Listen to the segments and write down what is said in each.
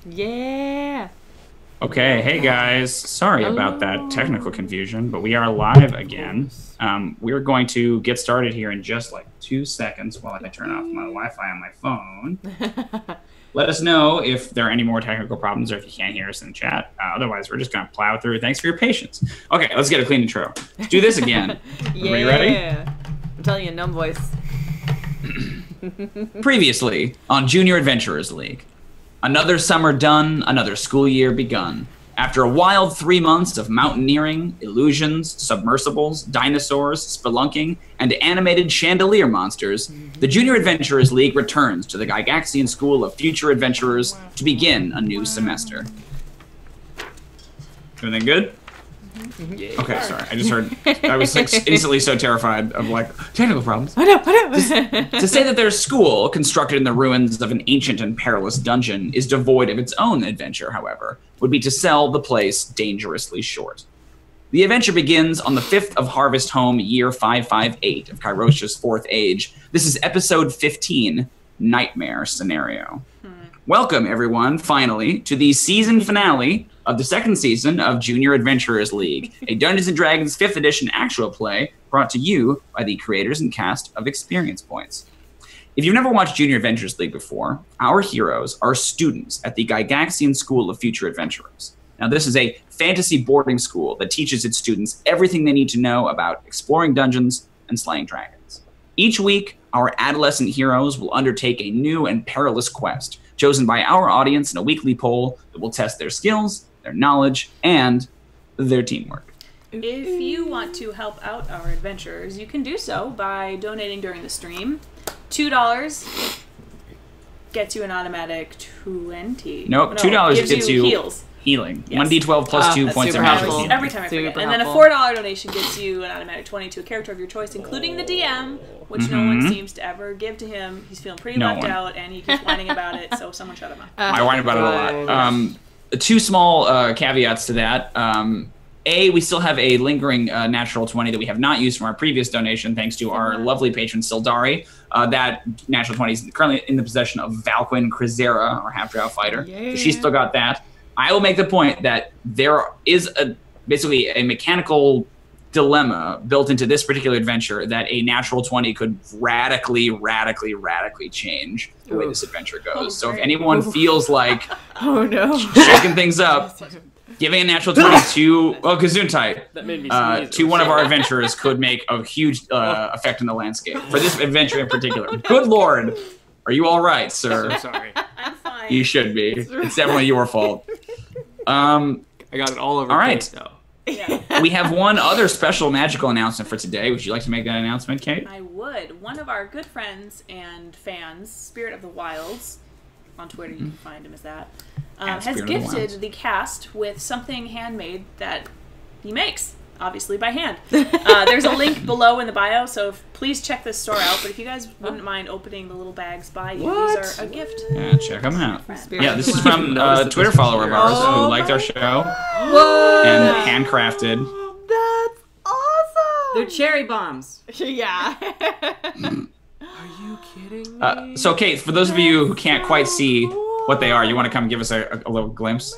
Yeah. Okay, hey guys. Sorry about that technical confusion, but we are live again. We're going to get started here in just like 2 seconds while I turn off my Wi-Fi on my phone. Let us know if there are any more technical problems or if you can't hear us in the chat. Otherwise, we're just going to plow through. Thanks for your patience. Okay, let's get a clean intro. Let's do this again. Yeah. Are you ready? I'm telling you, numb voice. Previously on Junior Adventurers League. Another summer done, another school year begun. After a wild 3 months of mountaineering, illusions, submersibles, dinosaurs, spelunking, and animated chandelier monsters, the Junior Adventurers League returns to the Gygaxian School of Future Adventurers to begin a new semester. Everything good? Yeah. Okay, sorry. I just heard. I was like instantly so terrified of like technical problems. I know. To say that their school, constructed in the ruins of an ancient and perilous dungeon, is devoid of its own adventure, however, would be to sell the place dangerously short. The adventure begins on the 5th of Harvest Home, year 558 of Kairosha's 4th age. This is episode 15, Nightmare Scenario. Welcome, everyone, finally, to the season finale of the 2nd season of Junior Adventurers League, a Dungeons & Dragons 5th edition actual play brought to you by the creators and cast of Experience Points. If you've never watched Junior Adventurers League before, our heroes are students at the Gygaxian School of Future Adventurers. Now, this is a fantasy boarding school that teaches its students everything they need to know about exploring dungeons and slaying dragons. Each week, our adolescent heroes will undertake a new and perilous quest, chosen by our audience in a weekly poll that will test their skills, their knowledge, and their teamwork. If you want to help out our adventurers, you can do so by donating during the stream. $2 gets you an automatic 20. Nope, $2 gets you heals. Healing. Yes. 1d12 plus 2 points of magic healing. Every time I forget. Super And then a helpful. $4 donation gets you an automatic 20 to a character of your choice, including the DM, which no one seems to ever give to him. He's feeling pretty left out, and he keeps whining about it, so someone shut him up. I whine about it a lot. Two small caveats to that. A, we still have a lingering natural 20 that we have not used from our previous donation, thanks to our lovely patron, Sildari. That natural 20 is currently in the possession of Valqwyn Crizera, our half-drow fighter. Yeah. So she's still got that. I will make the point that there is basically a mechanical dilemma built into this particular adventure that a natural 20 could radically change the way this adventure goes. So if anyone feels like shaking things up, giving a natural 20 to, well, Gesundheit, to one of our adventurers could make a huge effect in the landscape. For this adventure in particular. Good Lord. Are you all right, sir? I'm sorry. I'm fine. You should be. It's definitely your fault. I got it all over all the right. place, though. Yeah. We have one other special magical announcement for today. Would you like to make that announcement, Kate? I would. One of our good friends and fans, Spirit of the Wilds, on Twitter you can find him as that, has Spirit of the Wilds. gifted the cast with something handmade that he makes, obviously by hand. There's a link below in the bio, so please check this store out. But if you guys wouldn't mind opening the little bags by you, these are a gift. Yeah, check them out. Spirit Yeah, of this the is Wild. from Notice a that Twitter this is follower of here. ours Oh who liked our show What? and handcrafted. That's awesome. They're cherry bombs. Yeah. Are you kidding me? So, Kate, for those of you who can't quite see what they are, you want to come give us a little glimpse?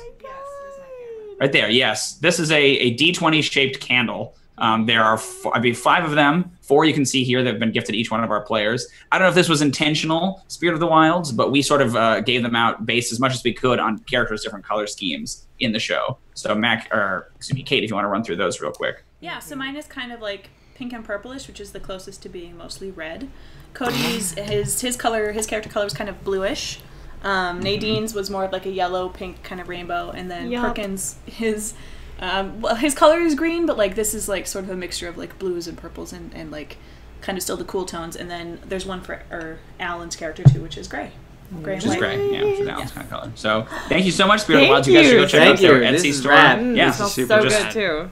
Right there, yes. This is a D20 shaped candle. There are, I believe, 5 of them. 4 you can see here that have been gifted to each one of our players. I don't know if this was intentional, Spirit of the Wilds, but we sort of gave them out based as much as we could on characters' different color schemes in the show. So, Kate, if you want to run through those real quick. Yeah, so mine is kind of like pink and purplish, which is the closest to being mostly red. Cody's, his character color is kind of bluish. Nadine's was more of like a yellow, pink kind of rainbow, and then Yup. Perkins, his color is green, but like this is like sort of a mixture of like blues and purples and like kind of still the cool tones. And then there's one for Alan's character too, which is gray. Gray Which and is white. great, yeah, which is Alan's kind of color. So, thank you so much, Spirit of the Wilds. You Thank guys should go you. check out Thank their you. This Etsy is store. rad. Yeah, It smells super so just good too.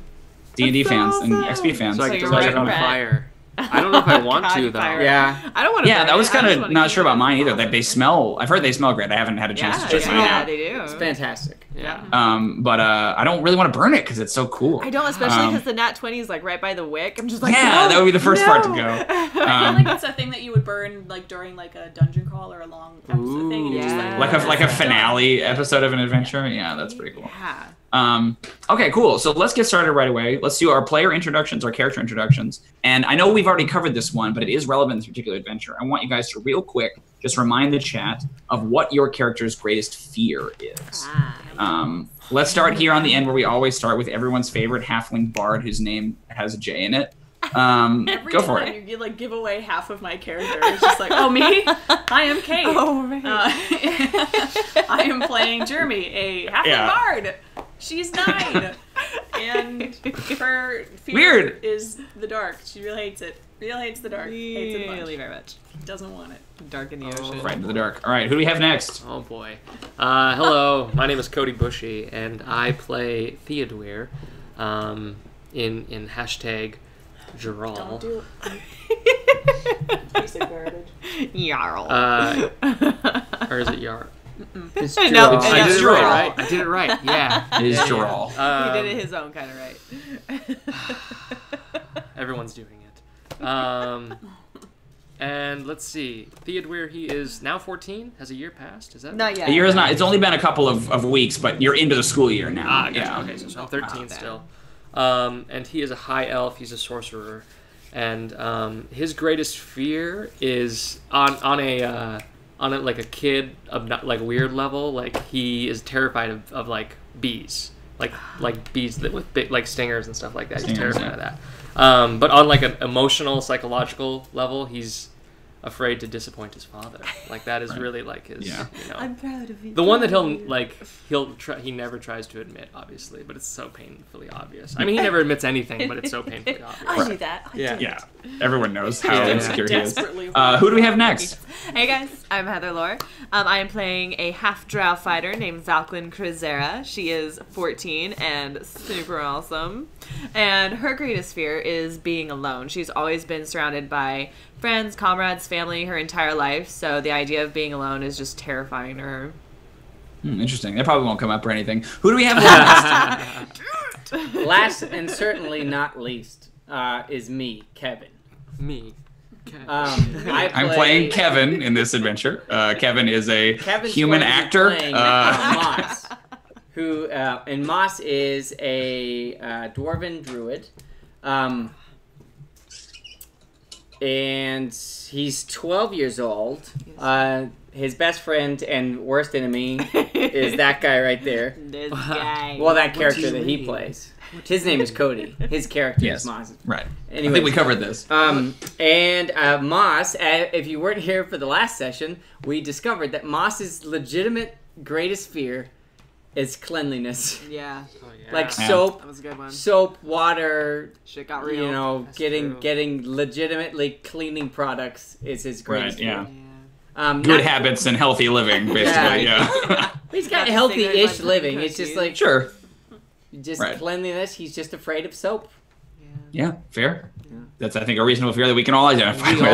D&D That's fans and awesome. XP fans. So I So can you're light right, it on Brett. fire. I don't know if I want God, to, though. fire. Yeah. I don't want to. Yeah, that was I kind just of wanna not keep sure it about on mine the either. wall. They smell. I've heard they smell great. I haven't had a chance to check mine Yeah, out. they do. It's fantastic. Yeah. But I don't really want to burn it because it's so cool. I don't, especially because the nat 20 is like right by the wick. I'm just like, yeah, no, that would be the first part to go. I feel like it's a thing that you would burn like during like a dungeon crawl or a long episode thing. And you just, like a finale episode of an adventure. Yeah, that's pretty cool. Yeah. Okay, cool. So let's get started right away. Let's do our player introductions, our character introductions. And I know we've already covered this one, but it is relevant in this particular adventure. I want you guys to real quick just remind the chat of what your character's greatest fear is. Let's start here on the end where we always start with everyone's favorite halfling bard whose name has a J in it. Every Go for time it. you like give away half of my character. It's just like, oh, me? I am Kate. Oh, right. I am playing Jrmi, a halfling bard. She's 9. And her fear is the dark. She really hates it. Really hates the dark. Hates it Really very much. Doesn't want it. Dark in the ocean. Right into the dark. All right, who do we have next? Oh boy. Hello, my name is Cody Bushee, and I play Theodûir in hashtag Jarl. Don't do it. Piece of garbage. Jarl. Or is it Yarl? It's Jarl. I did it Jarl. right? I did it right. Yeah. It is Jarl. He did it his own kind of right. Everyone's doing it. And let's see. Theodûir, he is now 14. Has a year passed? Is that Not yet. A year is not. It's only been a couple of weeks, but you're into the school year now. Ah, gotcha. Yeah. Okay, so I'm 13 still. And he is a high elf. He's a sorcerer, and his greatest fear is on a like a kid like weird level. Like he is terrified of like bees, like bees that with big, like stingers and stuff like that. He's terrified of that. But on like an emotional, psychological level, he's afraid to disappoint his father. Like that is really like his. Yeah. You know, I'm proud of you. the one that he never tries to admit, obviously, but it's so painfully obvious. I mean, he never admits anything, but it's so painfully obvious. I do that. Yeah. Everyone knows how Yeah. insecure he is. Desperately. Who do we have next? Hey guys, I'm Heather Lore. I am playing a half-drow fighter named Valqwyn. She is 14 and super awesome. And her greatest fear is being alone. She's always been surrounded by friends, comrades, family her entire life, so the idea of being alone is just terrifying to her. Interesting. That probably won't come up or anything. Who do we have last? Last and certainly not least is me, Kevin. Me. Okay. I'm playing Kevin in this adventure. Kevin is a Kevin's human going to be actor. playing Moss, who and Moss is a dwarven druid, and he's 12 years old. His best friend and worst enemy is that guy right there. This guy. Well, that character you that he mean? plays. His name is Cody. His character Yes. is Moss. Right. Anyways, I think we covered this. And Moss, if you weren't here for the last session, we discovered that Moss's legitimate greatest fear is cleanliness. Yeah, Oh, yeah. Like Yeah. soap, that was a good one. soap, water, Shit got real. you know, That's getting true. getting legitimately cleaning products is his greatest Right, yeah. fear. Good Not- habits and healthy living, basically. Yeah. He's Got got the healthy-ish cigarette living. button It's just cookies. like Sure. just Right. cleanliness. He's just afraid of soap. Yeah. Fair. That's, I think, a reasonable fear that we can all identify with. We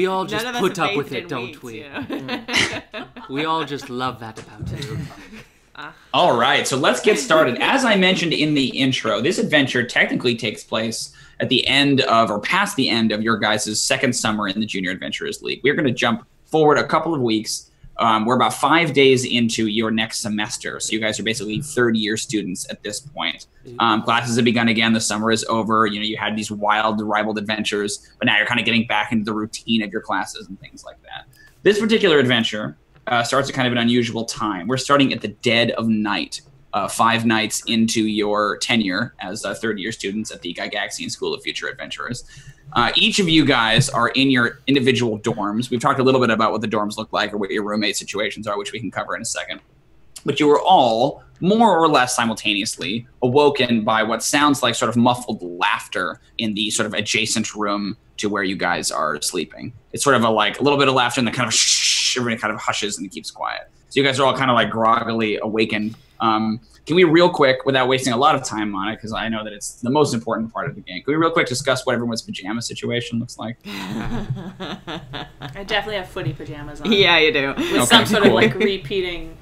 all just None of us put have up with bathed it, in don't weeks, we? you know? We all just love that about you. All right, so let's get started. As I mentioned in the intro, this adventure technically takes place at the end of, or past the end of, your guys' second summer in the Junior Adventurers League. We're going to jump forward a couple of weeks. We're about 5 days into your next semester, so you guys are basically third-year students at this point. Classes have begun again. The summer is over. You know, you had these wild, ribald adventures, but now you're kind of getting back into the routine of your classes and things like that. This particular adventure starts at kind of an unusual time. We're starting at the dead of night, 5 nights into your tenure as third-year students at the Gygaxian School of Future Adventurers. Each of you guys are in your individual dorms. We've talked a little bit about what the dorms look like or what your roommate situations are, which we can cover in a second. But you were all, more or less simultaneously, awoken by what sounds like sort of muffled laughter in the sort of adjacent room to where you guys are sleeping. It's sort of a little bit of laughter and then kind of shh, everybody kind of hushes and it keeps quiet. So you guys are all kind of like groggily awakened. Can we real quick, without wasting a lot of time on it, because I know that it's the most important part of the game, can we real quick discuss what everyone's pajama situation looks like? I definitely have footy pajamas on. Yeah, you do. With some sort cool. of like repeating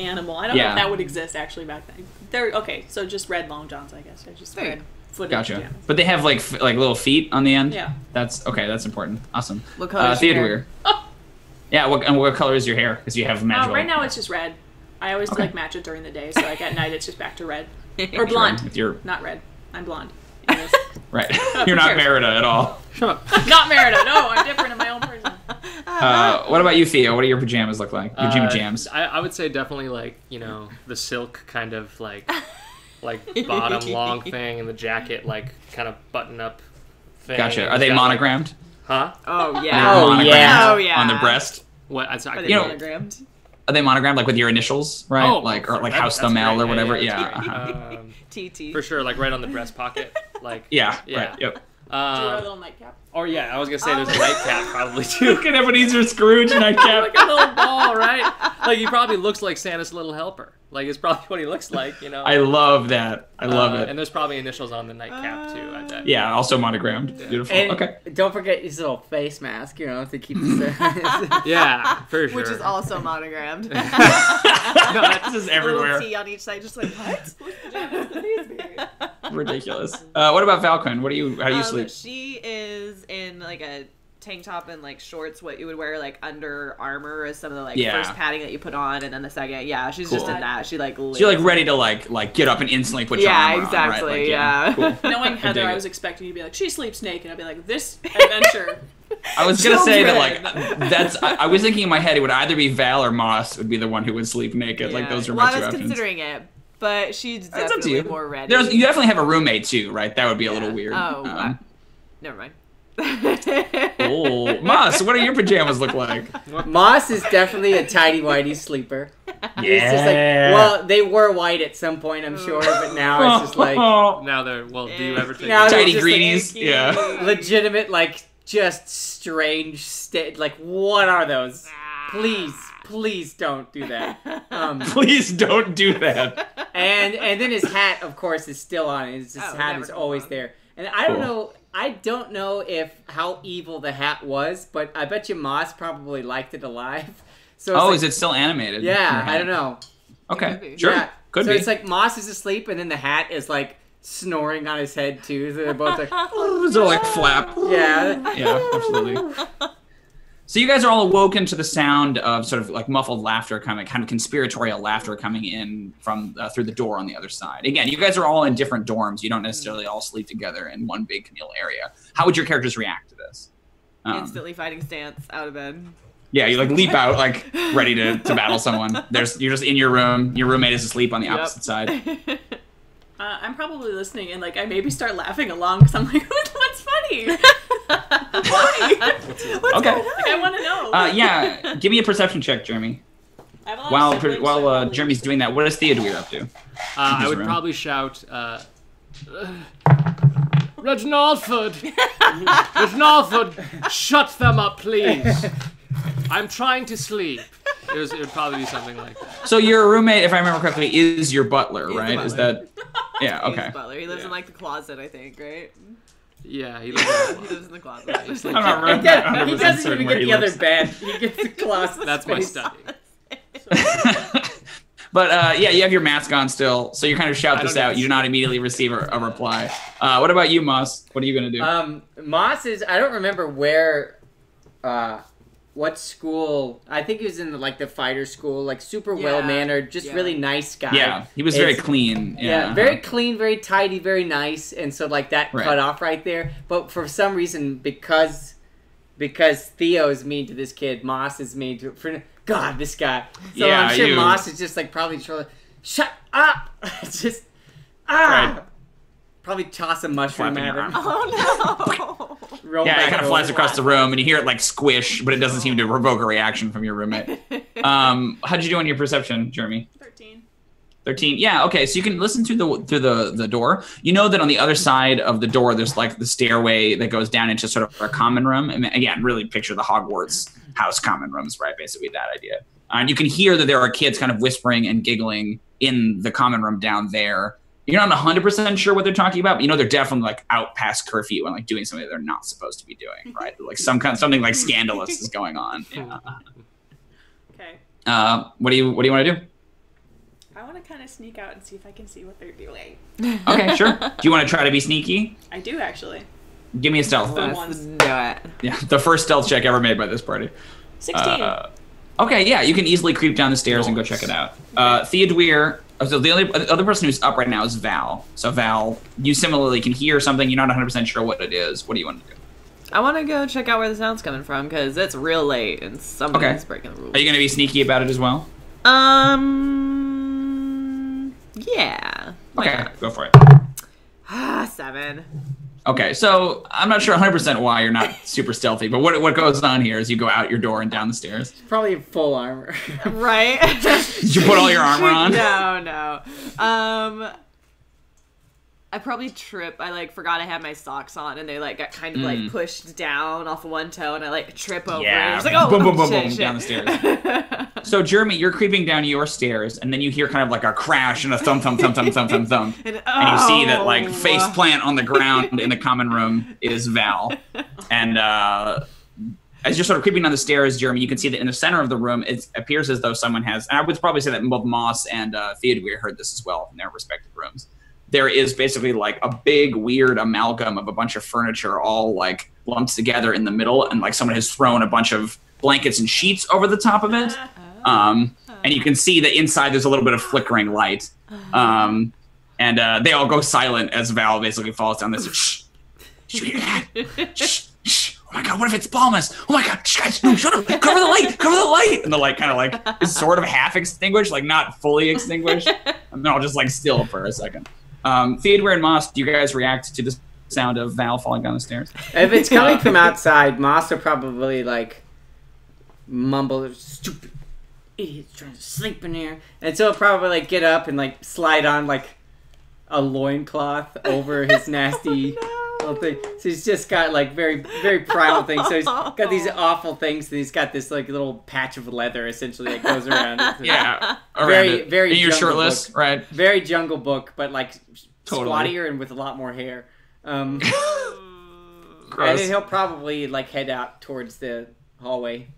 animal. I don't know Yeah. if that would exist actually back then. They're okay. So just red long johns, I guess. They're just There you red footed Gotcha. pajamas. But they have like little feet on the end. Yeah. That's okay. That's important. Awesome. What color is your Theodûir. hair? Oh. Yeah. What color is your hair? Because you have magical. Right now it's just red. I always Okay. like match it during the day, so like at night it's just back to red or Sure, blonde. with your Not red. I'm blonde. right. You're not cares? Merida at all. Not Merida. No, I'm different in my own person. What about you, Theo? What do your pajamas look like? Your jams. I would say definitely like, the silk kind of like bottom long thing and the jacket like kind of button up thing. Gotcha. Are It's they got, like- monogrammed? Huh? Oh Are they yeah. Oh, monogrammed yeah. Oh, yeah. On the breast? What? Are they You know- monogrammed? Are they monogrammed like with your initials, right? Oh, like or like that- House that's Thumbnail great. or whatever. Yeah, Yeah. that's uh-huh. great. TT. For sure, like right on the breast pocket. Like Yeah. Yeah. Right. Yep. Do you wear a little nightcap? Or yeah, I was gonna say there's a nightcap probably too. Look at Ebenezer Scrooge nightcap. Like a little ball, right? Like he probably looks like Santa's little helper. Like it's probably what he looks like, I love that. I love it. And there's probably initials on the nightcap too. I bet. Yeah. Also monogrammed. Beautiful. And Okay. don't forget his little face mask, to keep the Yeah, for sure. Which is also monogrammed. No, that's just everywhere. Little T on each side, just like what? Ridiculous. What about Valqwyn? How do you sleep? She is in like a tank top and like shorts, what you would wear like under armor is some of the like Yeah. first padding that you put on, and then the second, she's Cool. just in that. She like So you're like ready to like get up and instantly put your Yeah, armor on, exactly, right? Like, yeah. Cool. Knowing Heather, dig I it. was expecting you to be like, she sleeps naked. I'd be like, this adventure. I was gonna say that Children. like that's. I was thinking in my head it would either be Val or Moss would be the one who would sleep naked. Like those are well, my I two was options. considering it, but she's That's up to definitely you. more ready. You definitely have a roommate too, right? That would be a little weird. Oh, never mind. Oh, Moss, what do your pajamas look like? Moss is definitely a tidy whitey sleeper. He's just like, Yeah. well, they were white at some point, I'm sure, but now it's just like Now they're do you ever take Now it? they're Tidy just like greenies. Yeah. legitimate, like just strange like what are those? Please don't do that. Please don't do that. And then his hat, of course, is still on. His hat never is come always off. there. And I don't Cool. know. I don't know if how evil the hat was, but I bet you Moss probably liked it alive. So it's Oh, like, is it still animated? Yeah, I don't know. Okay, Could be. sure. Yeah. Could so be. it's like Moss is asleep, and then the hat is like snoring on his head too. So they're both like, So like flap. yeah. Yeah, absolutely. So you guys are all awoken to the sound of sort of like muffled laughter, kind of conspiratorial laughter coming in from through the door on the other side. Again, you guys are all in different dorms. You don't necessarily all sleep together in one big communal area. How would your characters react to this? Instantly fighting stance, out of bed. Yeah, you like leap out, like ready to battle someone. You're just in your room. Your roommate is asleep on the opposite side. I'm probably listening and like I maybe start laughing along because I'm like, what's funny? Why? What's Okay. going on? Like, I want to know. Yeah, give me a perception check, Jrmi. I have a lot of siblings, so I probably- Jeremy's doing that, what is Theodûir up to? I would room. probably shout, Reginaldford! Reginaldford, shut them up, please. I'm trying to sleep. It would probably be something like that. So your roommate, if I remember correctly, is your butler, He's the right? Is butler. that? Yeah. He's Okay. a butler. He lives in Yeah. like the closet, I think, right? Yeah, he lives He lives in the closet. I'm not really He 100% doesn't certain even where get he the other lives. bed. He gets the closet. That's my space. study. But yeah, you have your mask on still, so you kind of shout I this don't out. You do not immediately receive a reply. What about you, Moss? What are you gonna do? Moss is. I don't remember where. What school? I think he was in the fighter school. Like super Yeah, well mannered, just yeah. really nice guy. Yeah, he was very It's- clean. Yeah, very clean, very tidy, very nice, and so like that Right. cut off right there. But for some reason, because Theo is mean to this kid, Moss is mean to God, this guy. So Yeah, I'm sure you- Moss is just like probably trying to shut up. Just Right. probably toss a mushroom Flapping at around. him. Oh Roll Yeah, it back kind of over. flies across the room, and you hear it like squish, but it doesn't seem to provoke a reaction from your roommate. How'd you do on your perception, Jrmi? 13. 13. Yeah, okay. So you can listen through the door. You know that on the other side of the door, there's like the stairway that goes down into sort of a common room. And again, really picture the Hogwarts house common rooms, right? Basically that idea. And you can hear that there are kids kind of whispering and giggling in the common room down there. You're not 100% sure what they're talking about, but you know they're definitely like out past curfew and like doing something that they're not supposed to be doing, right? Like something like scandalous is going on. Yeah. Okay. What do you want to do? kind of sneak out and see if I can see what they're doing. Okay, sure. Do you want to try to be sneaky? I do, actually. Give me a stealth then. Once. Do it. Yeah, the first stealth check ever made by this party. 16. Okay, yeah, you can easily creep down the stairs and go check it out. Theodûir. So the other person who's up right now is Val. So Val, you similarly can hear something. You're not 100% sure what it is. What do you want to do? I want to go check out where the sound's coming from because it's real late and somebody's breaking the rules. Are you going to be sneaky about it as well? Yeah. Okay, go for it. 7. Okay, so I'm not sure 100% why you're not super stealthy, but what goes on here is you go out your door and down the stairs. Probably full armor. Right? Did you put all your armor on? No. I probably trip. I forgot I had my socks on, and they got kind of pushed down off of one toe, and I trip over. Yeah. And it's boom, boom, boom, shit, boom, shit. down the stairs. So Jrmi, you're creeping down your stairs, and then you hear kind of a crash and a thump, thump, thump, thump, thump, thump, thump, and you see that face plant on the ground in the common room is Val, and as you're sort of creeping down the stairs, Jrmi, you can see that in the center of the room, it appears as though someone has. And I would probably say that both Moss and Theodûir heard this as well in their respective rooms. There is basically a big weird amalgam of a bunch of furniture all lumped together in the middle, and someone has thrown a bunch of blankets and sheets over the top of it. And you can see that inside there's a little bit of flickering light. And they all go silent as Val basically falls down this. Shh! Did you hear that? Shh! Shh! Oh my god, what if it's Palmas? Oh my god, shh, guys, no, shut up! Cover the light! Cover the light! And the light kind of is sort of half extinguished, not fully extinguished. And then I'll just still for a second. Theodûir and Moss, do you guys react to the sound of Val falling down the stairs? If it's coming from outside, Moss will probably mumble, "Stupid idiot's trying to sleep in here," and so he'll probably get up and slide on a loincloth over his nasty little thing. So he's just got very, very primal things. So he's got these awful things, and he's got this little patch of leather essentially that goes around it. Yeah, very, very. And you're shirtless, book. right? Very Jungle Book, but totally squattier and with a lot more hair. And Gross. then he'll probably head out towards the hallway.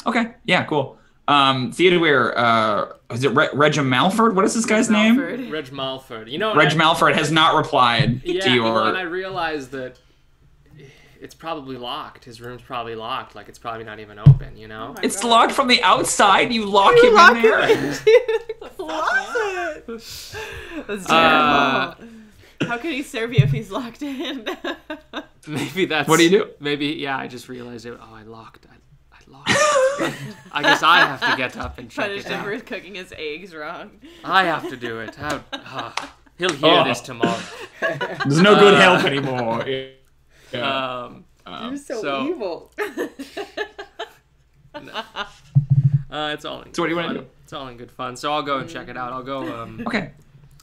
Okay, yeah, cool. Theodûir, is it Reg Malford? What is this guy's name? Reg Malford. Reg Malford has not replied to your... and I realized that it's probably locked. His room's probably locked. It's probably not even open, Oh it's locked from the outside. You lock him in there. That's terrible. How can he serve you if he's locked in? Maybe that's... What do you do? Maybe, I just realized it. Oh, I locked it. I guess I have to get up and check Punish it him out. for cooking his eggs wrong. I have to do it. He'll hear this tomorrow. There's no good help anymore. Yeah. You're so evil. It's all in So what do you want fun. to do? It's all in good fun. So I'll go and check it out. I'll go. Okay.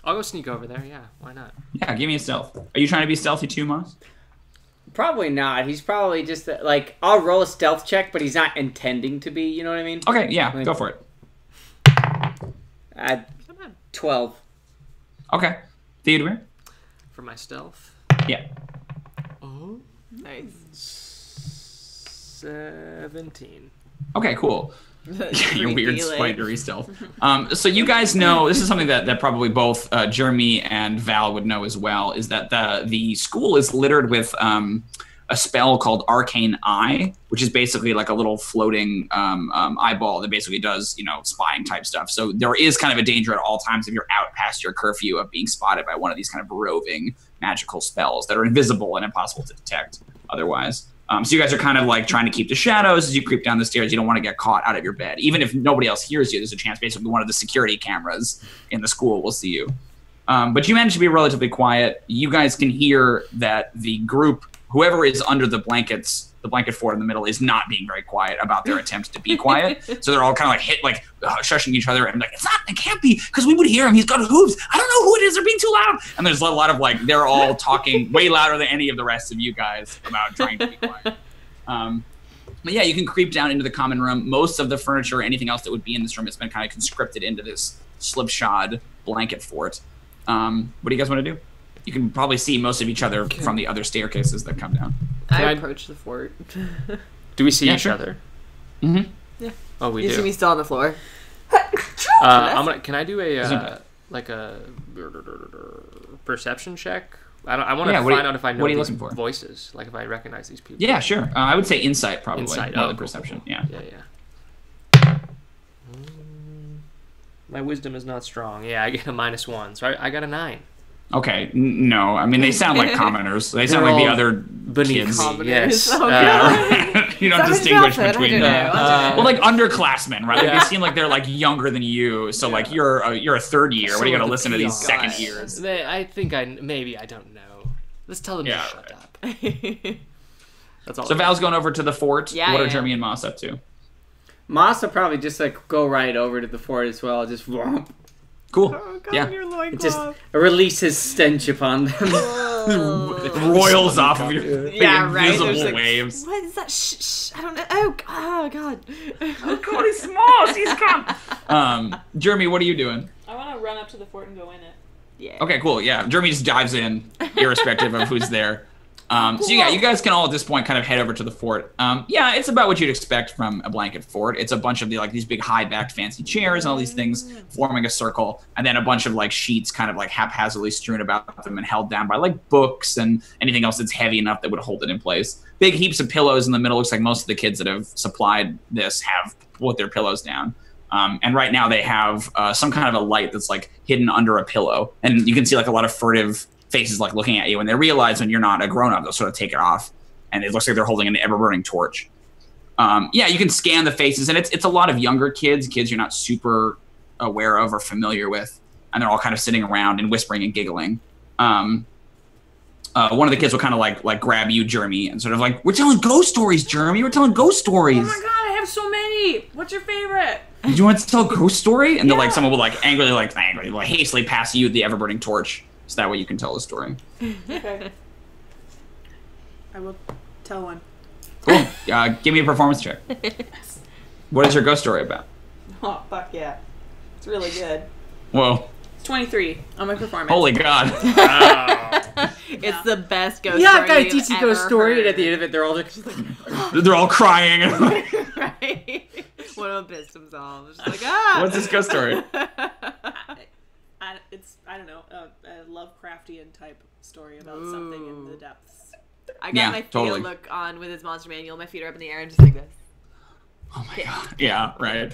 I'll go sneak over there. Yeah, why not? Yeah, give me a stealth. Are you trying to be stealthy too, Moss? Probably not. He's probably just I'll roll a stealth check, but he's not intending to be. You know what I mean? Okay, yeah, go for it. 12. Okay. Theodûir? For my stealth. Yeah. Oh, Nice. 17. Okay, cool. Your weird Creepy, spidery stealth. So you guys know, this is something that probably both Jrmi and Val would know as well, is that the school is littered with a spell called Arcane Eye, which is basically a little floating eyeball that basically does, spying type stuff. So there is kind of a danger at all times if you're out past your curfew of being spotted by one of these kind of roving magical spells that are invisible and impossible to detect otherwise. So you guys are kind of trying to keep the shadows as you creep down the stairs. You don't want to get caught out of your bed. Even if nobody else hears you, there's a chance basically one of the security cameras in the school will see you. But you manage to be relatively quiet. You guys can hear that the group, whoever is under the blanket fort in the middle, is not being very quiet about their attempts to be quiet. So they're all kind of shushing each other and it can't be, because we would hear him. He's got hooves. I don't know who it is. They're being too loud. And there's a lot of they're all talking way louder than any of the rest of you guys about trying to be quiet. But yeah, you can creep down into the common room. Most of the furniture or anything else that would be in this room has been kind of conscripted into this slipshod blanket fort. What do you guys want to do? You can probably see most of each other from the other staircases that come down. I approach the fort. Do we see each sure. other? Mm-hmm. Yeah. Oh, we You do. see me still on the floor. Can I do a like a perception check? I want to Yeah, find out if I know what are you these looking for? voices, like if I recognize these people. Yeah, sure. I would say insight probably. Insight. Not Oh, the cool, perception. cool. Yeah. Yeah. My wisdom is not strong. Yeah, I get a -1, so I got a 9. Okay. No, I mean they sound like commoners. They sound like the other beneath kids. me. Commoners. Yes. Oh, Yeah, you don't Is that distinguish what you between said? I them. don't know. Well, like underclassmen, right? Like Yeah. they seem like they're like younger than you. So like you're a third year. What are you gonna listen to these second years? I think I don't know. Let's tell them Yeah, to shut right. up. That's all. So Val's going over to the fort. Yeah, What are I am. Jrmi and Moss up to? Moss will probably just like go right over to the fort as well. Just whomp. Cool. Oh, God, Yeah. your loincloth. Just release his stench upon them. It roils off of your big Yeah, right. invisible There's, like, waves. What is that? Shh, I don't know. Oh God. Cody's small. He's come. Jrmi, what are you doing? I want to run up to the fort and go in it. Yeah. Okay, cool. Yeah, Jrmi just dives in, irrespective of who's there. So yeah, you guys can all at this point kind of head over to the fort. Yeah, it's about what you'd expect from a blanket fort. It's a bunch of these big high-backed fancy chairs and all these things forming a circle, and then a bunch of like sheets kind of like haphazardly strewn about them and held down by like books and anything else that's heavy enough that would hold it in place. Big heaps of pillows in the middle. Looks like most of the kids that have supplied this have put their pillows down. And right now they have some kind of a light that's like hidden under a pillow, and you can see like a lot of furtive faces like looking at you, and they realize when you're not a grown-up, they'll sort of take it off, and it looks like they're holding an ever-burning torch. Yeah, you can scan the faces, and it's a lot of younger kids you're not super aware of or familiar with, and they're all kind of sitting around and whispering and giggling. One of the kids will kind of like grab you, Jrmi, and sort of like, we're telling ghost stories, Jrmi, we're telling ghost stories. Oh my god, I have so many! What's your favorite? Do you want to tell a ghost story? And then like someone will like angrily hastily pass you the ever-burning torch, so that way you can tell a story. Okay. I will tell one. Cool. Give me a performance check. What is your ghost story about? Oh, fuck yeah. It's really good. Whoa. It's 23 on my performance. Holy God. It's the best ghost Yeah, story I've got a you've decent ghost ever story, and heard. at the end of it, they're all just like, They're all crying. Right? One of them pissed himself. Just like, ah! What's this ghost story? It's, I don't know, a Lovecraftian type story about something in the depths. I got Yeah, my Theo totally. look on with his monster manual. My feet are up in the air and just like this. Oh my God. Yeah, right.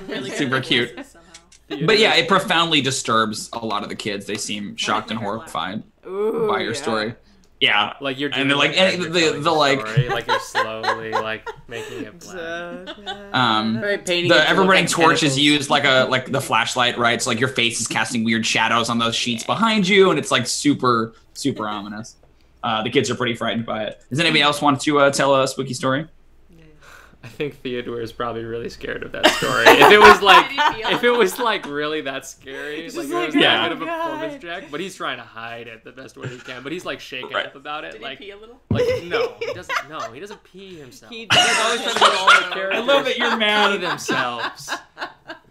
Really Super good cute. voices somehow. But yeah, it profoundly disturbs a lot of the kids. They seem shocked and horrified Ooh, by your story. Yeah. Like you're doing And they're like, as and you're the telling like, story, like you're slowly like making it black. right, painting the it to look ever-burning like torch is tentacles. used like the flashlight, right? So like your face is casting weird shadows on those sheets behind you, and it's like super, super ominous. The kids are pretty frightened by it. Does anybody else want to tell a spooky story? I think Theodûir is probably really scared of that story. If it was like really that scary, He's like just it was like, that oh, good of a performance God. check. But he's trying to hide it the best way he can. But he's like shaking Right. up about it. Did like he pee a little? Like no, he doesn't. No, he doesn't pee himself. He He's always trying to get all the characters I love that you're pee mad. themselves.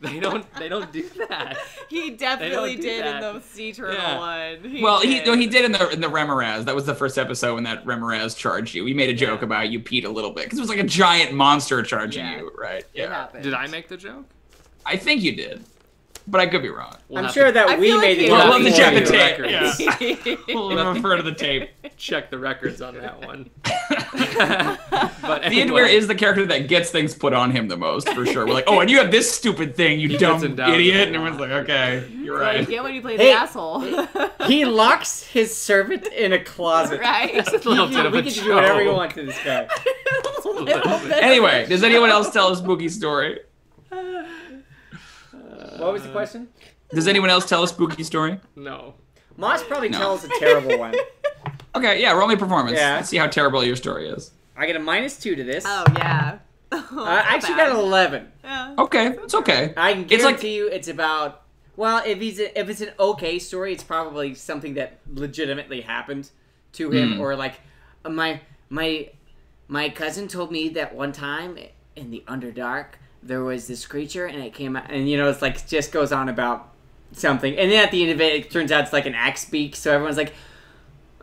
They don't do that. He definitely do did in that. the sea turtle Yeah. one. Well, he did in the Remoraz. That was the first episode when that Remoraz charged you. We made a joke about you peed a little bit because it was like a giant monster charging Yeah. you, right? It happened. Did I make the joke? I think you did, but I could be wrong. We'll I'm have sure to that I we feel like made it. you- We'll Yeah, have to we check will. the tape. Records. Yeah. We'll refer to the tape. check the records on that one. But Theodûir anyway, is the character that gets things put on him the most, for sure. We're like, oh, and you have this stupid thing, you dumb gets endowed idiot. with And it. everyone's like, okay, you're Like, right. yeah, when you play Hey. the asshole. He locks his servant in a closet. Right? it's a little bit of We a can joke. do whatever you want to this guy. Anyway, does anyone else tell a spooky story? What was the question? Does anyone else tell a spooky story? No. Moss probably No. tells a terrible one. Okay, yeah, roll me performance. Yeah. Let's see how terrible your story is. I get a -2 to this. Oh, yeah. I actually got an 11. Yeah. Okay, it's okay. I can It's like- guarantee you it's about. Well, if it's an okay story, it's probably something that legitimately happened to him, or like my cousin told me that one time in the Underdark there was this creature and it came out, and it's like just goes on about something, and then at the end of it, it turns out it's like an axe beak. So everyone's like,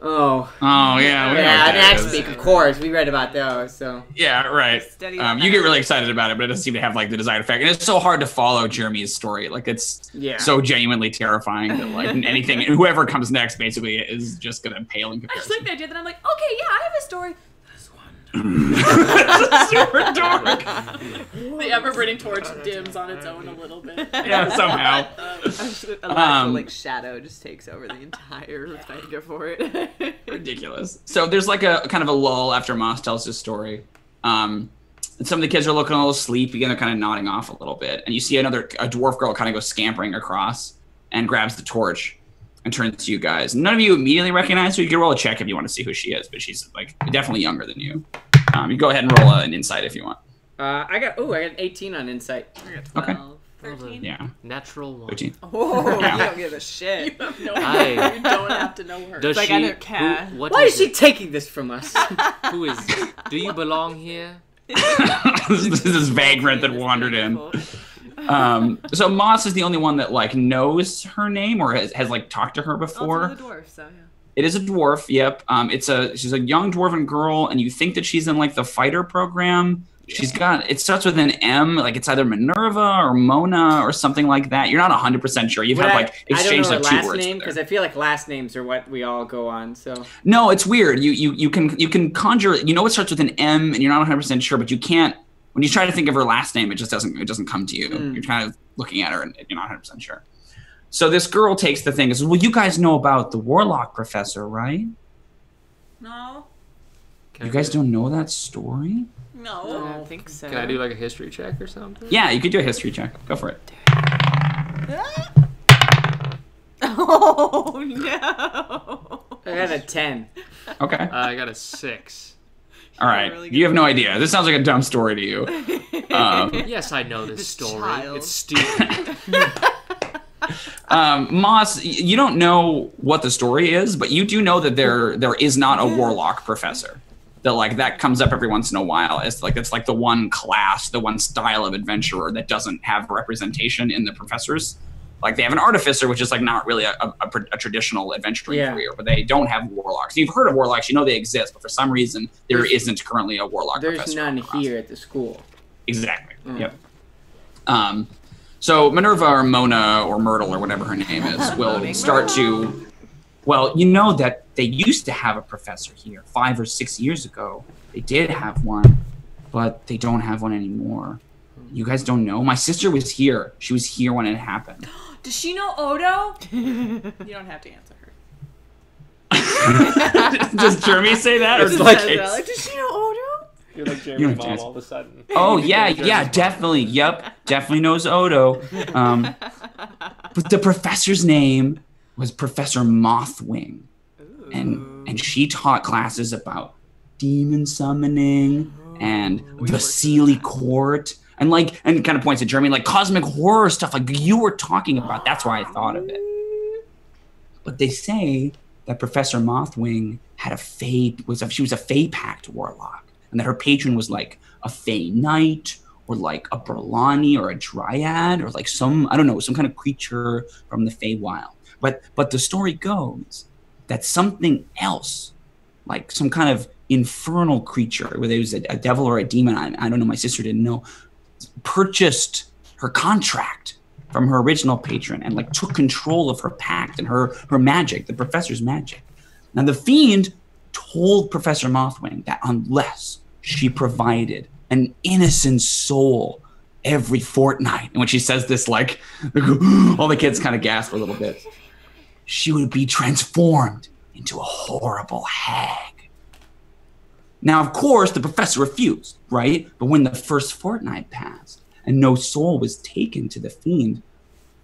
Oh. Oh, yeah. We know Yeah, what that is. Nightspeak, of course. We read about those, so. Yeah, right. Steady You get really excited about it, but it doesn't seem to have like the desired effect. And it's so hard to follow Jrmi's story. Like it's so genuinely terrifying that like anything, whoever comes next basically is just gonna pale in I just comparison. like the idea that I'm like, okay, yeah, I have a story. This one. It's super dark. The ever-burning torch dims on its own a little bit. Yeah, somehow. Like shadow just takes over the entire finger for it. Ridiculous. So there's like a kind of a lull after Moss tells his story. And some of the kids are looking a little sleepy and they're kind of nodding off a little bit. And you see a dwarf girl kind of go scampering across and grabs the torch and turns to you guys. None of you immediately recognize her. You can roll a check if you want to see who she is, but she's like definitely younger than you. You go ahead and roll an insight if you want. I got 18 on insight. I got 12. Okay. 13. Yeah. Natural 1. 13. Oh, Yeah. you don't give a shit. You have no I- you don't have to know her. Does Like, she? I don't care. Why is she taking this from us? Who is? Do you belong here? This is Vagrant that wandered in. So Moss is the only one that like knows her name or has like talked to her before. Also the dwarf, so yeah. It is a dwarf. Yep. She's a young dwarven girl, and you think that she's in like the fighter program. She's got. It starts with an M. Like it's either Minerva or Mona or something like that. You're not 100% sure. You've had like exchanged like 2 last words. name because I feel like last names are what we all go on. So No, it's weird. You can conjure. You know it starts with an M, and you're not 100% sure, but you can't. When you try to think of her last name, it just doesn't come to you. You're kind of looking at her, and you're not 100% sure. So this girl takes the thing and says, well, you guys know about the Warlock Professor, right? No. You guys don't know that story? I No. don't think so. Can I do like a history check or something? Yeah, you could do a history check. Go for it. Oh, no. I got a 10. Okay. I got a 6. All right. really You have no idea. This sounds like a dumb story to you. Yes, I know this story. child. It's stupid. Moss, you don't know what the story is, but you do know that there is not a Warlock Professor. That comes up every once in a while. It's like the one class, the one style of adventurer that doesn't have representation in the professors. Like they have an artificer, which is like not really a traditional adventuring career, but they don't have warlocks. You've heard of warlocks, you know they exist, but for some reason there isn't currently a warlock There's professor. none here at the school. Exactly. Yep. So Minerva or Mona or Myrtle or whatever her name is will start to. Well, you know that they used to have a professor here 5 or 6 years ago. They did have one, but they don't have one anymore. You guys don't know? My sister was here. She was here when it happened. Does she know Odo? You don't have to answer her. Does Jrmi say that? Or Just like, says that, like, does she know Odo? You're like You Jeremy's don't mom dance. all of a sudden. Oh, yeah, definitely. Yep, definitely knows Odo. But the professor's name was Professor Mothwing. And she taught classes about demon summoning and the Sealy Court. And kind of points at Jrmi, like cosmic horror stuff like you were talking about. That's why I thought of it. But they say that Professor Mothwing had she was a Fey Pact warlock, and that her patron was like a Fey Knight or like a Burlani or a Dryad or like some kind of creature from the Feywild. But the story goes that something else, like some kind of infernal creature, whether it was a devil or a demon, I don't know, my sister didn't know, purchased her contract from her original patron and like took control of her pact and her magic, the professor's magic. Now the fiend told Professor Mothwing that unless she provided an innocent soul every fortnight, and when she says this, like all the kids kind of gasp a little bit, she would be transformed into a horrible hag. Now, of course, the professor refused, right? But when the first fortnight passed and no soul was taken to the fiend,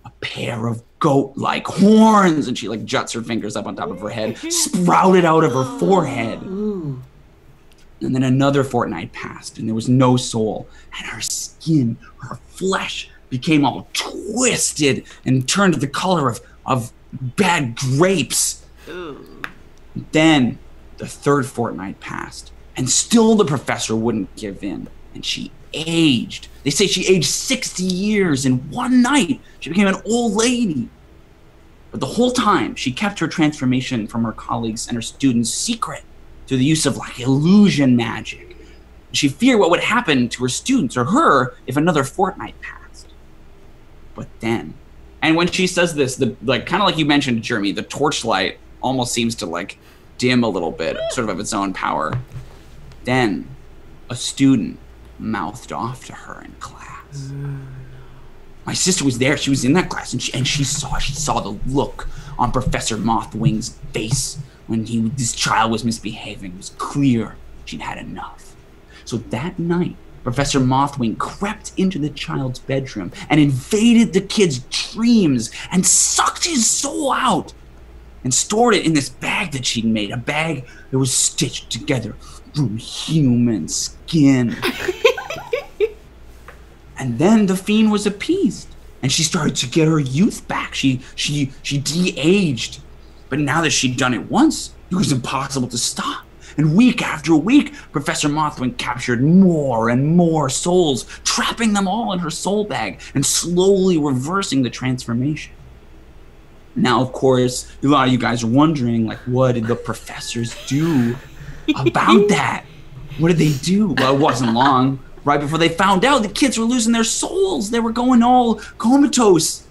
a pair of goat-like horns, and she like juts her fingers up on top of her head, sprouted out of her forehead. And then another fortnight passed and there was no soul, and her skin, her flesh became all twisted and turned the color of bad grapes. Then the third fortnight passed, and still the professor wouldn't give in, and she aged. They say she aged 60 years in one night. She became an old lady. But the whole time, she kept her transformation from her colleagues and her students secret through the use of like illusion magic. She feared what would happen to her students or her if another fortnight passed. But then, and when she says this, kind of like you mentioned, Jrmi, the torchlight almost seems to like dim a little bit, sort of its own power. Then, a student mouthed off to her in class. My sister was there. She was in that class, and she saw the look on Professor Mothwing's face when this child was misbehaving. It was clear she'd had enough. So that night, Professor Mothwing crept into the child's bedroom and invaded the kid's dreams and sucked his soul out and stored it in this bag that she'd made, a bag that was stitched together from human skin. And then the fiend was appeased, and she started to get her youth back. She de-aged. But now that she'd done it once, it was impossible to stop. And week after week, Professor Mothwing captured more and more souls, trapping them all in her soul bag and slowly reversing the transformation. Now, of course, a lot of you guys are wondering, like, what did the professors do about that? What did they do? Well, it wasn't long. Right before they found out, the kids were losing their souls. They were going all comatose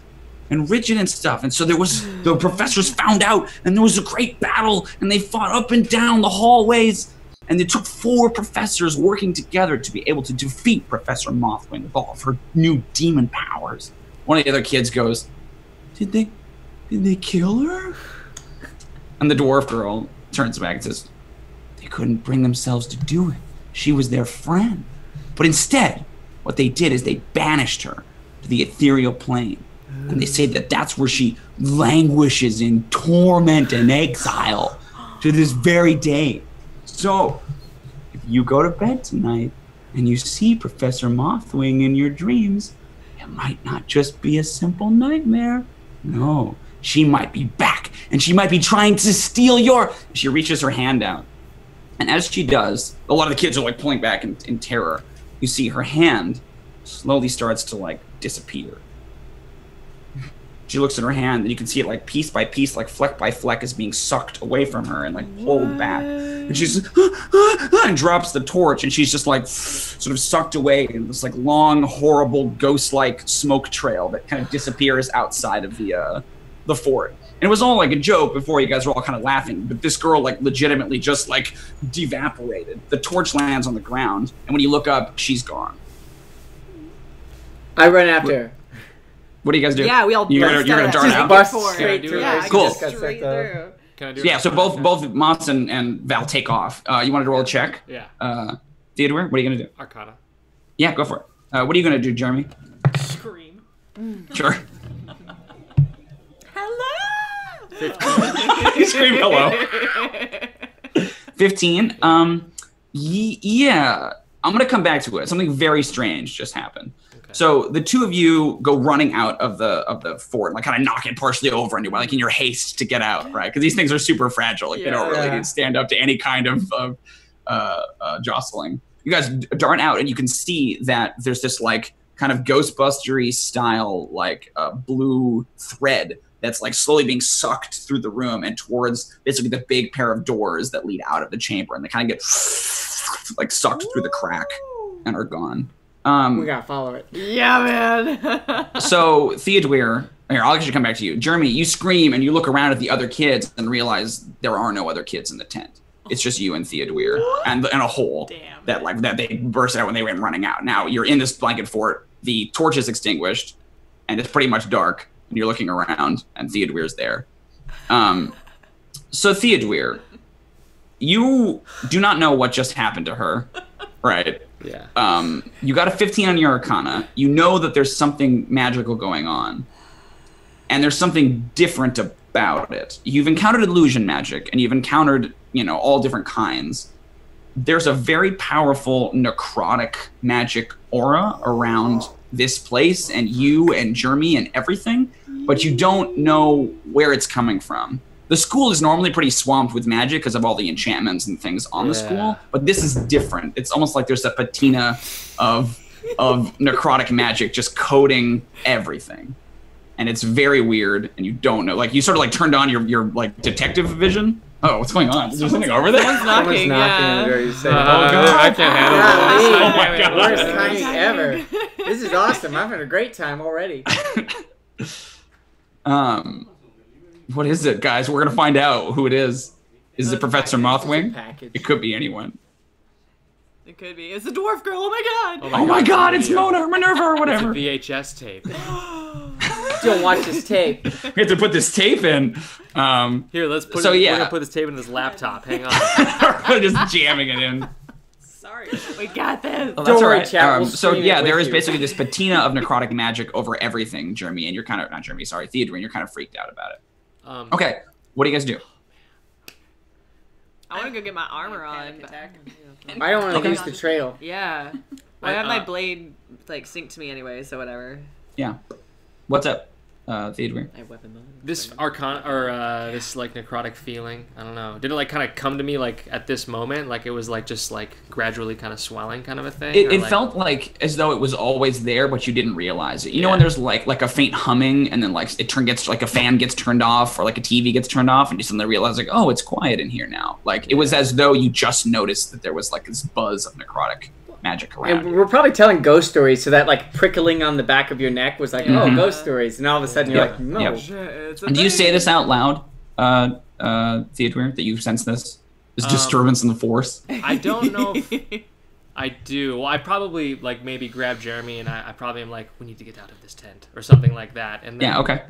and rigid and stuff. And so the professors found out, and there was a great battle, and they fought up and down the hallways. And it took 4 professors working together to be able to defeat Professor Mothwing with all of her new demon powers. One of the other kids goes, Did they kill her? And the dwarf girl turns back and says, They couldn't bring themselves to do it. She was their friend. But instead, what they did is they banished her to the ethereal plane. And they say that that's where she languishes in torment and exile to this very day. So, if you go to bed tonight and you see Professor Mothwing in your dreams, it might not just be a simple nightmare. No, she might be back, and she might be trying to steal your... She reaches her hand out. And as she does, a lot of the kids are like pulling back in terror. You see her hand slowly starts to like disappear. She looks at her hand, and you can see it like piece by piece, like fleck by fleck, is being sucked away from her and like pulled back. And she's and drops the torch, and she's just like sort of sucked away in this like long, horrible, ghost-like smoke trail that kind of disappears outside of the fort. And it was all like a joke before. You guys were all kind of laughing, but this girl like legitimately just like devaporated. The torch lands on the ground, and when you look up, she's gone. I run after her. What do you guys do? Yeah, we all you're gonna dart out. Bust straight through. Yeah, cool. straight through. Can I do Yeah, so both Moss and Val take off. You wanted to roll a check? Yeah. Theodûir, what are you gonna do? Arcana. Yeah, go for it. What are you gonna do, Jrmi? Scream. Sure. Hello! 15. You scream hello. 15. Yeah. I'm gonna come back to it. Something very strange just happened. Okay. So the two of you go running out of the fort, like kind of knock it partially over into, like in your haste to get out, right? Because these things are super fragile. Like they don't really stand up to any kind of jostling. You guys dart out, and you can see that there's this like kind of Ghostbustery style like blue thread that's like slowly being sucked through the room and towards basically the big pair of doors that lead out of the chamber, and they kind of get like sucked through the crack and are gone. We gotta follow it. Yeah, man. So Theodûir, here, I'll actually come back to you. Jrmi, you scream and you look around at the other kids and realize there are no other kids in the tent. It's just you and Theodûir and a hole that they burst out when they went running out. Now you're in this blanket fort. The torch is extinguished, and it's pretty much dark. And you're looking around, and Theodûir's there. So Theodûir, you do not know what just happened to her, right? Yeah. You got a 15 on your Arcana. You know that there's something magical going on, and there's something different about it. You've encountered illusion magic, and you've encountered, all different kinds. There's a very powerful necrotic magic aura around this place and you and Jrmi and everything, but you don't know where it's coming from. The school is normally pretty swamped with magic because of all the enchantments and things on the school, but this is different. It's almost like there's a patina of necrotic magic just coating everything. and it's very weird, and you don't know. Like, you sort of like turned on your like detective vision. Oh, what's going on? Is there something over there? Someone's knocking. at the door. You say, Oh god, I can't handle Oh my this. God. Worst timing ever. This is awesome. I'm having a great time already. What is it, guys? We're gonna find out who it is. Is it Professor Mothwing? Package. It could be anyone. It could be. It's a dwarf girl. Oh my god. Oh my God! It's Mona or Minerva or whatever. It's a VHS tape. Don't watch this tape. We have to put this tape in. Here, let's put. So, We're yeah. gonna put this tape in this laptop. Hang on. Just jamming it in. Sorry. We got this. Oh, that's Don't all worry, right. chat, we'll So stream yeah, it there with is you. basically this patina of necrotic magic over everything, Jrmi, and you're kind of not Jrmi, sorry, Theodûir, and you're kind of freaked out about it. Okay, what do you guys do? I want to go get my armor on. Panic But... attack. I don't want to lose the trail. Yeah. I have my blade like synced to me anyway, so whatever. Yeah. What's up, Theodûir? I have weapon mode. This arcana or this like necrotic feeling. I don't know. Did it like kind of come to me like at this moment? Like it was like just like gradually kind of swelling, kind of a thing. It like... felt like as though it was always there, but you didn't realize it. You know when there's like a faint humming, and then like gets like a fan gets turned off, or like a TV gets turned off, and you suddenly realize like, oh, it's quiet in here now. Like it was as though you just noticed that there was like this buzz of necrotic magic around. And we're probably telling ghost stories, so that like prickling on the back of your neck was like, oh, ghost stories, and all of a sudden you're like, no. Yep. And do you say this out loud, Theodûir, that you sense this disturbance in the force? I don't know if I do. Well, I probably like maybe grab Jrmi, and I probably am like, we need to get out of this tent or something like that. And then Yeah. Okay.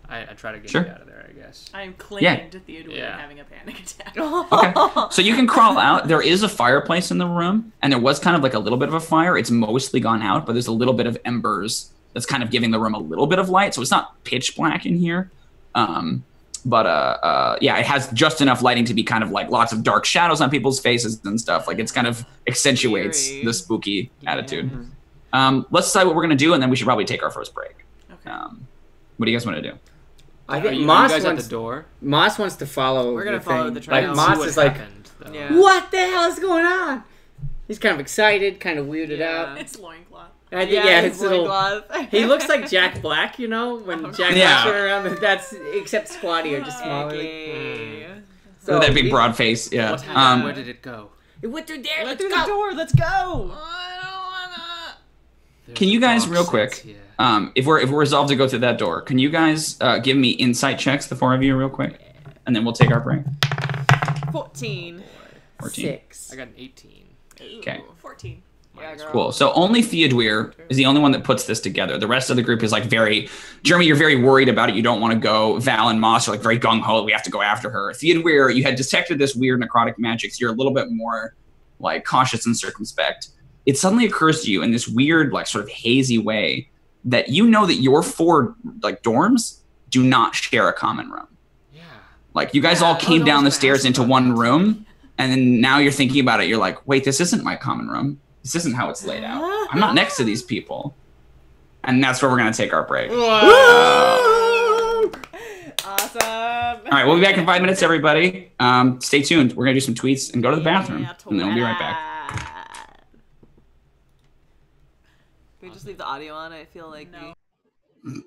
I try to get Sure. you out of there, I guess. I am clinging Yeah. to Theodûir Yeah. and having a panic attack. Okay. So you can crawl out. There is a fireplace in the room, and there was kind of like a little bit of a fire. It's mostly gone out, but there's a little bit of embers that's kind of giving the room a little bit of light. So it's not pitch black in here. But yeah, it has just enough lighting to be kind of like lots of dark shadows on people's faces and stuff. Like it's kind of accentuates Eerie. the spooky attitude. Let's decide what we're gonna do, and then we should probably take our first break. Okay. What do you guys want to do? I Are think you Moss guys at wants the door? Moss wants to follow. We're gonna the follow thing. the trail. Like See Moss what is like, happened, though. Yeah. what the hell is going on? He's kind of excited, kind of weirded out. It's loincloth. I think, yeah, his his little. loincloth. He looks like Jack Black, you know, when Jack Yeah. Black's running around. That's except Squatty are just smaller. Okay. So That big he- broad face. Yeah. What happened? Where did it go? It went through there. Let Let's through go. the door. Let's go. There's Can you guys, real boxes quick, here. if we're resolved to go through that door, can you guys give me insight checks, the four of you, real quick, and then we'll take our break. 14. 14. 6. I got an 18. Okay. 14. Yeah, girl. Cool. So only Theodûir is the only one that puts this together. The rest of the group is like very, Jrmi, you're very worried about it. You don't want to go. Val and Moss are like very gung ho. We have to go after her. Theodûir, you had detected this weird necrotic magic, so you're a little bit more like cautious and circumspect. It suddenly occurs to you in this weird, like sort of hazy way that you know that your four like dorms do not share a common room. Yeah. Like you guys all came no down the one's gonna stairs ask into about one that. room, and then now you're thinking about it. You're like, wait, this isn't my common room. This isn't how it's laid out. I'm not next to these people. And that's where we're going to take our break. Awesome. All right, we'll be back in 5 minutes, everybody. Stay tuned. We're going to do some tweets and go to the bathroom. Yeah, And then we'll be right back. Can we just leave the audio on? I feel like No. we...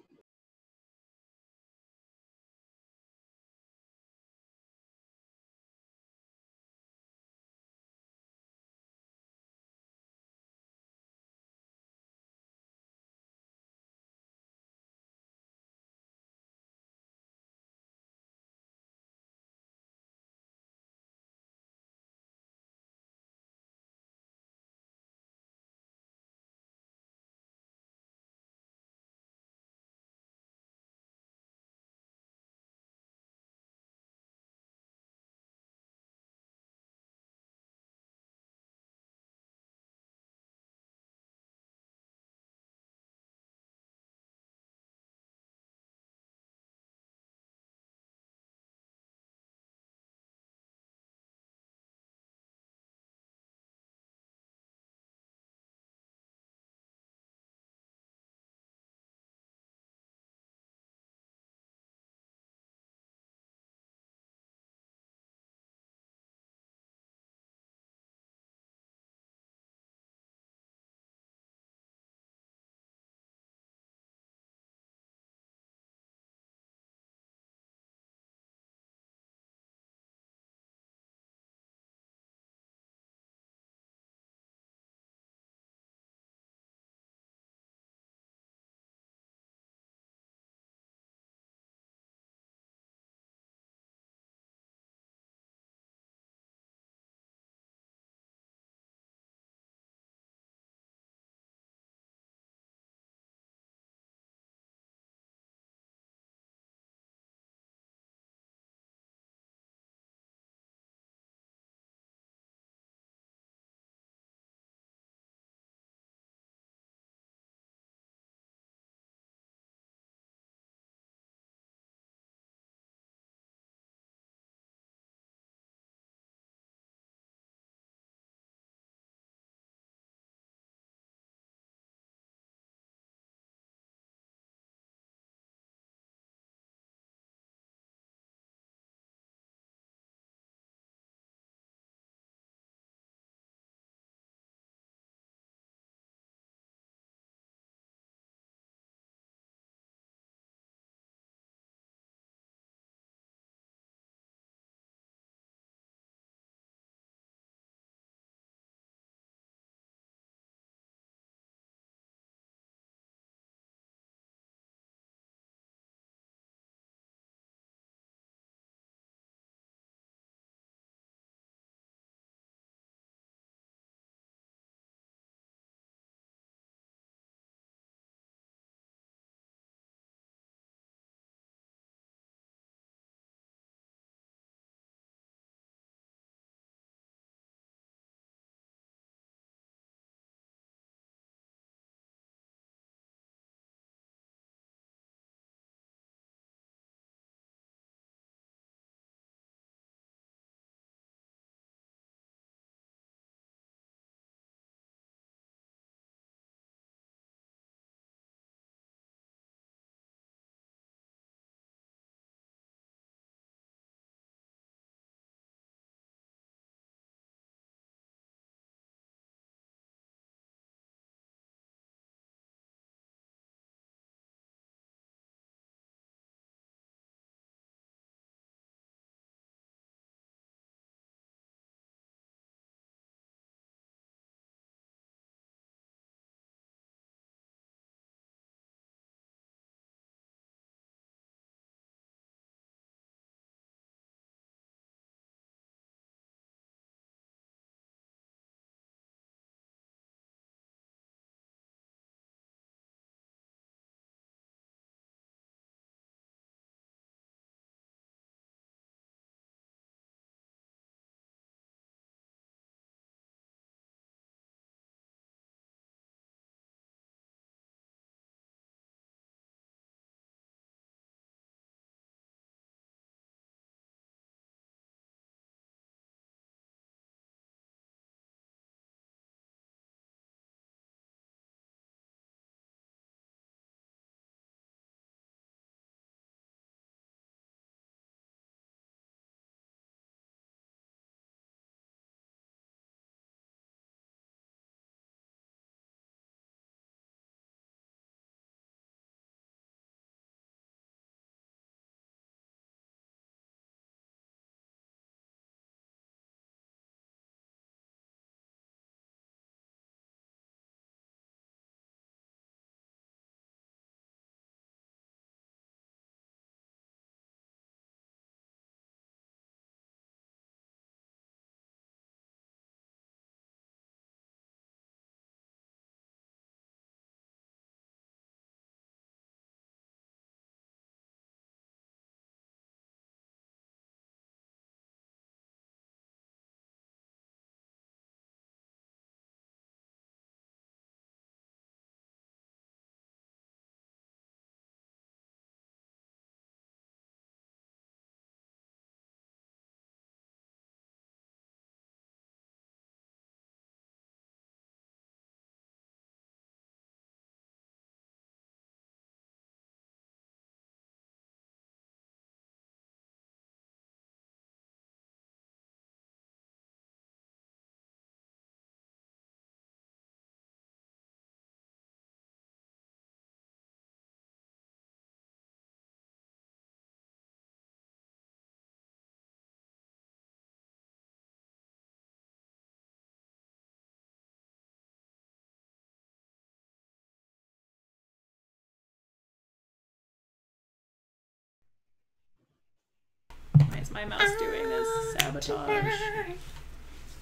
is my mouse doing as sabotage?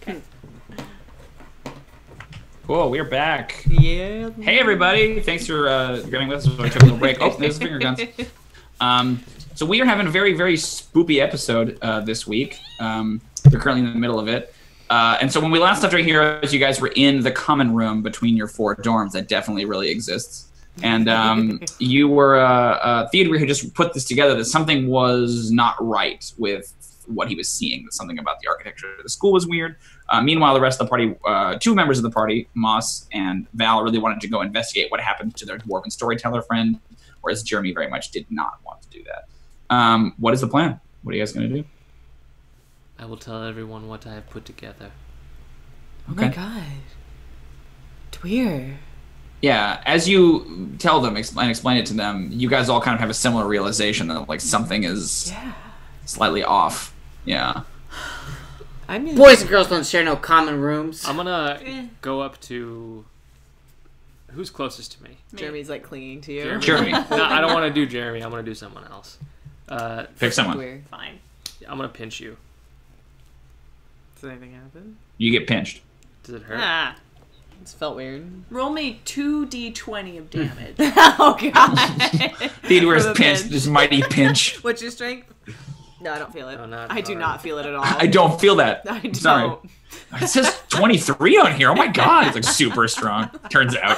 Okay. Cool, we're back. Yeah. Hey everybody, thanks for getting with us. We took a little break. Oh, there's finger guns. So we are having a very, very spoopy episode this week. We're currently in the middle of it. And so when we last left our heroes, you guys were in the common room between your 4 dorms that definitely really exists. And you were Theodûir who just put this together that something was not right with what he was seeing. That something about the architecture of the school was weird. Meanwhile, the rest of the party, 2 members of the party, Moss and Val, really wanted to go investigate what happened to their dwarven storyteller friend, whereas Jrmi very much did not want to do that. What is the plan? What are you guys going to do? I will tell everyone what I have put together. Oh my god. Dwyer. Yeah, as you tell them and explain it to them, you guys all kind of have a similar realization that like something is slightly off. Yeah. Boys and girls don't share no common rooms. I'm gonna go up to... Who's closest to me? Jeremy's like clinging to you. Jrmi. No, I don't want to do Jrmi. I'm gonna do someone else. Pick someone. Dwyer. Fine. I'm gonna pinch you. Does anything happen? You get pinched. Does it hurt? Ah. It's felt weird. Roll me 2d20 of damage. Oh god. Theodûir's pinched, this mighty pinch. What's your strength? No, I don't feel it. No, I do not feel it at all. I don't feel that. I don't. Sorry. It says 23 on here. Oh my god, it's like super strong. Turns out.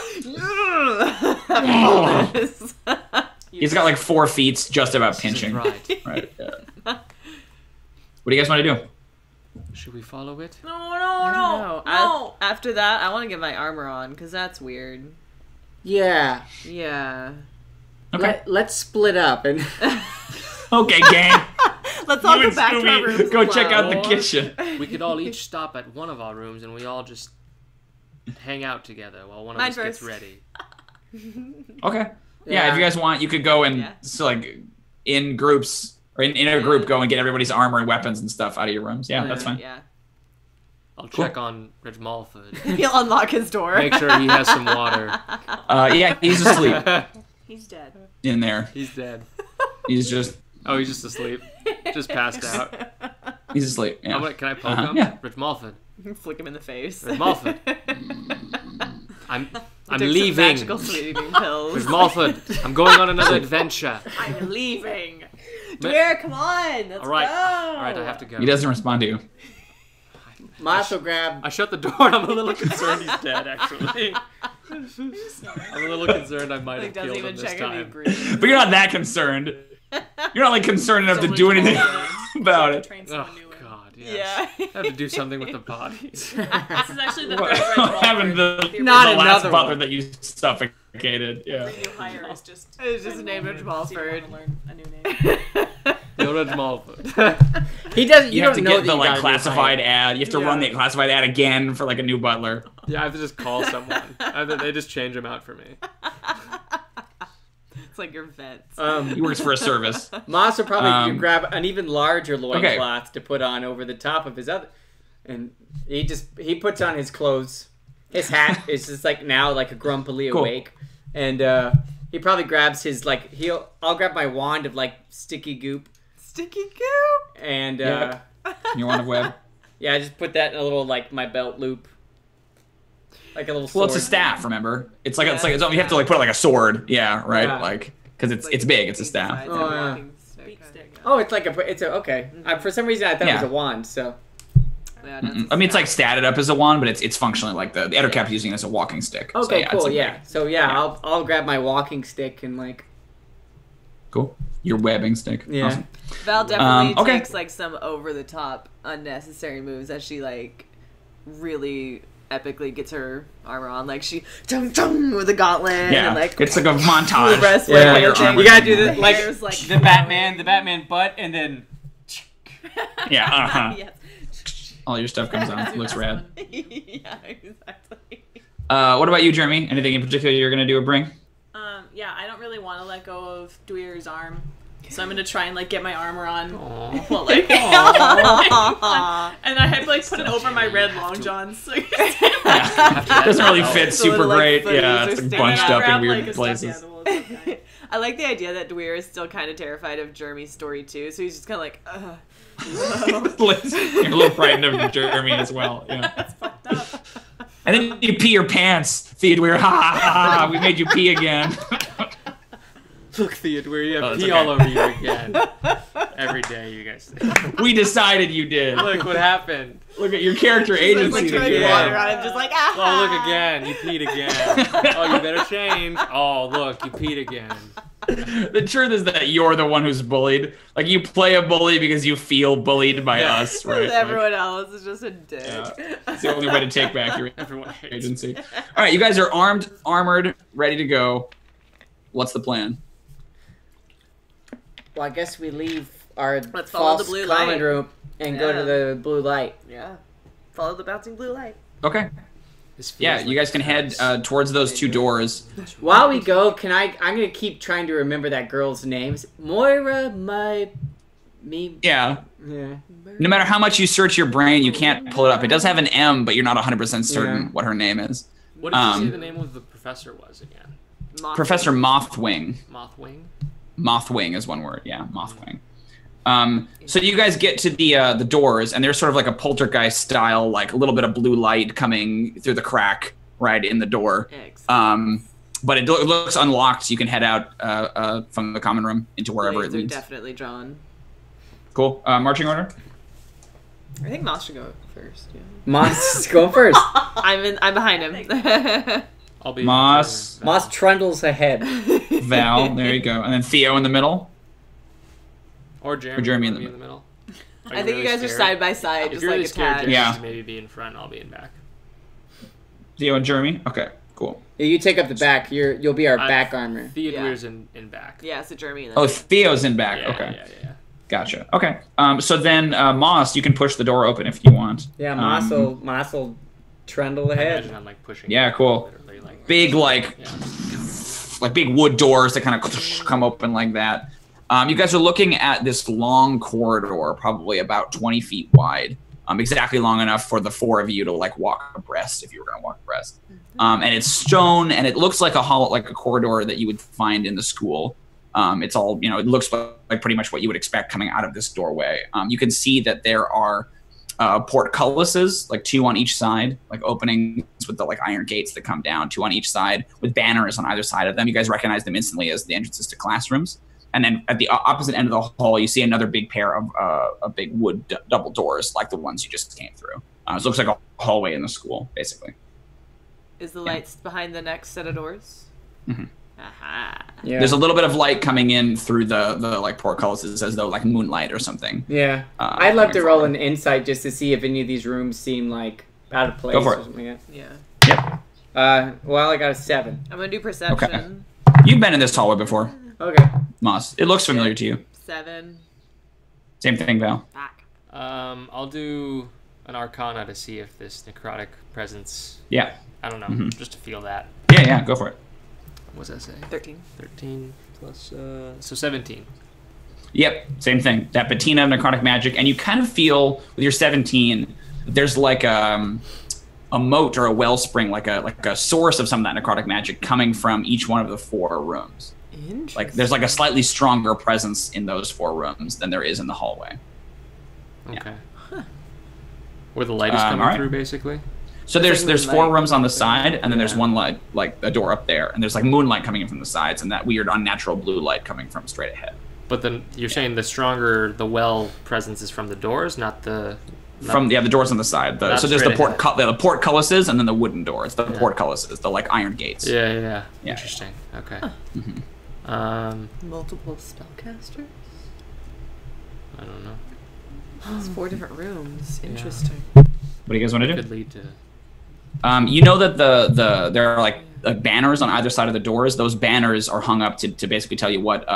He's got like 4 feet just about pinching. Right. Right. Yeah. What do you guys want to do? Should we follow it? No. After that, I want to get my armor on because that's weird. Yeah. Yeah. Okay. Let's split up and Okay, gang. Let's all You go and back to our Scooby, rooms. go check out the Or kitchen. We could all each stop at one of our rooms and we all just hang out together while one of Mine us gets first. ready. Okay. Yeah, if you guys want, you could go and so like in groups or in a group go and get everybody's armor and weapons and stuff out of your rooms. Yeah, that's fine. Yeah. I'll check on Reg Malford. He'll unlock his door. Make sure he has some water. Yeah, he's asleep He's dead. in there. He's dead. He's just He's just asleep. Just passed out. he's asleep. Yeah. Can I poke him? Yeah. Reg Malford. Flick him in the face. Reg Malford. I'm Took some leaving. magical sleeping pills. Reg Malford. I'm going on another adventure. I'm leaving. Dwyer, come on. Let's All right. go. All right, I have to go. He doesn't respond to you. Moss will grab. I shut the door and I'm a little concerned he's dead, actually. I'm a little concerned I might have Doesn't killed even him this check if he time. agrees. But you're not that concerned. You're not like concerned enough to do anything about it. Train Oh, someone new in. God, yes. Yeah. I have to do something with the bodies. This is actually the third Reg What happened Malford. to the Not last another butler one. that you suffocated? Yeah. The new hire is just... It's just named Reg So you Malford. want to learn a new name. Yo, Reg Malford. He doesn't. You You have don't to know get that the you like gotta classified do it. ad. You have to run the classified ad again for like a new butler. Yeah, I have to just call someone. They just change him out for me. It's like your vets. He works for a service. Moss will probably Um, grab an even larger loincloth to put on over the top of his other, and he puts on his clothes. His hat is just like now like a grumpily Cool. awake, and he probably grabs his like I'll grab my wand of like sticky goop, Sticky goop. and Yep. Your wand of web. yeah, I just put that in a little like my belt loop, like a little. Well, it's a sword. staff. Remember, it's like Yeah, you have to like put it like a sword. Yeah, right. Yeah. Like because it's big. It's a staff. Besides Oh, a yeah. walking stick, Beat I stick. think. Oh, it's like it's a okay. For some reason, I thought it was Yeah. a wand. So Yeah, that's a I mean, it's like staff. statted up as a wand, but it's functionally like the Ettercap's using it as a walking stick. So, okay, yeah, it's cool. like Yeah. big. So I'll grab my walking stick and like Cool. Your webbing stick. Yeah. Awesome. Val definitely Okay. takes like some over the top unnecessary moves as she like really epically gets her armor on. Like she chung chung with a gauntlet Yeah. and like It's like a montage. breastplate Yeah, and your everything. armor. You gotta do this Her like hair's, like, the Batman butt, and then Yeah. Uh-huh. Yes. All your stuff comes on. Looks rad. Yeah, exactly. What about you, Jrmi? Anything in particular you're gonna do or bring? Yeah, I don't really want to let go of Dwyr's arm. So I'm gonna try and like get my armor on. Aww. Well, like, and I had to like put it over my red long johns. So Doesn't really fit So super like, great. footies Yeah, are it's like sticking bunched out. up in grab, weird like, a stuffed places. animal I like the idea that Dwyer is still kind of terrified of Jrmi's story too, so he's just kind of like, You're a little frightened of Jrmi as well. Yeah. That's fucked up. And then you pee your pants, Theodûir. Ha ha ha! We made you pee again. Look, Theodûir, you have it's pee okay. all over you again. Every day, you guys. We decided you did. Look what happened. Look at your character like agency throwing again. water on him, just like, ah. Oh, look again. You peed again. Oh, you better change. Oh, look, you peed again. The truth is that you're the one who's bullied. Like, you play a bully because you feel bullied by us, right? Everyone else is just a dick. Yeah. It's the only way to take back your Everyone hates agency. All right, you guys are armed, armored, ready to go. What's the plan? Well, I guess we leave our Let's follow the false blue common light. room and go to the blue light. Yeah. Follow the bouncing blue light. Okay. This feels Yeah, like you guys can head towards those two doors. While we go, I'm gonna keep trying to remember that girl's names. Moira, me. Yeah. Yeah. No matter how much you search your brain, you can't pull it up. It does have an M, but you're not 100% certain Yeah. what her name is. What did you say the name of the professor was again? Professor Mothwing. Mothwing? Mothwing is one word. Yeah, Mothwing. So you guys get to the doors, and there's sort of like a poltergeist style, like a little bit of blue light coming through the crack right in the door. But it looks unlocked, so you can head out from the common room into wherever it They're leads. definitely drawn. Cool. Marching order. I think Moss should go first. Yeah. Moss, go first. I'm behind him. I'll be Moss. Moss trundles ahead. Val, there you go, and then Theo in the middle. Or Jrmi, Jrmi in in the the middle. I think you guys are side by side, If just you're like really scared, attached. Jrmi Yeah. should maybe be in front. I'll be in back. Theo and Jrmi. Okay, cool. Yeah, you take up the back. You'll be our back armor. Theodûir's in back. Yeah, so Jrmi. Oh, Theo's in back. Yeah, Okay. yeah. Gotcha. Okay. So then, Moss, you can push the door open if you want. Yeah, Moss will trundle I ahead. imagine I'm like pushing. Yeah, cool. Literally, like, Big, like big wood doors that kind of come open like that. You guys are looking at this long corridor, probably about 20 feet wide, exactly long enough for the four of you to like walk abreast if you were going to walk abreast. And it's stone, and it looks like a corridor that you would find in the school. It's all, it looks like pretty much what you would expect coming out of this doorway. You can see that there are portcullises, like two on each side, like openings with the like iron gates that come down, two on each side, with banners on either side of them. You guys recognize them instantly as the entrances to classrooms. And then at the opposite end of the hall, you see another big pair of big wood double doors, like the ones you just came through. So it looks like a hallway in the school, basically. Is the lights behind the next set of doors? Mm-hmm. Aha. Yeah. There's a little bit of light coming in through the like portcullises, as though like moonlight or something. Yeah. I'd love to roll an insight just to see if any of these rooms seem like out of place Go for or it. something like Yeah. Yep. that. Well, I got a 7. I'm gonna do perception. You've been in this hallway before, Okay. Moss. It looks familiar to you. 7. Same thing, Val. Back. I'll do an Arcana to see if this necrotic presence. Yeah. I don't know, just to feel that. Yeah, go for it. What does that say? 13. 13 plus so 17. Yep, same thing. That patina of necrotic magic, and you kind of feel with your 17, there's like a moat or a wellspring, like a source of some of that necrotic magic coming from each one of the 4 rooms. Interesting. Like there's like a slightly stronger presence in those 4 rooms than there is in the hallway. Okay. Where the light is coming alright. through, basically. So It's like there's 4 moonlight. rooms on the side, and then there's Yeah. one light, like a door up there, and there's like moonlight coming in from the sides, and that weird unnatural blue light coming from straight ahead. But then you're saying the stronger the well presence is from the doors, not the. From the doors on the side. Not So there's the straight ahead. the portcullises, and then the wooden doors. The portcullises, the like iron gates. Yeah. Yeah. Interesting. Okay. Multiple spellcasters? I don't know. It's 4 different rooms. Interesting. What do you guys want to do? Could lead to. You know that there are like banners on either side of the doors. Those banners are hung up to basically tell you what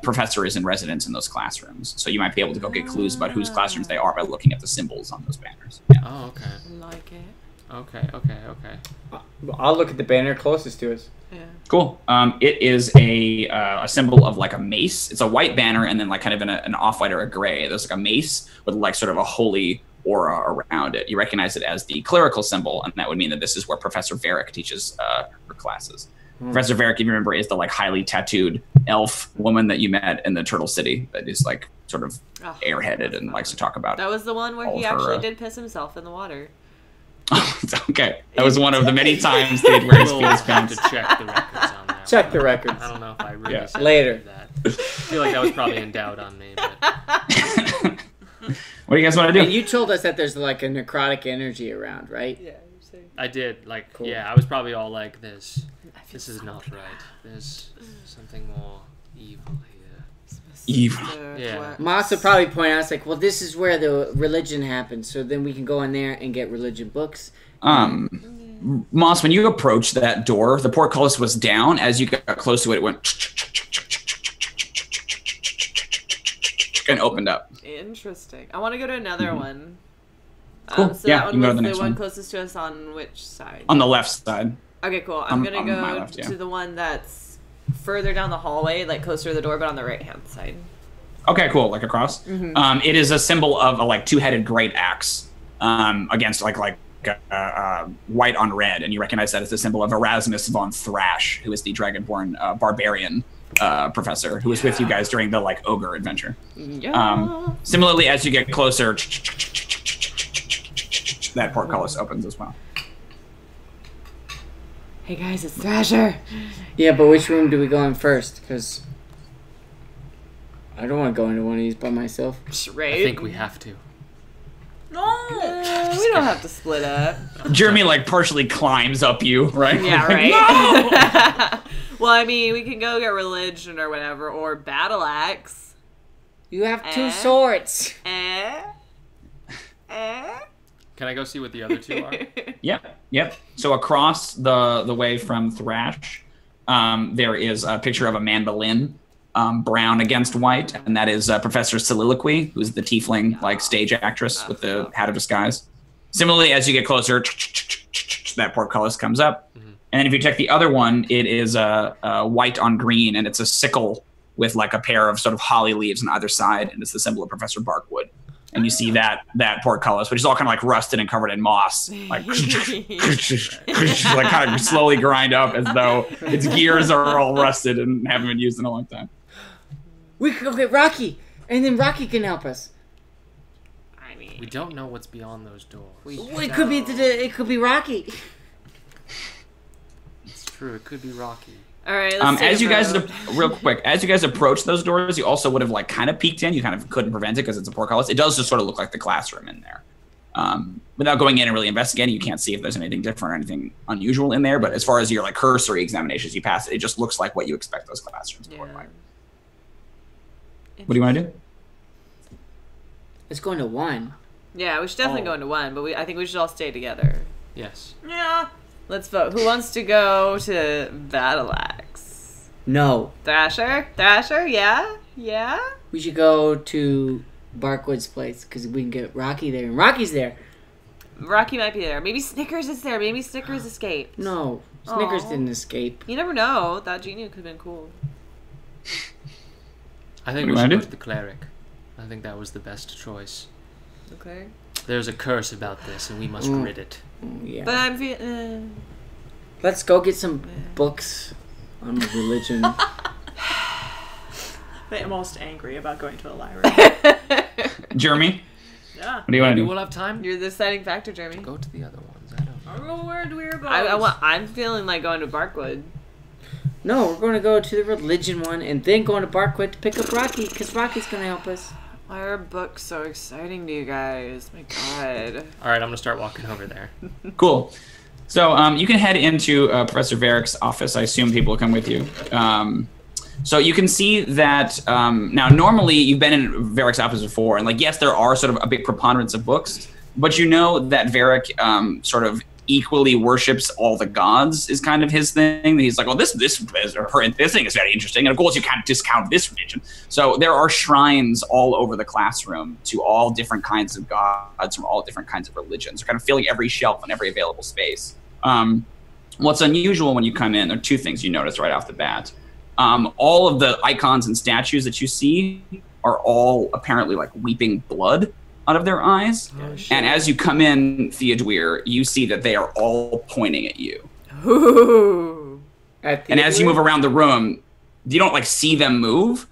professor is in residence in those classrooms. So you might be able to go get clues about whose classrooms they are by looking at the symbols on those banners. Yeah. Oh, okay. I like it. Okay. I'll look at the banner closest to us. Yeah. Cool. It is a symbol of like a mace. It's a white banner, and then like kind of in an off-white or a gray. There's like a mace with like sort of a holy aura around it. You recognize it as the clerical symbol, and that would mean that this is where Professor Varric teaches her classes. Professor Varric, if you remember, is the like highly tattooed elf woman that you met in the Turtle City that is like sort of airheaded and likes to talk about. That was the one where he actually did piss himself in the water. Okay, that was one of the many times they'd wear his penis pants. To check the records on that. Check the records. I don't know if I really said Later. that. I feel like that was probably in doubt on me. But... What do you guys want to do? And you told us that there's like a necrotic energy around, right? Yeah. I did. Like, Cool. yeah, I was probably all like this. This is not right. There's something more evil here. Evil. Yeah. Moss would probably point out, it's like, well, this is where the religion happens, so then we can go in there and get religion books. Moss, when you approached that door, the portcullis was down. As you got close to it, it went and opened up. Interesting. I want to go to another one. Cool. So Yeah, that one you can go to was the next one one. closest to us on which side? On the left side. Okay, cool. I'm going to on my go left, yeah. to the one that's further down the hallway, like closer to the door, but on the right-hand side. Okay, cool. Like across. It is a symbol of a like two-headed great axe against like white on red, and you recognize that as a symbol of Erasmus von Thrash, who is the dragonborn barbarian professor who was with you guys during the like ogre adventure. Yeah. Similarly, as you get closer, that portcullis opens as well. Hey guys, it's Thrasher. Yeah, but which room do we go in first? Because I don't want to go into one of these by myself. Right? I think we have to. No! We don't have to split up. Jrmi like partially climbs up you, right? Yeah, right? No! Well, I mean, we can go get religion or whatever, or battle axe. You have two swords. Can I go see what the other two are? Yep. So across the way from Thrash, there is a picture of a mandolin, brown against white, and that is Professor Soliloquy, who's the tiefling like stage actress with the hat of disguise. Similarly, as you get closer, that portcullis comes up. And then if you check the other one, it is white on green, and it's a sickle with like a pair of sort of holly leaves on either side, and it's the symbol of Professor Barkwood. And you see that portcullis, which is all kind of like rusted and covered in moss, like like kind of slowly grind up as though its gears are all rusted and haven't been used in a long time. We could go get Rocky, and then Rocky can help us. I mean, We don't know what's beyond those doors. It could be Rocky. It's true. It could be Rocky. all right. Let's take As a you guys, vote. real quick, as you guys approach those doors, you also would have like kind of peeked in. You kind of couldn't prevent it because it's a portcullis. It does just sort of look like the classroom in there. Without going in and really investigating, you can't see if there's anything different or anything unusual in there. But as far as your like cursory examinations you pass, it just looks like what you expect those classrooms to look like. What do you want to do? Let's go into one. Yeah, we should definitely go into one, but I think we should all stay together. Yes. Yeah. Let's vote. Who wants to go to battle axe? No. Thrasher? Yeah? Yeah? We should go to Barkwood's place because we can get Rocky there, and Rocky's there. Rocky might be there. Maybe Snickers is there. Maybe Snickers escaped. No, Snickers Aw. didn't escape. You never know. That genie could have been cool. I think What do we you should wanna go do? to the cleric. I think that was the best choice. Okay. There's a curse about this, and we must rid it. Yeah. But I'm feeling... Let's go get some books on religion. I'm most angry about going to a library. Jeremy, Yeah. what do you want to Maybe do? we'll have time You're the deciding factor, Jeremy. to go to the other ones. I don't know. I don't know where we're going. I'm feeling like going to Barkwood. No, we're going to go to the religion one and then going to Barkwood to pick up Rocky because Rocky's going to help us. Why are books so exciting to you guys? My God. All right, I'm gonna start walking over there. Cool. So you can head into Professor Varric's office. I assume people will come with you. So you can see that now normally you've been in Varric's office before, and like yes, there are sort of a big preponderance of books, but you know that Varric sort of equally worships all the gods is kind of his thing. He's like, well, this thing is very interesting, and of course you can't discount this religion. So there are shrines all over the classroom to all different kinds of gods from all different kinds of religions. They're kind of filling every shelf and every available space. What's unusual when you come in, there are two things you notice right off the bat. All of the icons and statues that you see are all apparently like weeping blood out of their eyes. And as you come in, Theodûir, you see that they are all pointing at you. Ooh. And as you move around the room, you don't like see them move,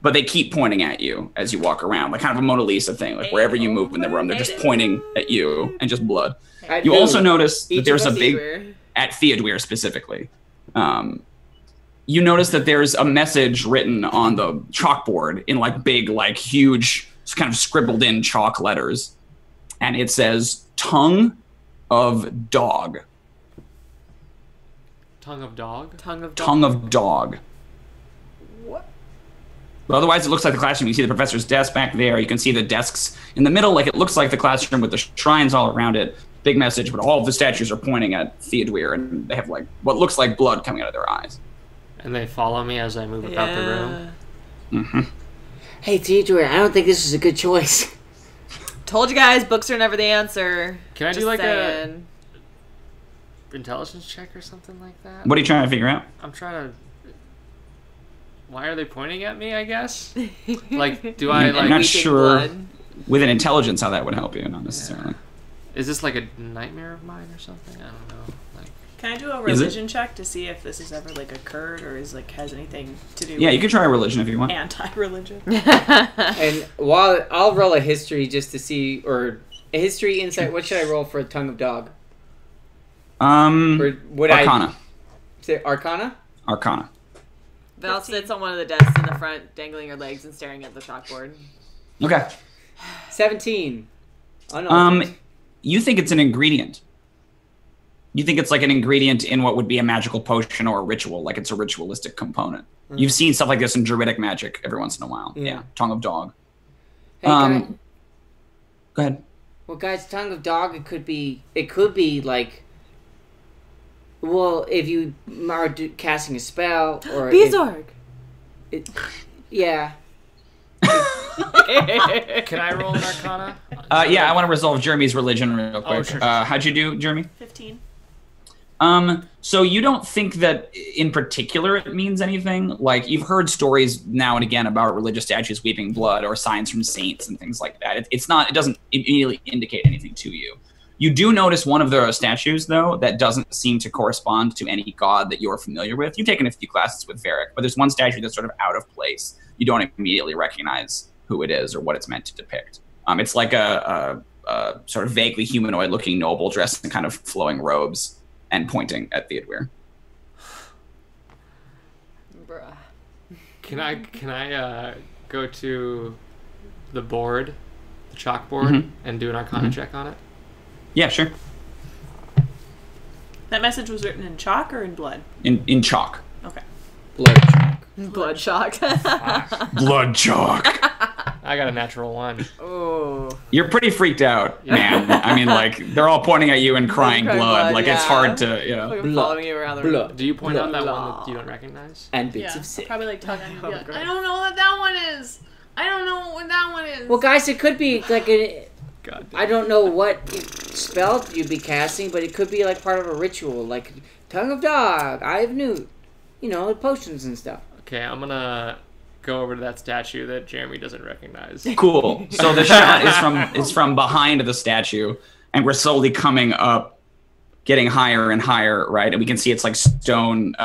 but they keep pointing at you as you walk around, like kind of a Mona Lisa thing. Like wherever you move in the room, they're just pointing at you and just blood. You also notice that there's a big at Theodûir specifically. You notice that there's a message written on the chalkboard in like big, like huge, kind of scribbled in chalk letters, and it says "Tongue of Dog." Tongue of dog? Tongue of dog. Tongue of dog. What? But otherwise, it looks like the classroom. You see the professor's desk back there. You can see the desks in the middle. Like it looks like the classroom with the shrines all around it. Big message, but all of the statues are pointing at Theodûir, and they have like what looks like blood coming out of their eyes. And they follow me as I move about the room. Mm-hmm. Hey, Theodûir, I don't think this is a good choice. Told you guys, books are never the answer. Can I do Just like saying. a intelligence check or something like that? What are you trying to figure out? I'm trying to... Why are they pointing at me, I guess? Like, do I, I'm like... not weeping sure blood. with an intelligence how that would help you, not necessarily. Is this like a nightmare of mine or something? I don't know. Like, Can I do a religion check to see if this has ever like occurred or is like has anything to do Yeah, with you can try a religion if you want. anti-religion? And while I'll roll a history just to see, or a history insight. What should I roll for a tongue of dog? Or would Arcana. Say Arcana? Arcana. Val sits on one of the desks in the front, dangling her legs and staring at the chalkboard. Okay. 17. Unaltered. You think it's an ingredient. You think it's like an ingredient in what would be a magical potion or a ritual, like it's a ritualistic component. You've seen stuff like this in druidic magic every once in a while. Yeah. Tongue of dog. Hey, guys. Go ahead. Well, guys, tongue of dog. It could be like. Well, if you are casting a spell or Beezorg. Yeah. can I roll an Arcana? Yeah, I want to resolve Jrmi's religion real quick. Oh, sure. How'd you do, Jrmi? 15. So you don't think that in particular it means anything? Like, you've heard stories now and again about religious statues weeping blood or signs from saints and things like that. It doesn't immediately indicate anything to you. You do notice one of the statues, though, that doesn't seem to correspond to any god that you're familiar with. You've taken a few classes with Varric, but there's one statue that's sort of out of place. You don't immediately recognize who it is or what it's meant to depict. It's like a sort of vaguely humanoid-looking noble dressed in kind of flowing robes and pointing at Theodûir. Bruh. Can I go to the board, the chalkboard, and do an Arcana check on it? Yeah, sure. That message was written in chalk or in blood? In chalk. Okay. Blood chalk. Blood shock. Blood chalk. I got a natural 1. Oh. You're pretty freaked out, man. I mean, like, they're all pointing at you and crying blood. Like, it's hard to, you know. Like I'm following you around the room. Blood. Do you point out that Blood. one that you don't recognize? And bits Yeah. of sick. Probably like tug on you and be like, great. I don't know what that one is. I don't know what that one is. Well, guys, it could be like God damn. I don't know what spell you'd be casting, but it could be like part of a ritual, like tongue of dog, eye of newt, potions and stuff. Okay, I'm gonna go over to that statue that Jrmi doesn't recognize. Cool. So the shot is from behind the statue, and we're slowly coming up, getting higher and higher, right? And we can see it's like stone,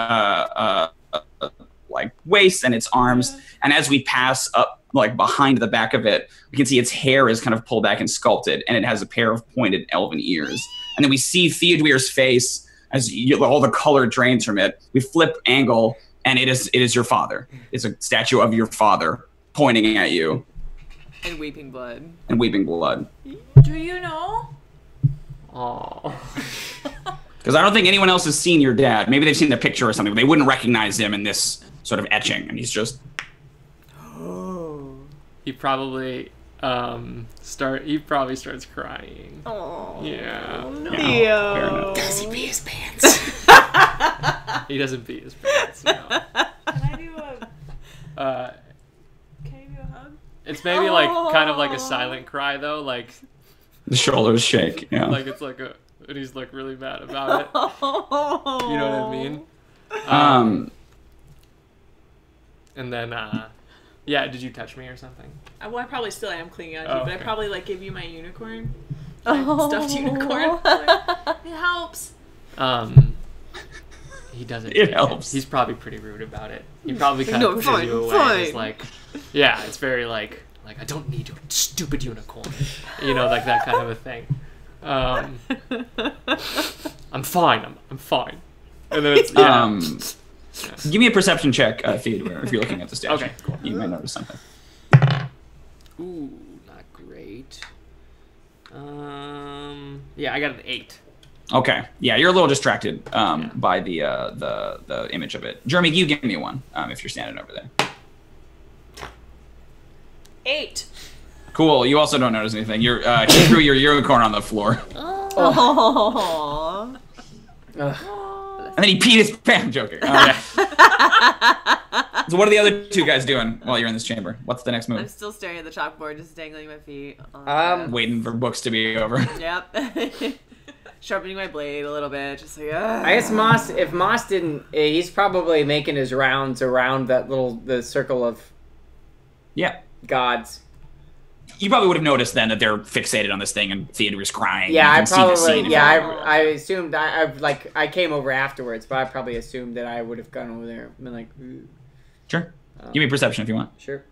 like waist and its arms. And as we pass up, like behind the back of it, we can see its hair is kind of pulled back and sculpted, and it has a pair of pointed elven ears. And then we see Theodûir's face as all the color drains from it. We flip angle, and it is your father. It's a statue of your father pointing at you And weeping blood. and weeping blood. Do you know? Oh. Because I don't think anyone else has seen your dad. Maybe they've seen the picture or something, but they wouldn't recognize him in this sort of etching. And he's just... He probably starts crying. Oh. Yeah. No. Yeah, fair enough. Does he pee his pants? He doesn't pee his pants. No. Can I do a? Can you do a hug? It's maybe like kind of like a silent cry though, like The shoulders shake, yeah. like it's like and he's like really mad about it. You know what I mean? And then yeah, did you touch me or something? Well, I probably still am clinging on to Oh, you, but I okay. probably like give you my unicorn. My stuffed unicorn. It helps. he doesn't. It helps. He's probably pretty rude about it. He probably kind No, of pushes fine, you away. fine. It's like, yeah, it's very like I don't need your stupid unicorn, you know, like that kind of a thing. I'm fine. I'm fine. And then it's Give me a perception check, Theodûir, if you're looking at the statue. Okay, cool. You might notice something. Ooh, not great. Yeah, I got an 8. Okay. Yeah, you're a little distracted by the image of it. Jrmi, you give me one if you're standing over there. 8. Cool. You also don't notice anything. You're he threw your unicorn on the floor, Oh. and then he peed his pants. I'm joking. So what are the other two guys doing while you're in this chamber? What's the next I'm move? still staring at the chalkboard, just dangling my feet. On Waiting for books to be over. Yep. Sharpening my blade a little bit, just like. I guess Moss. If Moss didn't, he's probably making his rounds around the circle of Yeah. gods. You probably would have noticed then that they're fixated on this thing, and Theodûir's crying. Yeah, You I can see the probably. scene. Yeah, I assumed. I came over afterwards, but I probably assumed that I would have gone over there and been like, ooh. Sure. Give me perception if you want. Sure.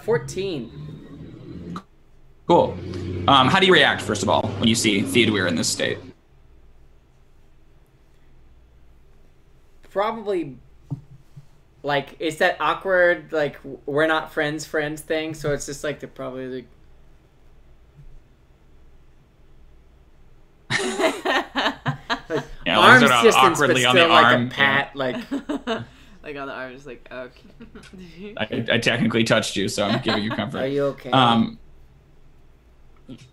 14. Cool. How do you react, first of all, when you see Theodûir in this state? Probably, like, it's that awkward, like, we're not friends thing, so it's just like they're probably like... Yeah, arms sort of distance, but awkwardly still on the like arm. a pat, like... Like on the arm, just like, okay. I technically touched you, so I'm giving you comfort. Are you okay?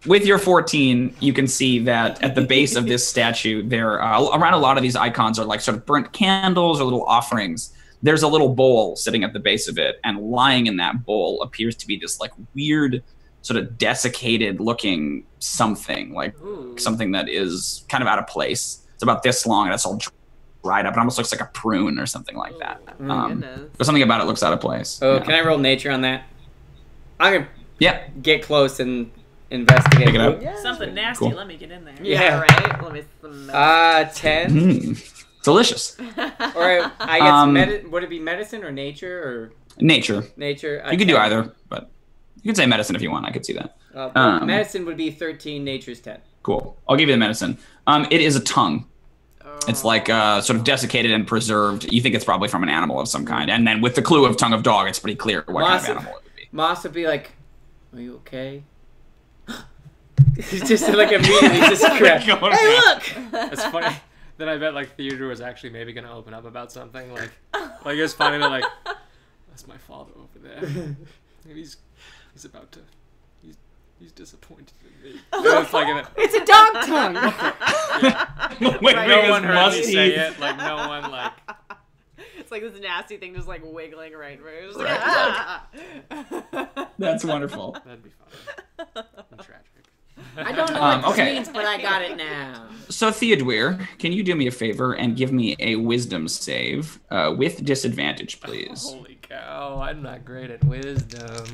With your 14, you can see that at the base of this statue, there around a lot of these icons are like sort of burnt candles or little offerings. There's a little bowl sitting at the base of it, and lying in that bowl appears to be this like weird, sort of desiccated looking something, like something that is kind of out of place. It's about this long, and it's all dried up. It almost looks like a prune or something like that. Goodness. But something about it looks out of place. Oh, Yeah. can I roll nature on that? I'm gonna Yeah. get close and investigate. Pick it up. Yeah. Something nasty. Cool. let me get in there. Yeah. Right? Let me smell. 10. Delicious. Or I guess would it be medicine or nature or Nature. nature? You could do either, but you could say medicine if you want. I could see that. Medicine would be 13. Nature's 10. Cool. I'll give you the medicine. It is a tongue. It's like sort of desiccated and preserved. You think it's probably from an animal of some kind. And then with the clue of tongue of dog, it's pretty clear what kind of animal it would be. Moss would be like, "Are you okay?" He's just like immediately just crap. Hey, look! It's funny. Then I bet like Theodûir was actually maybe gonna open up about something like it's funny that like that's my father over there, and he's about to he's disappointed in me. It's like It's a dog tongue. Wait, no one heard me say it. Like no one like. It's like this nasty thing just like wiggling right where it's That's wonderful. That'd be funny. And tragic. I don't know what this okay. means, but I got it now. So Theodûir, can you do me a favor and give me a wisdom save with disadvantage, please? Holy cow! I'm not great at wisdom.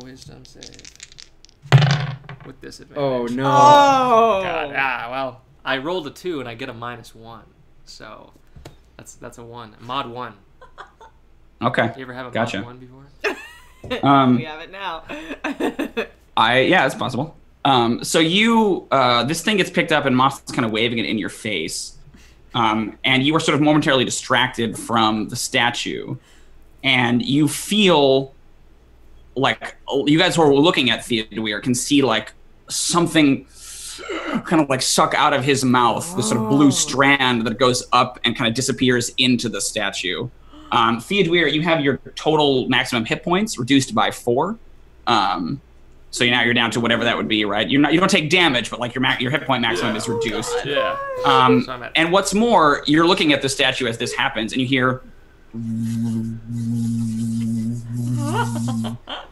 Wisdom save with disadvantage. Oh no! Oh! God. Well, I rolled a 2 and I get a -1, so that's a 1. Mod 1. Okay. You ever have a Gotcha. mod 1 before? We have it now. Yeah, it's possible. So you, this thing gets picked up and Moss is kind of waving it in your face. And you were sort of momentarily distracted from the statue. And you feel like, you guys who are looking at Theodûir can see like something kind of like suck out of his mouth, this sort of blue strand that goes up and kind of disappears into the statue. Theodûir, you have your total maximum hit points reduced by 4. So now you're down to whatever that would be, right? You don't take damage, but like your hit point maximum is reduced. Yeah. And what's more, you're looking at the statue as this happens, and you hear.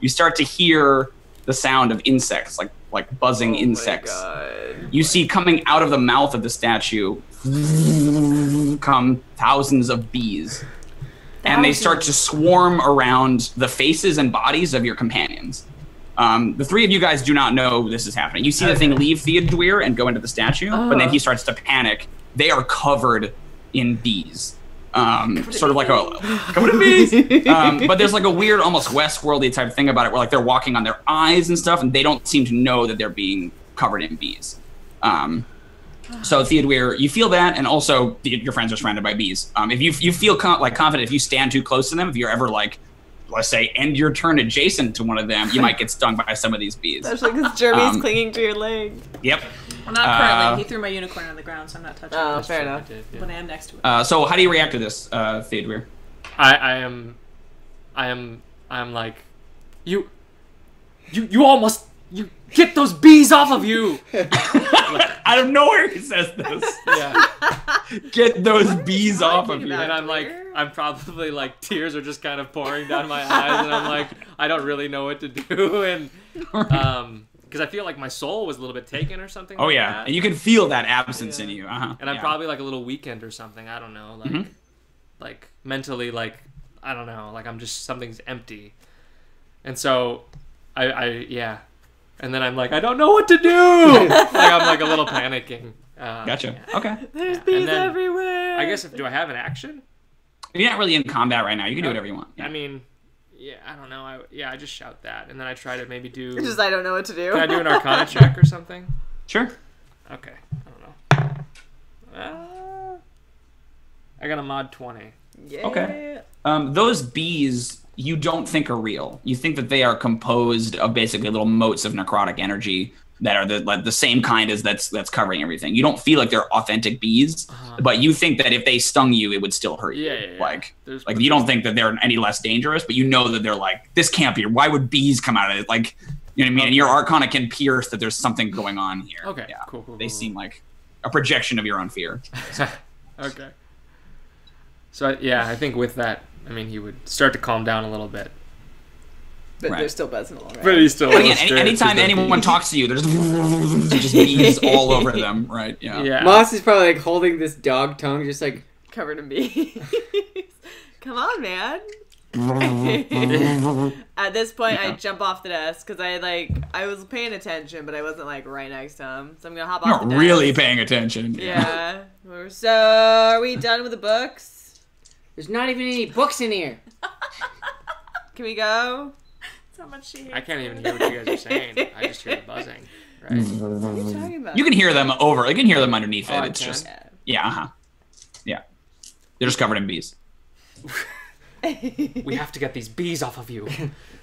You start to hear the sound of insects, like buzzing insects. You see coming out of the mouth of the statue come thousands of bees. And they start to swarm around the faces and bodies of your companions. The three of you guys do not know this is happening. You see the thing leave Theodûir and go into the statue, but then he starts to panic. They are covered in bees. Sort of like covered in bees. But there's like a weird, almost Westworldy type thing about it, where like they're walking on their eyes and stuff, and they don't seem to know that they're being covered in bees. So Theodûir, you feel that, and also your friends are surrounded by bees. If you feel confident, if you stand too close to them, if you're ever like, let's say, end your turn adjacent to one of them, you might get stung by some of these bees. Especially because Jrmi's clinging to your leg. Yep. Well, not currently. He threw my unicorn on the ground, so I'm not touching it. Fair enough. But I am next to it. So how do you react to this, Theodûir? I am like, you all must, you get those bees off of you. Out of nowhere he says this. Yeah. Get those bees off of you. And I'm like, I'm probably like, tears are just kind of pouring down my eyes, and I'm like, I don't really know what to do, and because I feel like my soul was a little bit taken or something. Oh like yeah, that. and you can feel that absence in you. And I'm probably like a little weakened or something. I don't know, like, like mentally, like I don't know, like I'm just something's empty, and so I and then I'm like, I don't know what to do. Like I'm like a little panicking. Gotcha. Yeah. Okay. There's bees everywhere. I guess do I have an action? You're not really in combat right now. You can do whatever you want. Yeah. I mean, yeah, I don't know. I just shout that, and then I try to maybe do. Just I don't know what to do. Can I do an Arcana check or something? Sure. Okay. I don't know. I got a mod 20. Yeah. Okay. Those bees you don't think are real. You think that they are composed of basically little motes of necrotic energy that are the same kind as that's covering everything. You don't feel like they're authentic bees, but you think that if they stung you, it would still hurt you. Yeah. Like you don't think that they're any less dangerous, but you know that they're like, this can't be. Why would bees come out of it? Like, you know what I mean? Okay. And your Arcana can pierce that there's something going on here. Okay, yeah. Cool. They seem like a projection of your own fear. Okay. So, I think with that, I mean, he would start to calm down a little bit. But they're still buzzing along. But he's still. But again, anytime anyone talks to you, there's just bees all over them, right? Yeah. Moss is probably like holding this dog tongue, just like covered in bees. Come on, man. At this point, I jump off the desk because I was paying attention, but I wasn't like right next to him. So I'm gonna hop off the desk. Really paying attention. Yeah. So are we done with the books? There's not even any books in here. Can we go? How much she hates I can't even hear what you guys are saying. I just hear the buzzing. Right? What are you talking about? You can hear them over. You can hear them underneath it. It's can? just yeah. They're just covered in bees. We have to get these bees off of you.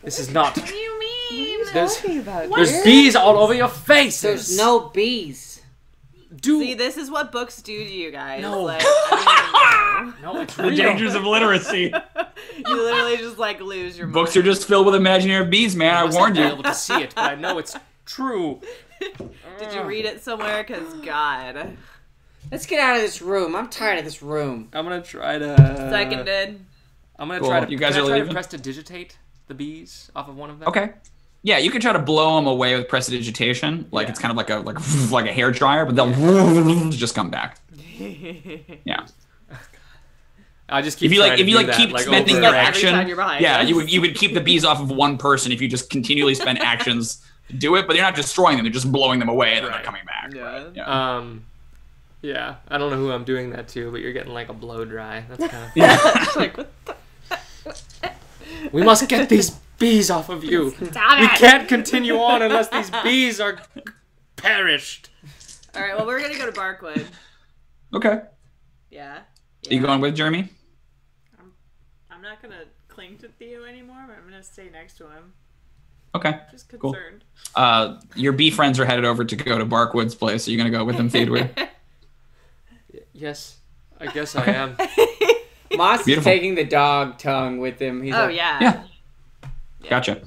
This is not. What do you mean? What are you talking about? There's bees all over your faces. There's no bees. See, this is what books do to you guys. No. Like, I don't even know. No, it's The real. dangers of literacy. You literally just like lose your mind. Books are just filled with imaginary bees, man. I warned Be you. able to see it, but I know it's true. Did you read it somewhere? Because God. Let's get out of this room. I'm tired of this room. I'm gonna try to. Seconded. I'm gonna Cool. try to. You guys can I are try to leaving? press to digitate the bees off of one of them. Okay. Yeah, you can try to blow them away with prestidigitation. Like it's kind of like a hair dryer, but they'll just come back. Yeah. I just keep. If you trying to do that, keep like, spending over your and over. every time action, you're behind yeah, us. you would keep the bees off of one person if you just continually spend actions to do it. But you're not destroying them; you're just blowing them away and then they're coming back. Yeah. Right? Yeah. Yeah, I don't know who I'm doing that to, but you're getting like a blow dry. That's kind of. Like, what the? We must get these bees off of you. Stop We it. can't continue on unless these bees are perished. All right. Well, we're gonna go to Barkwood. Okay. Yeah. Are you going with Jrmi? I'm not gonna cling to Theo anymore, but I'm gonna stay next to him. Okay. Just Cool. concerned. Your bee friends are headed over to go to Barkwood's place. Are you gonna go with them, Theodûir? Yes, I guess I am. Moss is Beautiful. taking the dog tongue with him. He's like, Yeah. Gotcha.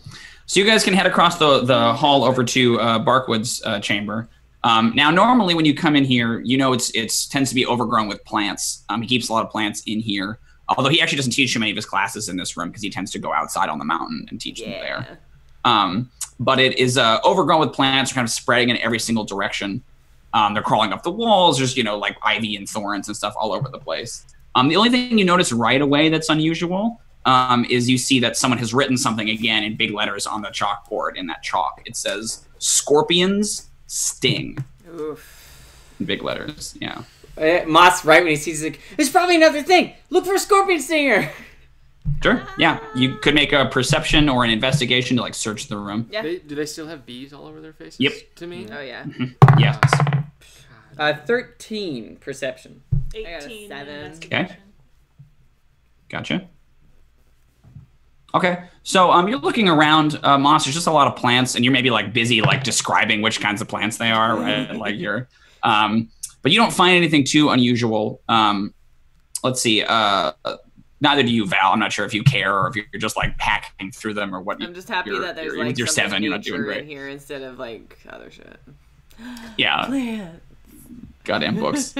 So you guys can head across the hall over to Barkwood's chamber. Now, normally when you come in here, you know it tends to be overgrown with plants. He keeps a lot of plants in here, although he actually doesn't teach too many of his classes in this room because he tends to go outside on the mountain and teach them there. But it is overgrown with plants, kind of spreading in every single direction. They're crawling up the walls. There's like ivy and thorns and stuff all over the place. The only thing you notice right away that's unusual is you see that someone has written something again in big letters on the chalkboard. In that chalk, it says "Scorpions Sting." Oof. In big letters, yeah. Moss, right when he sees it, there's probably another thing. Look for a scorpion stinger. Sure. Yeah, you could make a perception or an investigation to like search the room. Yeah. Do they still have bees all over their faces? Yep. To me? Oh yeah. Yes. 13 perception. 18. 7. Okay. Gotcha. Okay, so you're looking around, Moss. There's just a lot of plants, and you're maybe like busy like describing which kinds of plants they are, right? Like you're, but you don't find anything too unusual. Let's see. Neither do you, Val. I'm not sure if you care or if you're just like packing through them or what. I'm just happy that there's like with your some 7. You're not doing nature great in here instead of like other shit. Yeah. Plants. Goddamn books.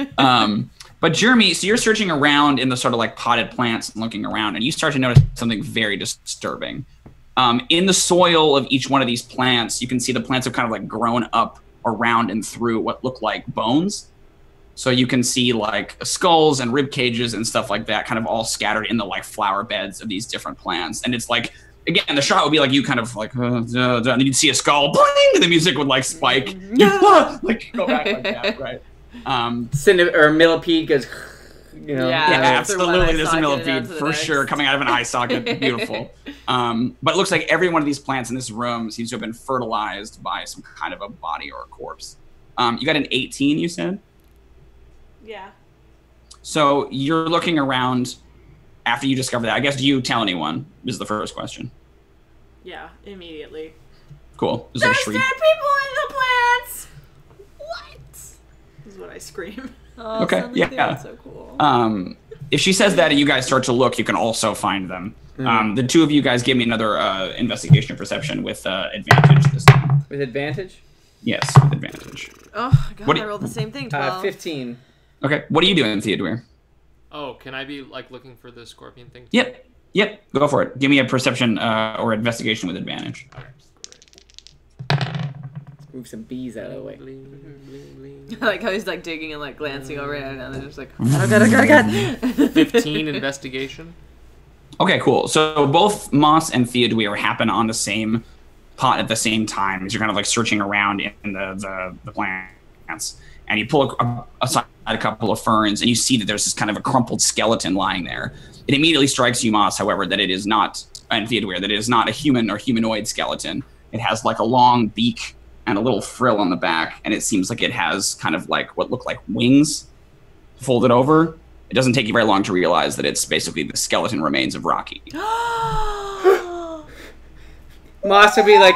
But Jrmi, so you're searching around in the sort of like potted plants and looking around, and you start to notice something very disturbing. In the soil of each one of these plants, you can see the plants have kind of like grown up around and through what look like bones. So you can see like skulls and rib cages and stuff like that kind of all scattered in the like flower beds of these different plants. And it's like, again, the shot would be like you kind of like, and then you'd see a skull, bling, and the music would like spike. Yeah. Like go back like that, right? Or millipede goes, you know. Yeah. Yeah, Through one absolutely. eye There's a socket and millipede onto the for next. sure coming out of an eye socket. Beautiful. But it looks like every one of these plants in this room seems to have been fertilized by some kind of a body or a corpse. You got an 18, you said? Yeah. So you're looking around after you discover that. I guess, do you tell anyone? Is the first question. Yeah, immediately. Cool. Is There's there a dead shriek? people in the plants. What? This is what I scream. Oh, Okay, suddenly yeah. they look so cool. If she says that and you guys start to look, you can also find them. The two of you guys give me another investigation or perception with advantage this time. With advantage? Yes, with advantage. Oh god, What do I you- rolled the same thing. 12. 15. Okay, what are you doing, Theodûir? Oh, can I be like looking for the scorpion thing? Yep, go for it. Give me a perception or investigation with advantage. Alright, great. Move some bees out of the way. Bling, bling, bling. I like how he's like digging and like glancing over it, and they're just like, oh god. 15 investigation. Okay, cool. So both Moss and Theodûir happen on the same pot at the same time as you're kind of like searching around in the plants. And you pull aside a couple of ferns, and you see that there's this kind of a crumpled skeleton lying there. It immediately strikes you, Moss, however, that it is not, and Theodûir, that it is not a human or humanoid skeleton. It has like a long beak and a little frill on the back, and it seems like it has kind of like what look like wings folded over. It doesn't take you very long to realize that it's basically the skeleton remains of Rocky. Moss would be like,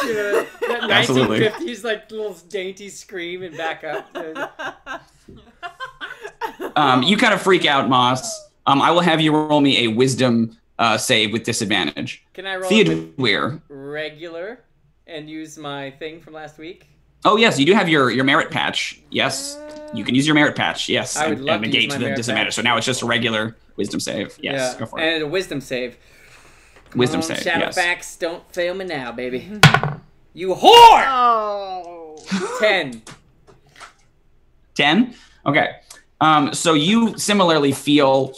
you know, that Absolutely. 1950s like little dainty scream and back up. You kind of freak out, Moss. I will have you roll me a wisdom save with disadvantage. Can I roll Theodûir. regular and use my thing from last week? Oh yes, you do have your merit patch. Yes, you can use your merit patch. Yes, I would and love to use negate my the merit disadvantage. patch. So now it's just a regular wisdom save. Yes, go for it. And a wisdom save. Wisdom Come on, save. Yes. Shadowfax, don't fail me now, baby. You whore! Oh. 10. 10? Okay. So you similarly feel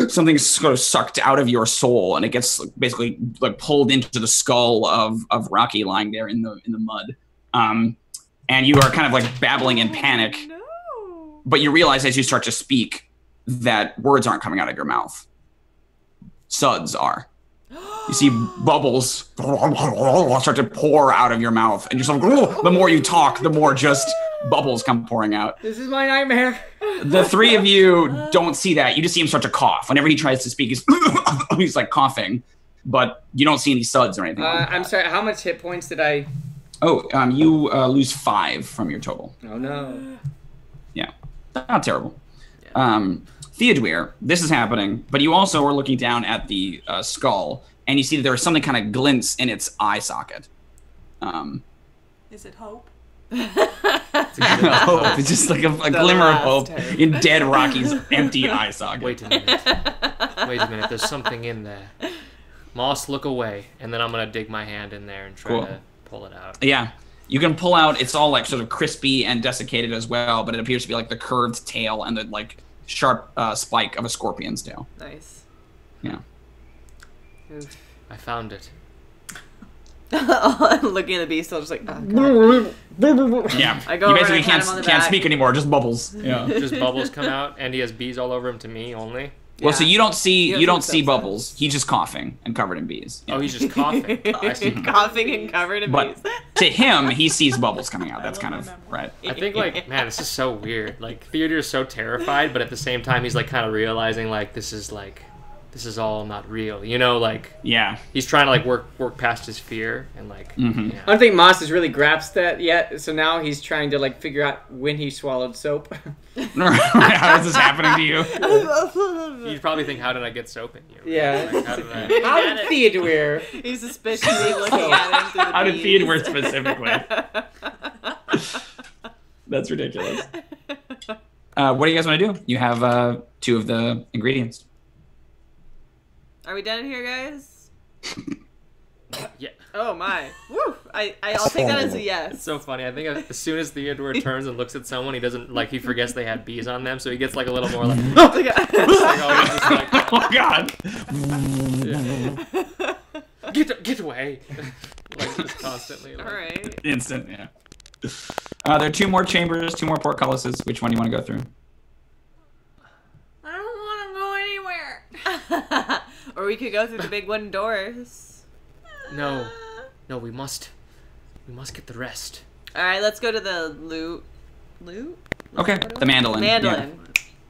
something sort of sucked out of your soul, and it gets basically like pulled into the skull of Rocky lying there in the mud. And you are kind of like babbling in panic, No. but you realize as you start to speak that words aren't coming out of your mouth. Suds are. You see bubbles start to pour out of your mouth, and you're sort of, the more you talk, the more just bubbles come pouring out. This is my nightmare. The three of you don't see that. You just see him start to cough. Whenever he tries to speak, he's like coughing, but you don't see any suds or anything. Like I'm that. sorry, how much hit points did I... Oh, you lose 5 from your total. Oh no. Yeah, not terrible. Theodûir, this is happening, but you also are looking down at the skull, and you see that there is something kind of glints in its eye socket. Is it hope? Hope. It's just like a glimmer of last hope hope. in dead Rocky's empty eye socket. Wait a minute. There's something in there. Moss, look away, and then I'm gonna dig my hand in there and try Cool. to pull it out. Yeah, you can pull out. It's all like sort of crispy and desiccated as well, but it appears to be like the curved tail and the like sharp spike of a scorpion's tail. Nice. Yeah. Oof. I found it. Looking at the beast, I'll just like, oh, God. Yeah. I go you over basically and pat him on the can't back. speak anymore, just bubbles. Yeah. Just bubbles come out, and he has bees all over him to me only. Well, so you don't see You don't see see bubbles. He's just coughing and covered in bees. Yeah. Oh, he's just coughing. I see. Coughing and covered in But bees. to him, he sees bubbles coming out. That's kind of right. I think, like, man, this is so weird. Like, Theodûir is so terrified, but at the same time, he's, like, kind of realizing, like, this is all not real. You know, like, Yeah. he's trying to, like, work past his fear, and, like, Mhm. yeah. I don't think Moss has really grasped that yet, so now he's trying to like figure out when he swallowed soap. How is this happening to you? You'd probably think, how did I get soap in you? Yeah. Like, how did I... How did Theodûir? He's suspiciously looking at him through the How did bees. Theodûir specifically? That's ridiculous. What do you guys want to do? You have 2 of the ingredients. Are we done in here, guys? Yeah. Oh my. Woo! I'll take that as a It's yes. so funny. I think as soon as Theodûir turns and looks at someone, he doesn't, like, he forgets they had bees on them, so he gets, like, a little more, like, Oh my God. like, always just, like, Oh God! get away. Like, just constantly. Like, All right. Instant. Yeah. There are 2 more chambers, 2 more portcullises. Which one do you want to go through? I don't want to go anywhere. Or we could go through the big wooden doors. No, we must get the rest. All right, let's go to the loot. Loot? Okay, the mandolin. Mandolin.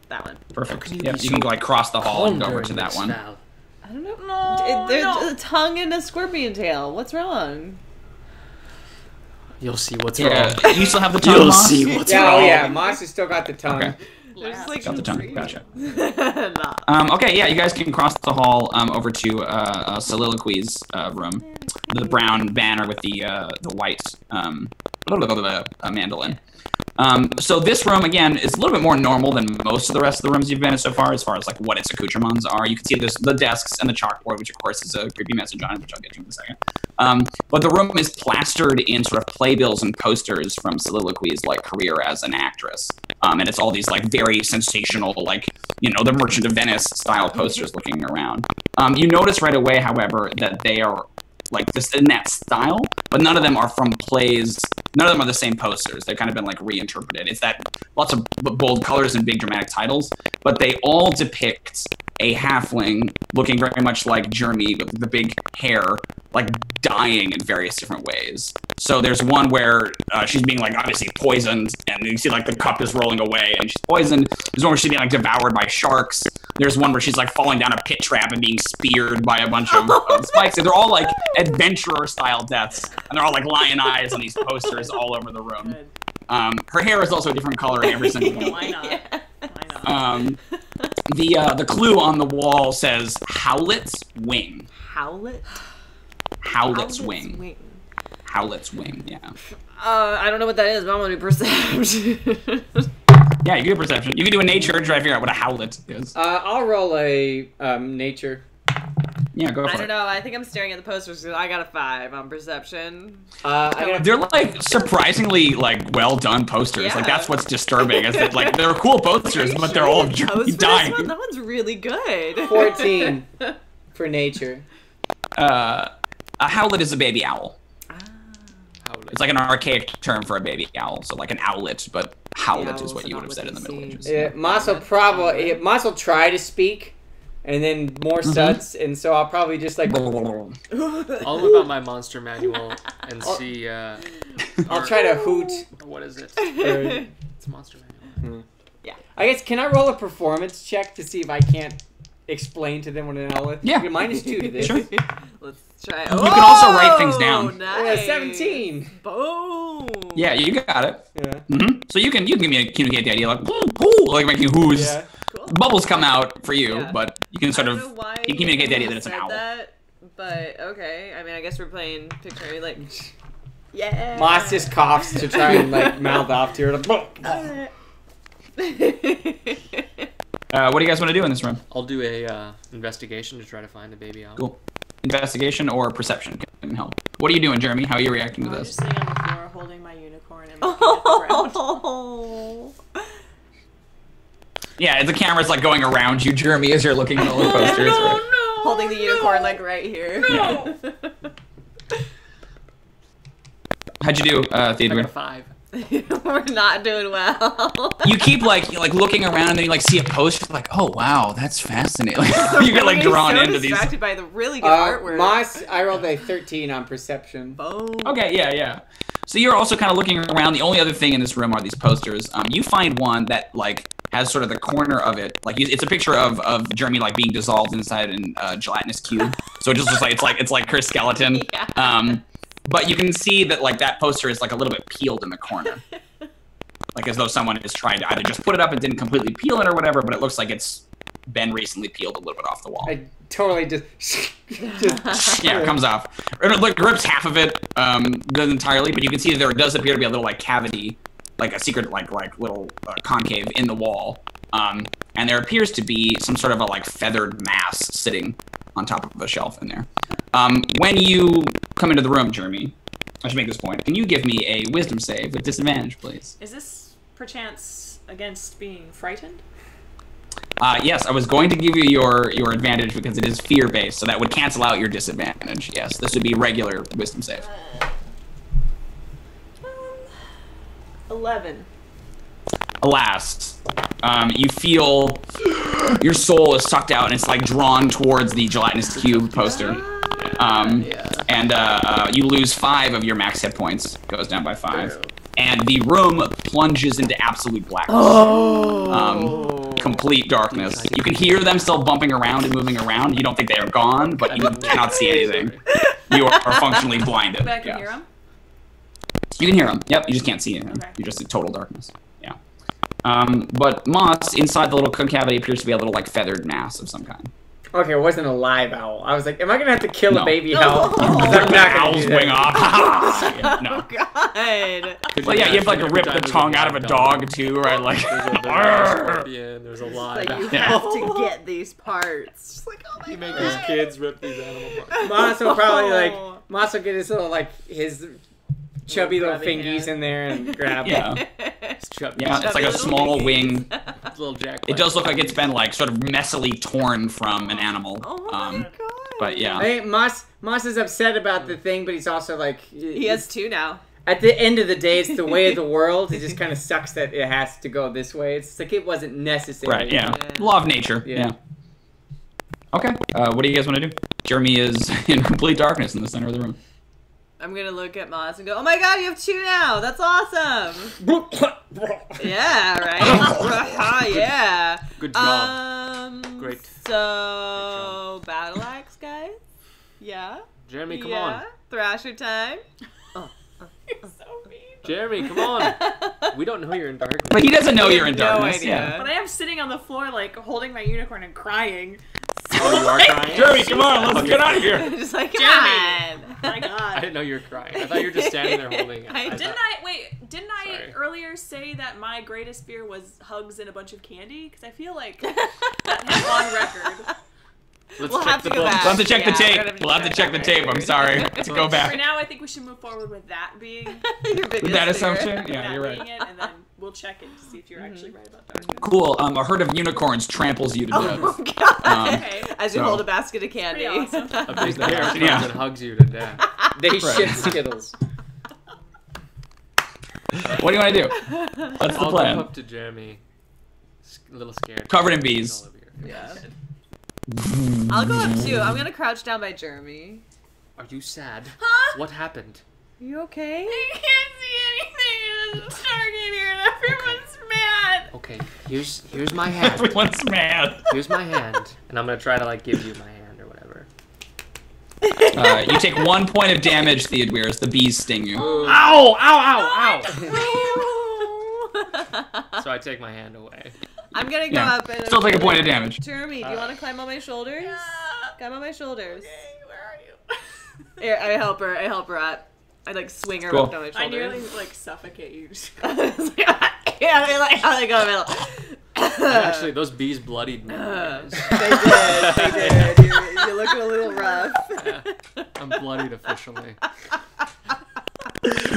That one. Yeah, perfect. How can you Yep, be you can so like cross the hall and go over Calm to during that this, one. Val. I don't know. There's a tongue and a scorpion tail. What's wrong? You'll see what's Yeah, wrong. you still have the tongue. You'll Moss? see what's Yeah, wrong. oh yeah, Moss has still got the tongue. Okay. There's like Got the tongue. tree. Gotcha. Nah. Okay, yeah, you guys can cross the hall over to Soliloquy's room. The brown banner with the white mandolin. So this room, again, is a little bit more normal than most of the rest of the rooms you've been in so far, as like what its accoutrements are. You can see there's the desks and the chalkboard, which of course is a creepy message on it, which I'll get to in a second. But the room is plastered in sort of playbills and posters from Soliloquy's like career as an actress. And it's all these like very sensational, like, you know, the Merchant of Venice style posters looking around. You notice right away, however, that they are like this in that style, but none of them are from plays. None of them are the same posters. They've kind of been like reinterpreted. It's that lots of bold colors and big dramatic titles, but they all depict a halfling looking very much like Jrmi with the big hair, like dying in various different ways. So there's one where she's being like obviously poisoned, and you see like the cup is rolling away and she's poisoned. There's one where she's being like devoured by sharks. There's one where she's like falling down a pit trap and being speared by a bunch of spikes. And they're all like adventurer style deaths, and they're all like lion eyes on these posters all over the room. Her hair is also a different color in every single one. Why not? Yeah. Why not? The clue on the wall says Howlet's Wing. Howlet? Howlet's Wing. Howlet's Wing, yeah. I don't know what that is, but I'm gonna do perception. Yeah, you can do perception. You can do a nature to try to figure out what a howlet is. I'll roll a nature. Yeah, go I for don't it. know. I think I'm staring at the posters because I got a 5 on perception. They're like surprisingly like well done posters. Yeah. Like that's what's disturbing is that like they're cool posters, but they're all I was dying. That one's really good. 14 for nature. A howlet is a baby owl. Howlet. It's like an archaic term for a baby owl, so like an owlet, but howlet The is owls what are you not would have what said in they the Middle seem. Ages. Moss will try to speak, and then more suds, and so I'll probably just like I'll whip out my monster manual and see. I'll try to hoot. What is it? Or, It's monster manual. I guess can I roll a performance check to see if I can't explain to them what an owl is? Yeah. -2 to this. Sure. Let's try. You can also write things down. Nice. 17. Boom. Yeah, you got it. Yeah. So you can communicate the idea like ooh, like making whoos. Yeah. Cool. Bubbles come out for you, Yeah. but you can sort I of don't know why you communicate the idea that it's an said owl. That, but okay. I mean, I guess we're playing Pictionary. Like, yeah. Moss just coughs to try and like mouth off to her. What do you guys want to do in this room? I'll do a investigation to try to find a baby owl. Cool. Investigation or perception can help. What are you doing, Jrmi? How are you reacting to I'm this? just sitting on the floor holding my unicorn and looking at the ground. Oh. Yeah, the camera's like going around you, Jrmi, as you're looking at all the posters. No, right? no. Holding the unicorn like right here. No. How'd you do, I got a Theodûir? 5. We're not doing well. You keep like looking around and then you like see a poster like, oh wow, that's fascinating. You get like Getting drawn so into these. distracted by the really good artwork. Moss, I rolled a 13 on perception. Boom. Okay, yeah. So you're also kind of looking around. The only other thing in this room are these posters. You find one that like has sort of the corner of it, like it's a picture of Jrmi like being dissolved inside a gelatinous cube. So it just looks like it's like her skeleton. Yeah. But you can see that like that poster is like a little bit peeled in the corner, like as though someone is trying to either just put it up and didn't completely peel it or whatever. But it looks like it's been recently peeled a little bit off the wall. I totally just Yeah, it comes off. It like rips half of it, doesn't entirely, but you can see that there does appear to be a little like cavity, like a secret like little concave in the wall, and there appears to be some sort of a like feathered mass sitting on top of a shelf in there. When you come into the room, Jrmi, I should make this point. Can you give me a wisdom save with disadvantage, please? Is this perchance against being frightened? Yes, I was going to give you your advantage because it is fear-based, so that would cancel out your disadvantage. Yes, this would be regular wisdom save. 11. Alas, you feel your soul is sucked out and it's like drawn towards the gelatinous cube poster. And you lose 5 of your max hit points. Goes down by 5. And the room plunges into absolute blackness. Complete darkness. You can hear them still bumping around and moving around. You don't think they are gone, but you cannot see anything. You are functionally blinded. But I can hear them? You can hear them. Yep, you just can't see anything. Okay. You're just in total darkness. Yeah. But Moss, inside the little concavity, appears to be a little like feathered mass of some kind. Okay, it wasn't a live owl. I was like, am I gonna have to kill No. a baby owl? Rip I'm the not gonna owl's do that. wing off. Yeah, no. Oh, God. But yeah, you have to like rip the tongue out of a dog too, right? Like, There's a scorpion, there's a live. Like, you Yeah. have to get these parts. Just like, oh my You make God. these kids rip these animal parts. Moss will probably like Oh. Moss will get his little like his chubby little grubby fingies hand. in there and grab Yeah. It's chubby. Yeah, it's like a little small piggies. wing. It's a little jack. It does look like it's been like sort of messily torn from an animal. Oh my God. But yeah. I think Moss is upset about the thing, but he's also like He has 2 now. at the end of the day, it's the way of the world. It just kind of sucks that it has to go this way. It's like it wasn't necessary. Right, yeah. Yeah. Law of nature. Yeah. Yeah. Okay. What do you guys want to do? Jrmi is in complete darkness in the center of the room. I'm gonna look at Moss and go, oh my God, you have 2 now. That's awesome. Yeah, right? Yeah. Good job. Great. So, battle axe, guys? Yeah? Jeremy, come yeah? on. Thrasher time? So mean. Jeremy, come on. We don't know you're in darkness. But he doesn't know We you're have in no darkness. idea. Yeah. But I am sitting on the floor, like, holding my unicorn and crying. Oh, you are crying? Jrmi, come on, let's get out of here. Just like, come Jeremy! on. My I God. didn't know you were crying. I thought you were just standing there holding it. Didn't I Sorry. earlier say that my greatest fear was hugs and a bunch of candy? Because I feel like that is on record. Let's We'll check have to the go book. back. We'll have to check the Yeah, tape. we're gonna We'll have to check the tape. I'm sorry. Let's go For back. now, I think we should move forward with that being Your biggest With that fear. assumption? Yeah, that you're being right. it, and then we'll check it to see if you're actually right about that. Cool. A herd of unicorns tramples you to Oh death. God. Okay. As you so- hold a basket of candy. Pretty awesome. A big bear comes Yeah. and hugs you to death. They shit Skittles. What do you want to do? What's the I'll go plan? up to Jeremy, a little scared. Covered in bees. All over your Yeah. head. I'll go up too. I'm gonna crouch down by Jrmi. Are you sad? Huh? What happened? You okay? I can't see anything. It's dark in here, and everyone's mad. Okay, here's my hand. Everyone's mad. Here's my hand, and I'm gonna try to like give you my hand or whatever. You take 1 point of damage, Theodûir, as the bees sting you. Ow! Ow! Ow! Ow! So I take my hand away. I'm gonna go Yeah. up and Still take a point of damage. Jrmi, do you want to climb on my shoulders? Climb on my shoulders. Okay, where are you? Here, I help her up. I like swing her Cool. up on my I shoulders. nearly like suffocate you. Yeah, they like how they go in the middle. Actually, those bees bloodied me. They did. You're looking a little rough. I'm bloodied officially.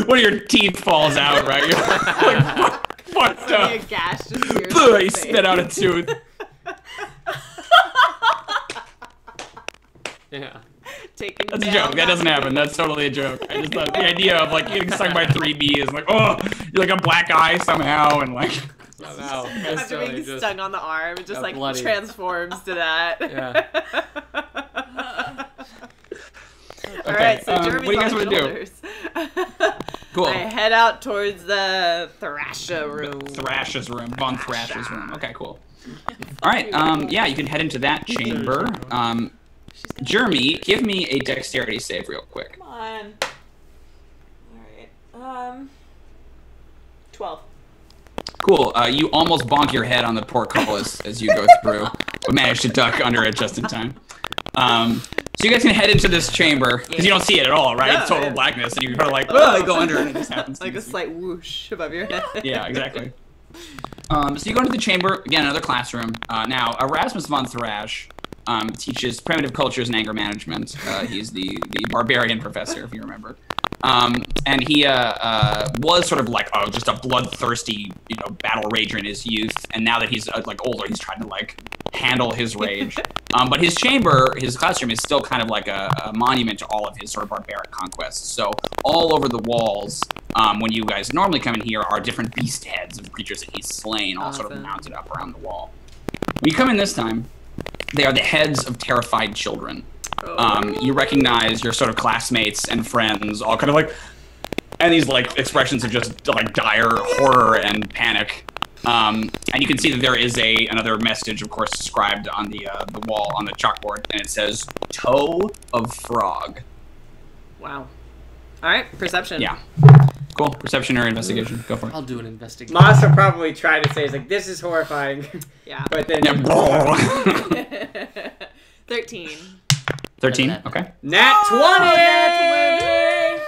One of your teeth falls out, right? You're like, fucked up. A gash just appears Ugh, on he his spit face. out a tooth. Yeah. Taking That's a down joke. That doesn't happen. That's totally a joke. I just thought the idea of like getting stung by 3 bees, like, oh, you're like a black eye somehow, and like. Somehow. After being just, stung on the arm, it just like bloody. transforms to that. Yeah. Alright, so what Jrmi's do you guys on want to do? shoulders. Cool. I head out towards the Thrasher room. Thrash's room. Von Thrash's room. Okay, cool. Alright, yeah, you can head into that chamber. Jrmi, give me a dexterity save real quick. Come on. Alright. 12. Cool. You almost bonk your head on the portcullis as you go through, but manage to duck under it just in time. So you guys can head into this chamber, because you don't see it at all, right? No, It's total yeah. blackness, and you kind of like, oh, you go under and it just happens. Like a slight whoosh above your head. Yeah, exactly. So you go into the chamber, again, another classroom. Now, Erasmus von Thrash teaches primitive cultures and anger management. He's the barbarian professor, if you remember. And he was sort of like just a bloodthirsty, battle rager in his youth. And now that he's like older, he's trying to like handle his rage. But his chamber, his classroom, is still kind of like a monument to all of his sort of barbaric conquests. So all over the walls, when you guys normally come in here, are different beast heads of creatures that he's slain, all sort of mounted up around the wall. When you come in this time, they are the heads of terrified children. You recognize your sort of classmates and friends, all kind of like, and these like expressions of just like dire horror and panic. And you can see that there is another message, of course, inscribed on the wall on the chalkboard, and it says "Toe of Frog." Wow. All right, perception. Yeah. Cool. Perception or investigation? Go for it. I'll do an investigation. Moss will probably try to say, it's like, this is horrifying. Yeah. But then... Yeah. 13. 13. Okay. Nat 20!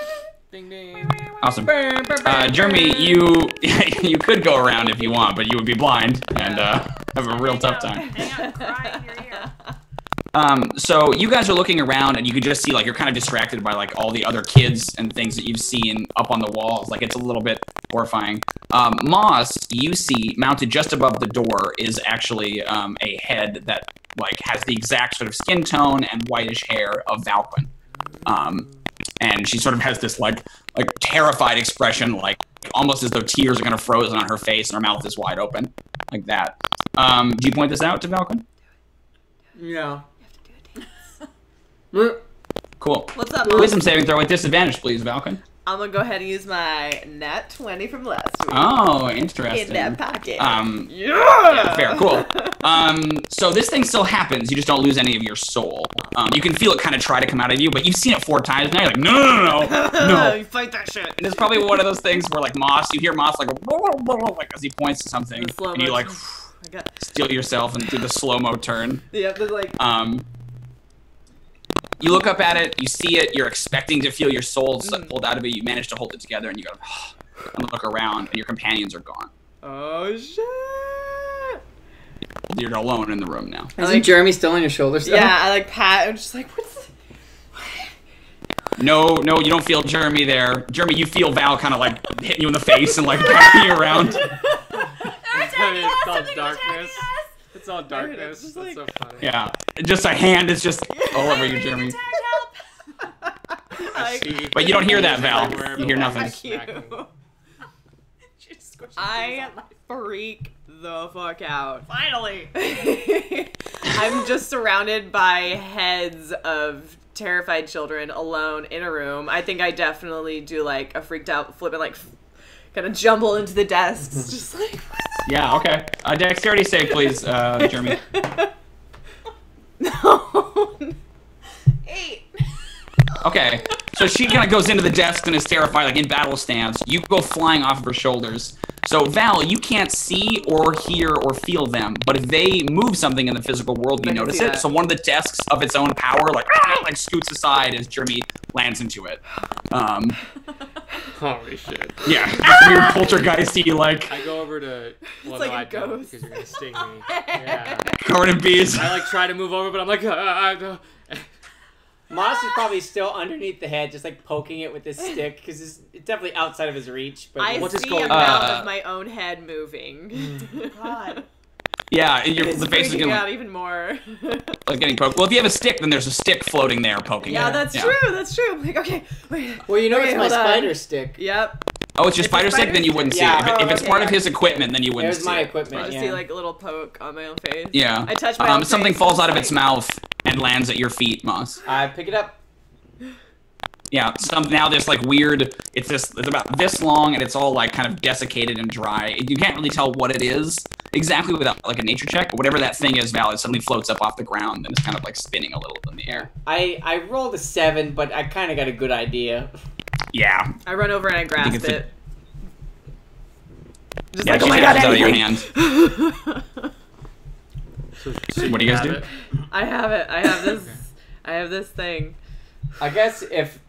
Ding ding. Awesome. Jrmi, you could go around if you want, but you would be blind and have a real tough time. Hang out, cry in your ear. So you guys are looking around, and you can just see like you're kind of distracted by like all the other kids and things that you've seen up on the walls. Like it's a little bit horrifying. Moss, you see mounted just above the door is actually a head that like has the exact sort of skin tone and whitish hair of Valqwyn. And she sort of has this like terrified expression, like almost as though tears are gonna froze on her face and her mouth is wide open, like that. Do you point this out to Valqwyn? No. Cool. What's up, Mom? Wisdom saving throw with disadvantage, please, Valqwyn. I'm gonna go ahead and use my nat 20 from last week. Oh, interesting. In that pocket. Yeah, fair, cool. So this thing still happens. You just don't lose any of your soul. You can feel it kind of try to come out of you, but you've seen it 4 times now. You're like, no. You fight that shit. And it's probably one of those things where like Moss, you hear Moss like as he points to something, and you like steal yourself and do the slow-mo turn. Yeah, there's like. You look up at it, you see it, you're expecting to feel your soul pulled out of it, you manage to hold it together, and you go, and look around, and your companions are gone. Oh, shit. You're alone in the room now. Isn't Jrmi still on your shoulder still? Yeah, I like pat, I'm just like, what's this? No, you don't feel Jrmi there. Jrmi, you feel Val kind of like hitting you in the face and like backing you around. It's all darkness. It's all darkness. Just That's so funny. Yeah, just a hand is just all over you, Jrmi. But you don't hear that, Val. You hear nothing. I freak the fuck out. Finally! I'm just surrounded by heads of terrified children alone in a room. I think I definitely do like a freaked out flip and like kind of jumble into the desks. Just like... Yeah, okay. Dexterity save, please, Jrmi. No. 8. Okay, so she kind of goes into the desk and is terrified, like in battle stance. You go flying off of her shoulders. So Val, you can't see or hear or feel them, but if they move something in the physical world, you notice it. So one of the desks of its own power, like scoots aside as Jrmi lands into it. Holy shit. Yeah, weird poltergeisty, like I go over to... Well, like no, a I don't, ghost. because you're going to sting me. Yeah. covered in bees. I like try to move over, but I'm like... Moss is probably still underneath the head, just like poking it with his stick, because it's definitely outside of his reach. But I what's his see goal? a amount of my own head moving. God. Yeah, It's the face is freaking getting, out even more. like getting poked. Well, if you have a stick, then there's a stick floating there poking. Yeah, it. that's true. That's true. I'm like, okay, wait. Well, you know Okay, it's my hold on. spider stick. Yep. Oh, it's your It's a spider stick? spider Then you stick. wouldn't see Yeah. it. If it's Okay, part of yeah. his equipment, then you It wouldn't was see my it. equipment. I just Yeah. see like a little poke on my own face. Yeah. I touch my own Something face. falls out of It's its mouth and lands at your feet, Moss. I pick it up. Yeah, now there's like weird, it's about this long and it's all like kind of desiccated and dry. You can't really tell what it is exactly without like a nature check, but whatever that thing is, Val, it suddenly floats up off the ground and it's kind of like spinning a little in the air. I rolled a 7, but I kind of got a good idea. Yeah. I run over and I grasp it's it. Just Yeah, like, she oh my god, out of your anything. hand. So What do you guys have do? it. I have it. I have this. I have this thing. I guess if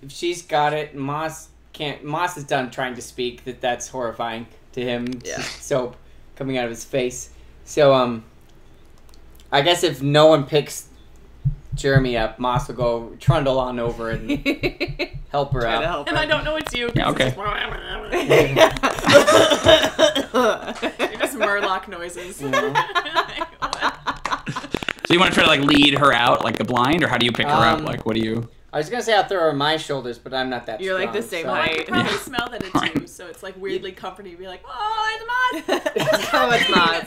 she's got it, Moss is done trying to speak. That's horrifying to him. Yeah. Soap coming out of his face. So I guess if no one picks Jrmi up, Moss will go trundle on over and help her Try to out. help And her. I don't know it's you. Yeah, okay. You're just Murloc noises. So you want to try to like lead her out like the blind, or how do you pick her up? Um, Like, what do you... I was gonna say I'll throw her on my shoulders, but I'm not that You're like strong, the same so- I can height. probably Yeah. smell that it's you, so it's like weirdly comforting to be like, oh, it's Moss. No, it's not.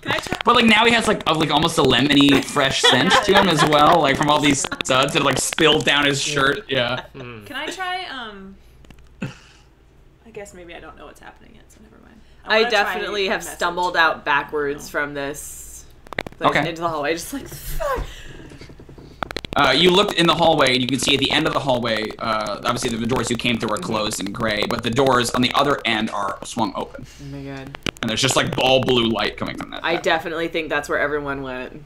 Can I try? But like now he has like almost a lemony fresh scent to him as well, like from all these suds that like spilled down his shirt. Yeah. Can I try? I guess maybe I don't know what's happening yet, so never mind. I wanna try definitely a have message, stumbled but out backwards no. from this like, Okay. into the hallway, just like fuck. You looked in the hallway, and you can see at the end of the hallway, obviously the doors you came through are closed in gray, but the doors on the other end are swung open. Oh my god. And there's just like all blue light coming from that. I definitely think that's where everyone went.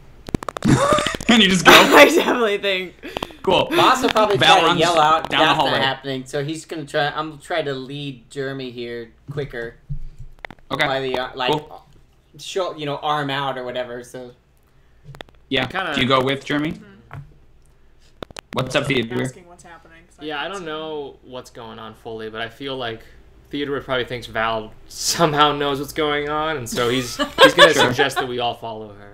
And you just go. I definitely think. Cool. Moss will probably Val try to runs yell out. down the That's not hallway. happening. So he's gonna try. I'm gonna try to lead Jrmi here quicker Okay. by the Cool. arm out or whatever. So Yeah. Kinda- Do you go with Jrmi? What's up, I'm Theodûir? asking what's happening. 'Cause Yeah, I can't don't see. know what's going on fully, but I feel like Theodûir probably thinks Val somehow knows what's going on, and so he's gonna suggest that we all follow her.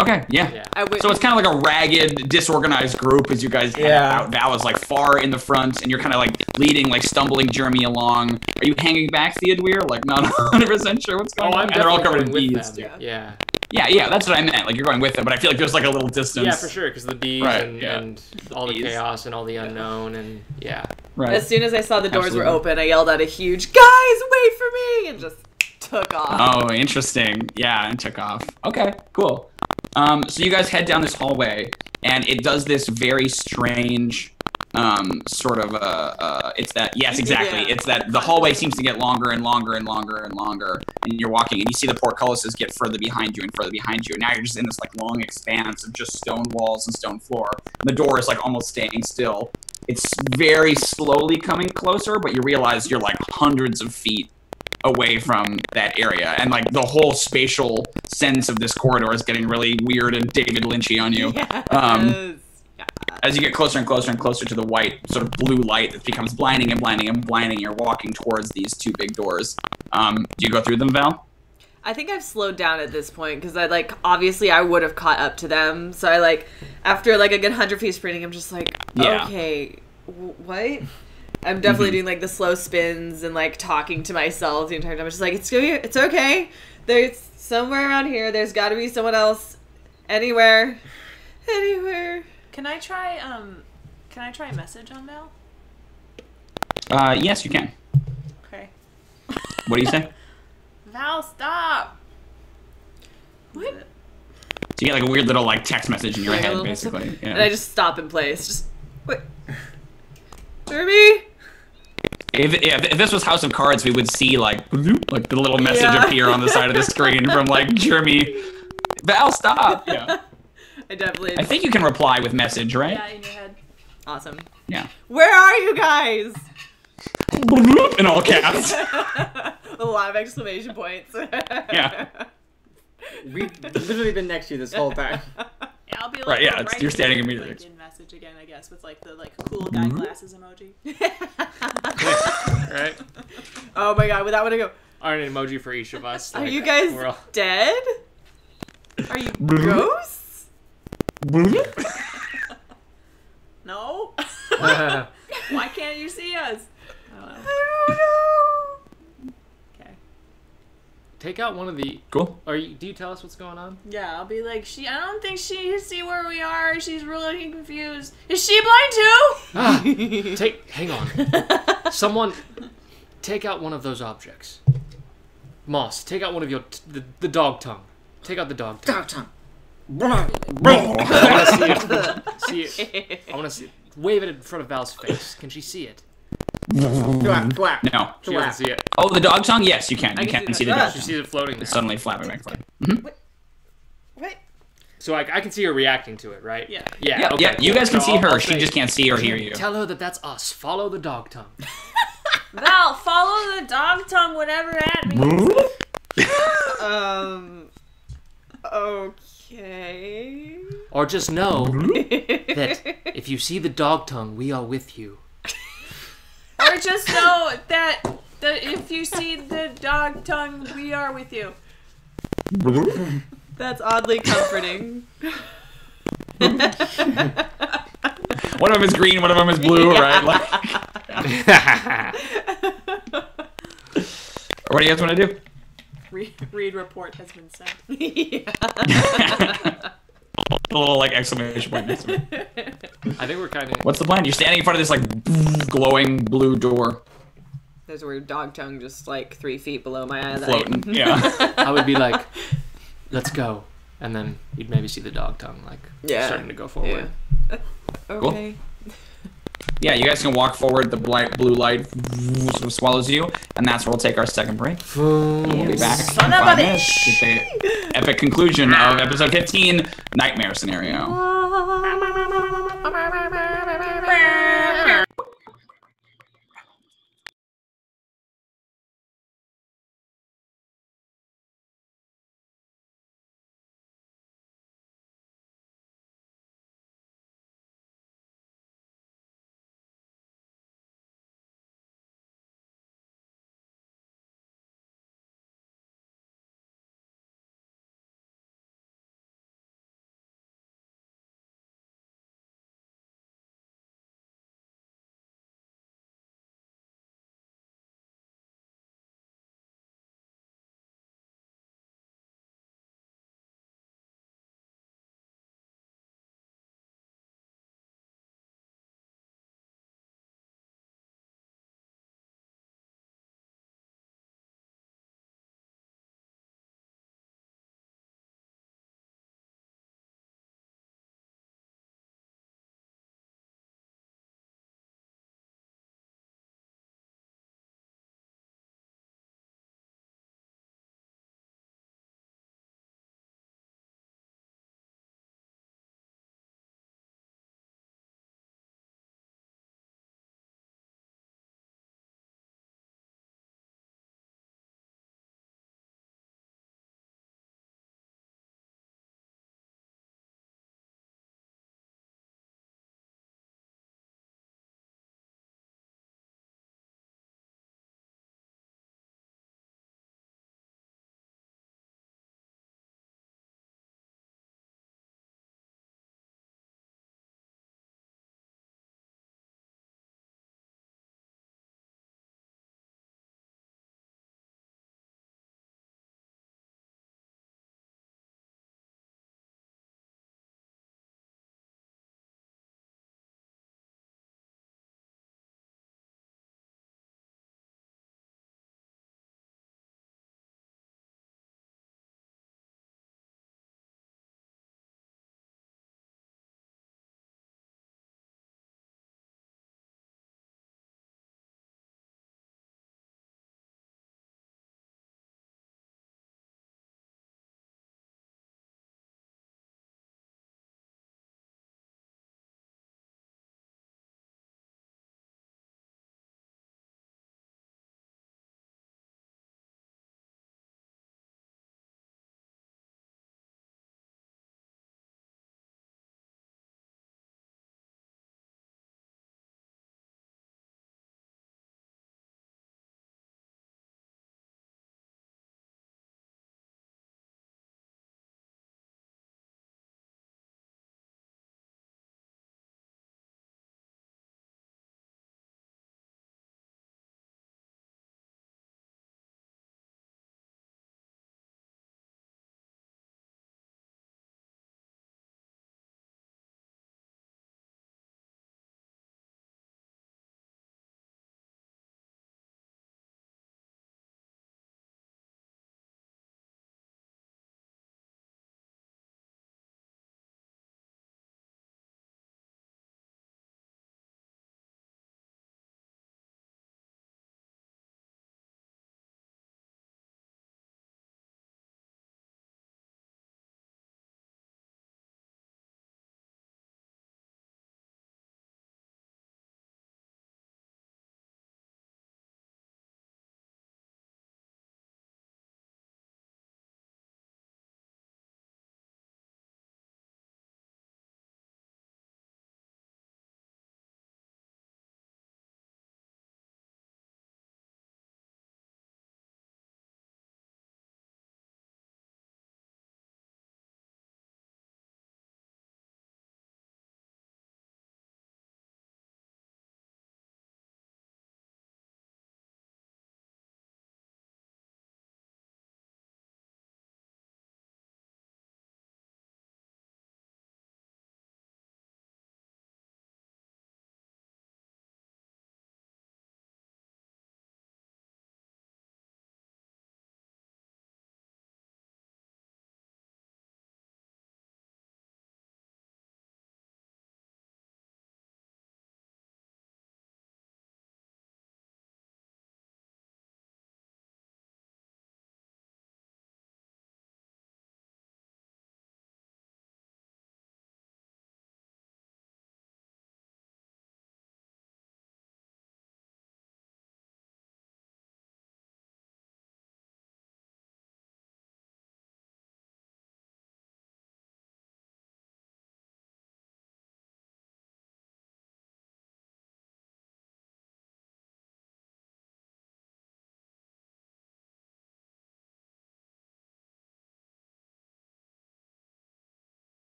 Okay, yeah. I would, So it's kind of like a ragged, disorganized group as you guys head Yeah. out. Val is like far in the front, and you're kind of like leading, like stumbling Jrmi along. Are you hanging back, Theodûir? Like not 100% sure what's going Oh, on? I'm And they're all definitely covered in going bees. with too. them. Yeah. Yeah, that's what I meant. Like you're going with them, but I feel like there's like a little distance. Yeah, for sure, because the bees Right, and, yeah. and all the Bees. chaos and all the unknown, and yeah. Right. as soon as I saw the doors were Absolutely. open, I yelled out a huge "Guys, wait for me!" and just took off. Oh, interesting. Yeah, and took off. Okay, cool. So you guys head down this hallway, and it does this very strange, sort of, it's that, yes, exactly. Yeah. It's that the hallway seems to get longer and longer and longer and longer, and you're walking, and you see the portcullises get further behind you and further behind you, and now you're just in this, like, long expanse of just stone walls and stone floor. And the door is, like, almost staying still. It's very slowly coming closer, but you realize you're, like, hundreds of feet away from that area, and like the whole spatial sense of this corridor is getting really weird and David Lynchy on you. Yes. As you get closer and closer and closer to the white sort of blue light that becomes blinding and blinding and blinding, you're walking towards these two big doors. Do you go through them, Val? I think I've slowed down at this point because I like obviously I would have caught up to them. So I like after like a good 100 feet sprinting, I'm just like, Yeah. okay, what? I'm definitely doing like the slow spins and like talking to myself the entire time. I'm just like, it's okay. There's somewhere around here. There's got to be someone else. Anywhere. Can I try a message on Val? Yes, you can. Okay. What do you say? Val, stop. What? So you get like a weird little like text message in your Like a head, little- basically. Yeah. And I just stop in place. Just wait. Jrmi? If this was House of Cards, we would see like the little message Yeah. appear on the side of the screen from like Jrmi. Val, stop. Yeah. I definitely. I think you can reply with message, right? Yeah, in your head. Awesome. Yeah. Where are you guys? In all caps. A lot of exclamation points. Yeah. we've literally been next to you this whole time. Yeah, I'll be like, Right, yeah, writing you're standing the immediately. LinkedIn message again, I guess, with like the cool guy glasses emoji. Right? Oh my god, with that one I go, Are an emoji for each of us. are like, you guys we're all- dead? Are you ghosts? No. Why can't you see us? I don't know. I don't know. Okay. Take out one of the. Cool. Do you tell us what's going on? Yeah, I'll be like, I don't think she can see where we are. She's really confused. Is she blind too? Hang on. Someone, take out one of those objects. Moss, take out one of your the dog tongue. Take out the dog tongue. Dog tongue. I want to see it. See it. I want to see it. Wave it in front of Val's face. Can she see it? Flap, flap. No. She doesn't see it. Oh, the dog tongue? Yes, you can. You can can see see the that. dog She tongue. sees it floating there. It's suddenly flapping back. What? So I can see her reacting to it, right? Yeah. Yeah. Yeah, Okay, yeah. You cool. guys can So see I'll her. say, She just can't see or hear you. Tell her that that's us. Follow the dog tongue. Val, follow the dog tongue, whatever that means. Okay. Or just know that if you see the dog tongue, we are with you. Or just know that if you see the dog tongue, we are with you. That's oddly comforting. One of them is green, one of them is blue, right? Like, what do you guys want to do? Read report has been sent. A little like exclamation point next to it. I think we're kind of. What's the plan? You're standing in front of this like glowing blue door, There's a weird dog tongue just like 3 feet below my eyes. floating. Yeah. I would be like, let's go. And then you'd maybe see the dog tongue, like, Yeah. starting to go forward. Yeah. Okay. Yeah, you guys can walk forward. The blue light sort of swallows you, and that's where we'll take our second break. We'll be back in Son of 5 a minutes with the epic conclusion of episode 15, Nightmare Scenario.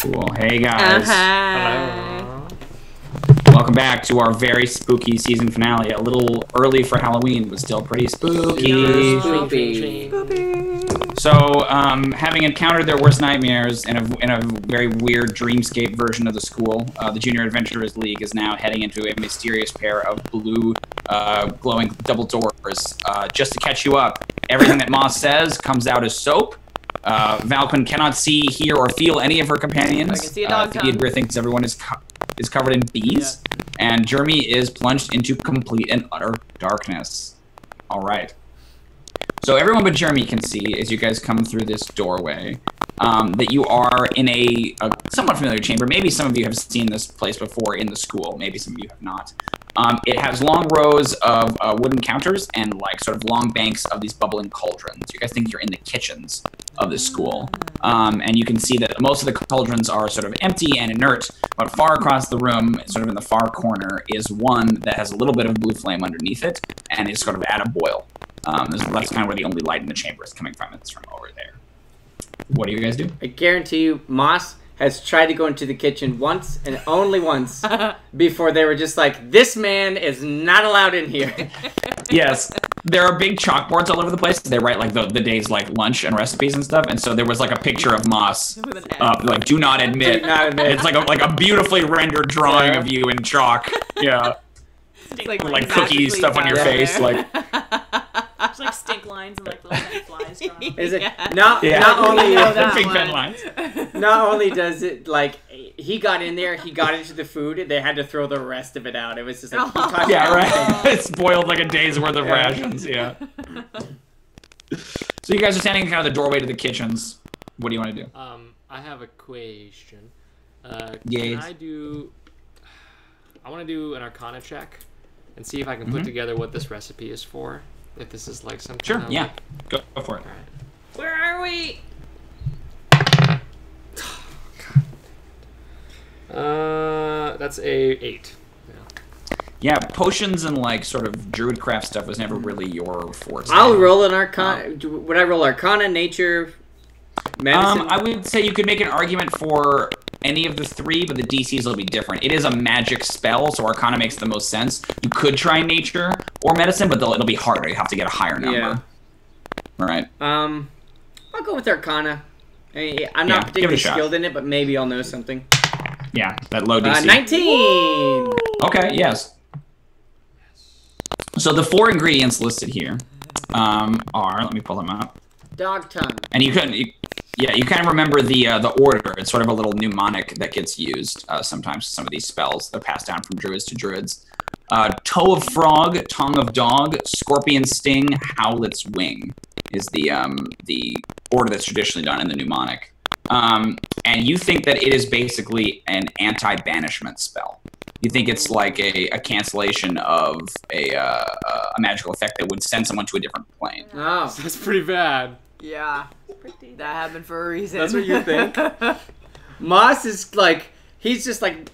Cool. Hey guys. Hello. Welcome back to our very spooky season finale. A little early for Halloween, but still pretty spooky. So, having encountered their worst nightmares in a very weird dreamscape version of the school, the Junior Adventurers League is now heading into a mysterious pair of blue, glowing double doors. Just to catch you up, everything that Moss says comes out as soap. Valqwyn cannot see, hear, or feel any of her companions. I can see a dog tongue. Theodûir thinks everyone is covered in bees, and Jrmi is plunged into complete and utter darkness. All right. So everyone but Jrmi can see, as you guys come through this doorway, that you are in a somewhat familiar chamber. Maybe some of you have seen this place before in the school. Maybe some of you have not. It has long rows of wooden counters and like sort of long banks of these bubbling cauldrons. You guys think you're in the kitchens of the school. And you can see that most of the cauldrons are sort of empty and inert, but far across the room, sort of in the far corner, is one that has a little bit of blue flame underneath it and is sort of at a boil. That's kind of where the only light in the chamber is coming from. It's from over there. What do you guys do? I guarantee you, Moss has tried to go into the kitchen once and only once before they were just like, this man is not allowed in here. Yes. There are big chalkboards all over the place. They write like the day's like lunch and recipes and stuff. And so there was like a picture of Moss, like do not admit. Do not admit. It's like a beautifully rendered drawing of you in chalk. Yeah. It's like cookie stuff on your face. Like. There's like stink lines and like little tiny flies drawn. Is it not only big pen lines. Not only does it like he got in there, he got into the food, and they had to throw the rest of it out. It was just like yeah, right. It's boiled like a day's worth of rations. Yeah. So you guys are standing kind of the doorway to the kitchens. What do you want to do? I have a question. Yes. I want to do an Arcana check and see if I can put together what this recipe is for. If this is like some Sure, kind of, yeah. like... Go for it. All right. Where are we? That's a 8. Yeah, potions and like sort of druid craft stuff was never really your forte. I'll roll an Arcana. Would I roll Arcana, Nature, Medicine? I would say you could make an argument for any of the three, but the DCs will be different. It is a magic spell, so Arcana makes the most sense. You could try Nature or Medicine, but it'll be harder. You have to get a higher number. Yeah. All right. I'll go with Arcana. I'm not particularly skilled in it, but maybe I'll know something. Yeah, that low DC. 19! Woo! Okay, yes. So the 4 ingredients listed here are, let me pull them up. Dog tongue. And you kind of remember the order. It's sort of a little mnemonic that gets used sometimes. Some of these spells they're passed down from druids to druids. Toe of frog, tongue of dog, scorpion sting, howlet's wing is the order that's traditionally done in the mnemonic. And you think that it is basically an anti-banishment spell. You think it's like a cancellation of a magical effect that would send someone to a different plane. Oh. That's pretty bad. Yeah. That happened for a reason. That's what you think? Moss is like, he's just like...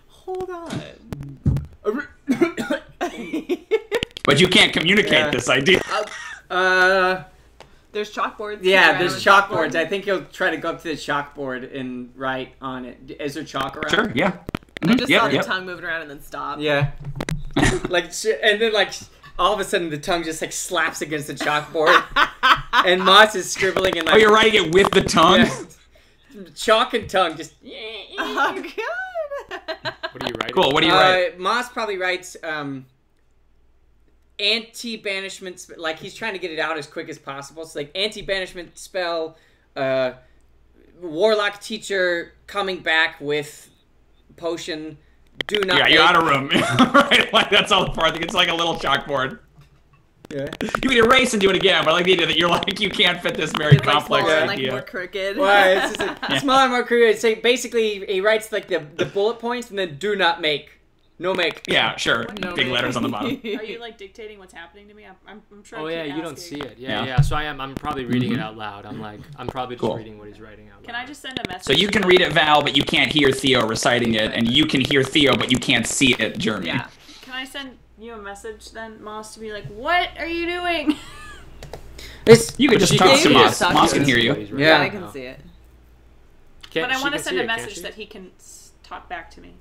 Hold on. But you can't communicate this idea. There's chalkboards. Yeah, there's chalkboards. I think he'll try to go up to the chalkboard and write on it. Is there chalk around? Sure, yeah. I just saw the tongue moving around and then stop. Yeah. And then all of a sudden the tongue just like slaps against the chalkboard. And Moss is scribbling and like... Oh, you're writing it with the tongue? Yeah. Chalk and tongue just... Oh, God. What are you writing? Cool, what do you write? Moss probably writes... anti-banishment, like he's trying to get it out as quick as possible. So like anti-banishment spell, warlock teacher coming back with potion. Do not. Yeah, you're out of room. Right, like that's all the part. I think it's like a little chalkboard. Yeah. You can erase and do it again, but I like the idea that you're like you can't fit this very complex smaller, idea. more crooked. Well, it's just like, smaller and more crooked. So basically, he writes like the bullet points and then do not make. No make. Yeah, sure. No Big make. letters on the bottom. Are you like dictating what's happening to me? I'm sure. Oh I yeah, keep you don't asking. see it. Yeah. So I'm probably reading it out loud. I'm probably just Cool. reading what he's writing out loud. Can I just send a message? So you can read it, Val, but you can't hear Theo reciting it, and you can hear Theo, but you can't see it, Jrmi. Yeah. Can I send you a message then, Moss, to be like, what are you doing? You could just she talk can to see it. Moss. Talk to Moss it. can hear you. Right Yeah. I now. can see it. But I She want to can send see a it, can't message she? that he can talk back to me.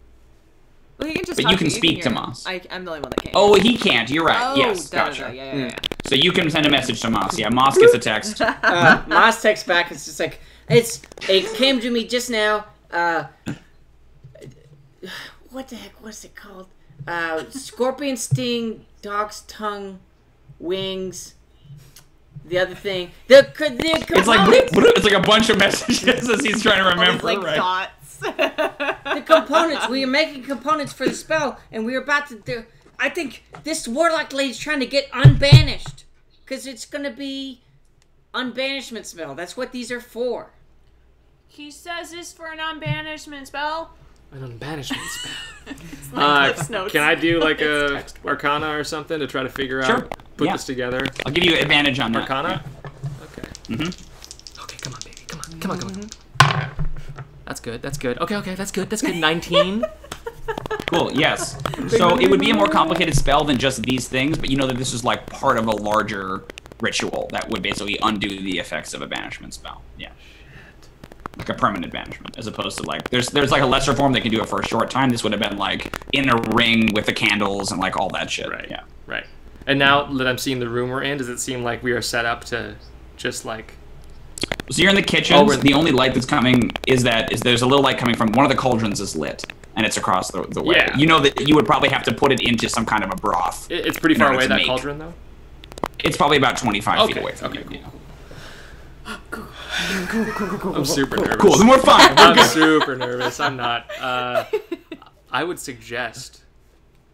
Well, he can just But talk you can to speak to hear him. Moss. I'm the only one that can't. Oh, he can't. You're right. Oh, Yes, da, da, gotcha. da, yeah. So you can send a message to Moss. Yeah, Moss gets a text. Moss texts back. It's just like it came to me just now. What the heck was it called? Scorpion sting, dog's tongue, wings. The other thing. It's like a bunch of messages as he's trying to All these, remember, like, right? dots. the components. We are making components for the spell, and we are about to do. I think this warlock lady's trying to get unbanished, because it's gonna be unbanishment spell. That's what these are for. He says this for an unbanishment spell. An unbanishment spell. Cliff's notes. Can I do like a Arcana or something to try to figure Sure. out, put Yeah. this together? I'll give you advantage on that. Arcana? Okay. Mm-hmm. Okay, come on, baby. Come on. That's good. Okay, that's good. 19. Cool, yes. So it would be a more complicated spell than just these things, but you know that this is like part of a larger ritual that would basically undo the effects of a banishment spell. Yeah. Like a permanent banishment, as opposed to like there's like a lesser form that can do it for a short time. This would have been like in a ring with the candles and like all that shit. Right. Yeah. Right. And now that I'm seeing the room we're in, does it seem like we are set up to just like... So you're in the kitchen. Oh, we're in the- the only light that's coming is there's a little light coming from one of the cauldrons is lit, and it's across the way. Yeah. You know that you would probably have to put it into some kind of a broth. It's pretty in far order away, to that make- cauldron, though? It's probably about 25 feet Okay, away from okay, you. cool. Yeah. I'm super nervous. Cool, then we're fine. I'm super nervous. I'm not. I would suggest,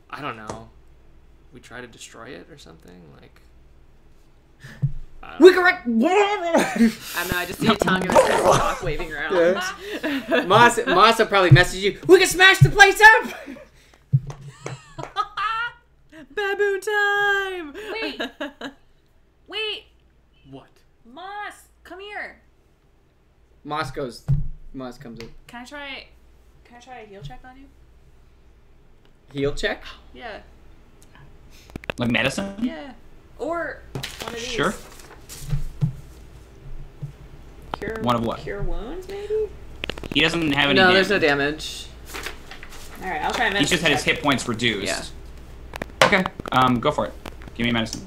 I don't know, we try to destroy it or something? Like... We correct. I don't know, I just see a tongue and a clock waving around. Moss will probably message you. We can smash the place up. Baboon time! Wait, What? Moss, come here. Moss comes in. Can I try a heal check on you? Heal check. Yeah. Like medicine? Yeah. Or one of these. Sure. Cure. One of what? Cure wounds, maybe. He doesn't have any No, damage. there's no damage. All right, I'll try. He's just had his hit points reduced. Yeah. Okay, go for it. Give me medicine.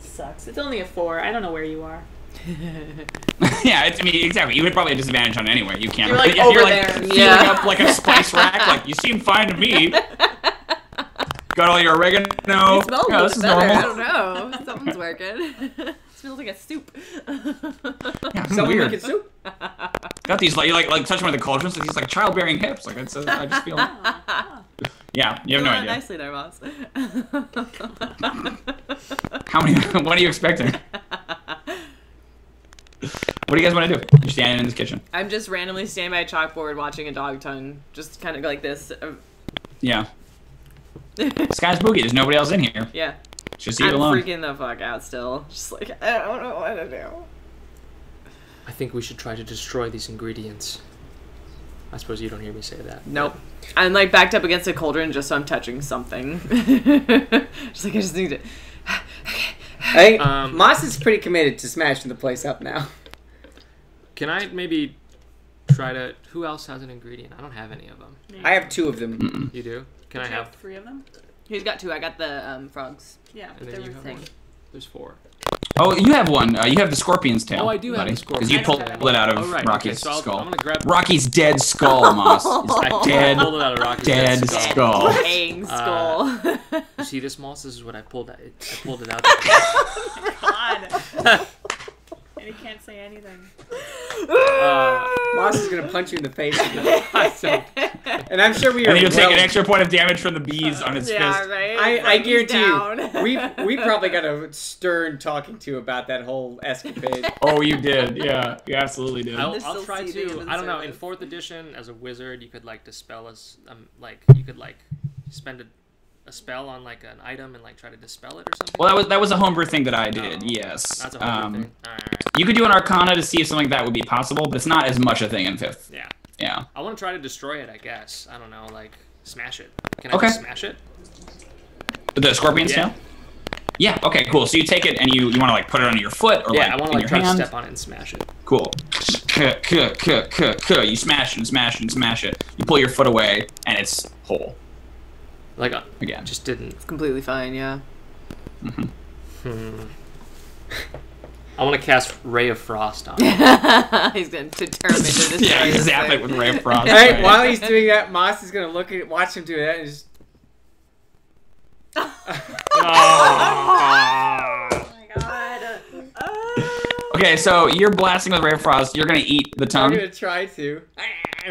Sucks. It's only a 4. I don't know where you are. Yeah, I mean, exactly. You would probably have disadvantage on it anyway. You can't. You're, like, if over you're like there. filling Yeah. up like a spice rack, like you seem fine to me. Got all your oregano. It smells Yeah, a this bit is better. normal. I don't know. Something's working. It smells like a soup. Yeah, it's Someone weird. making soup. Got these like you like touch one of the cauldrons. Like, these like childbearing hips. Like it's, I just feel. Yeah, you have no idea. Nicely there, boss. How many? What are you expecting? What do you guys want to do? You're standing in this kitchen. I'm just randomly standing by a chalkboard watching a dog tongue, just kind of like this. Yeah. Sky's spooky. There's nobody else in here. Yeah. Just you I'm alone. freaking the fuck out still. Just like, I don't know what to do. I think we should try to destroy these ingredients. I suppose you don't hear me say that. Nope. I'm like backed up against a cauldron just so I'm touching something. Just like I just need to. Hey, Um, Moss is pretty committed to smashing the place up now. Can I maybe try to... Who else has an ingredient? I don't have any of them. I have 2 of them. You do? Can I Do you have... 3 of them? He's got 2. I got the frogs. Yeah. And they then were you have thing. one. There's 4. Oh, you have one. You have the scorpion's tail. Oh, I do have buddy, the scorpion. because you pulled tail. it out of Oh, right. Rocky's Okay, so skull. I'm gonna grab... Rocky's dead skull, Moss. I It's dead, pulled it out of Rocky's dead skull. Dang skull. You see this, Moss? This is what I pulled out. I pulled it out. God. And he can't say anything. Moss is gonna punch you in the face. And I'm sure we are. And then you'll take well- an extra point of damage from the bees on its Yeah, fist. right? I Like, he's guarantee down. you, we probably got a stern talking to about that whole escapade. Oh, you did. Yeah, you absolutely did. I'll They're still try seething to. in I don't know. In service. 4th edition, as a wizard, you could like dispel us. Like you could like spend a spell on like an item and like try to dispel it or something. Well, that was a homebrew thing that I did. Oh, Yes. That's a whole thing. Alright. You could do an Arcana to see if something like that would be possible, but it's not as much a thing in 5th. Yeah. Yeah. I want to try to destroy it. I guess. I don't know. Like smash it. Can I Okay. just smash it? The scorpion's Yeah. tail. Yeah. Okay. Cool. So you take it and you want to like put it under your foot or Yeah, like I want in to your try to hand. step on it and smash it. Cool. You smash it and smash it and smash it. You pull your foot away and it's whole. Like Again. just didn't. It's completely fine, yeah. I want to cast Ray of Frost on it. He's going to determine to destroy Yeah, this zap thing. it with Ray of Frost. All right, right? while he's doing that, Moss is gonna watch him do that, and just. Okay, so you're blasting with Ray of Frost. You're gonna eat the I'm tongue. gonna try to.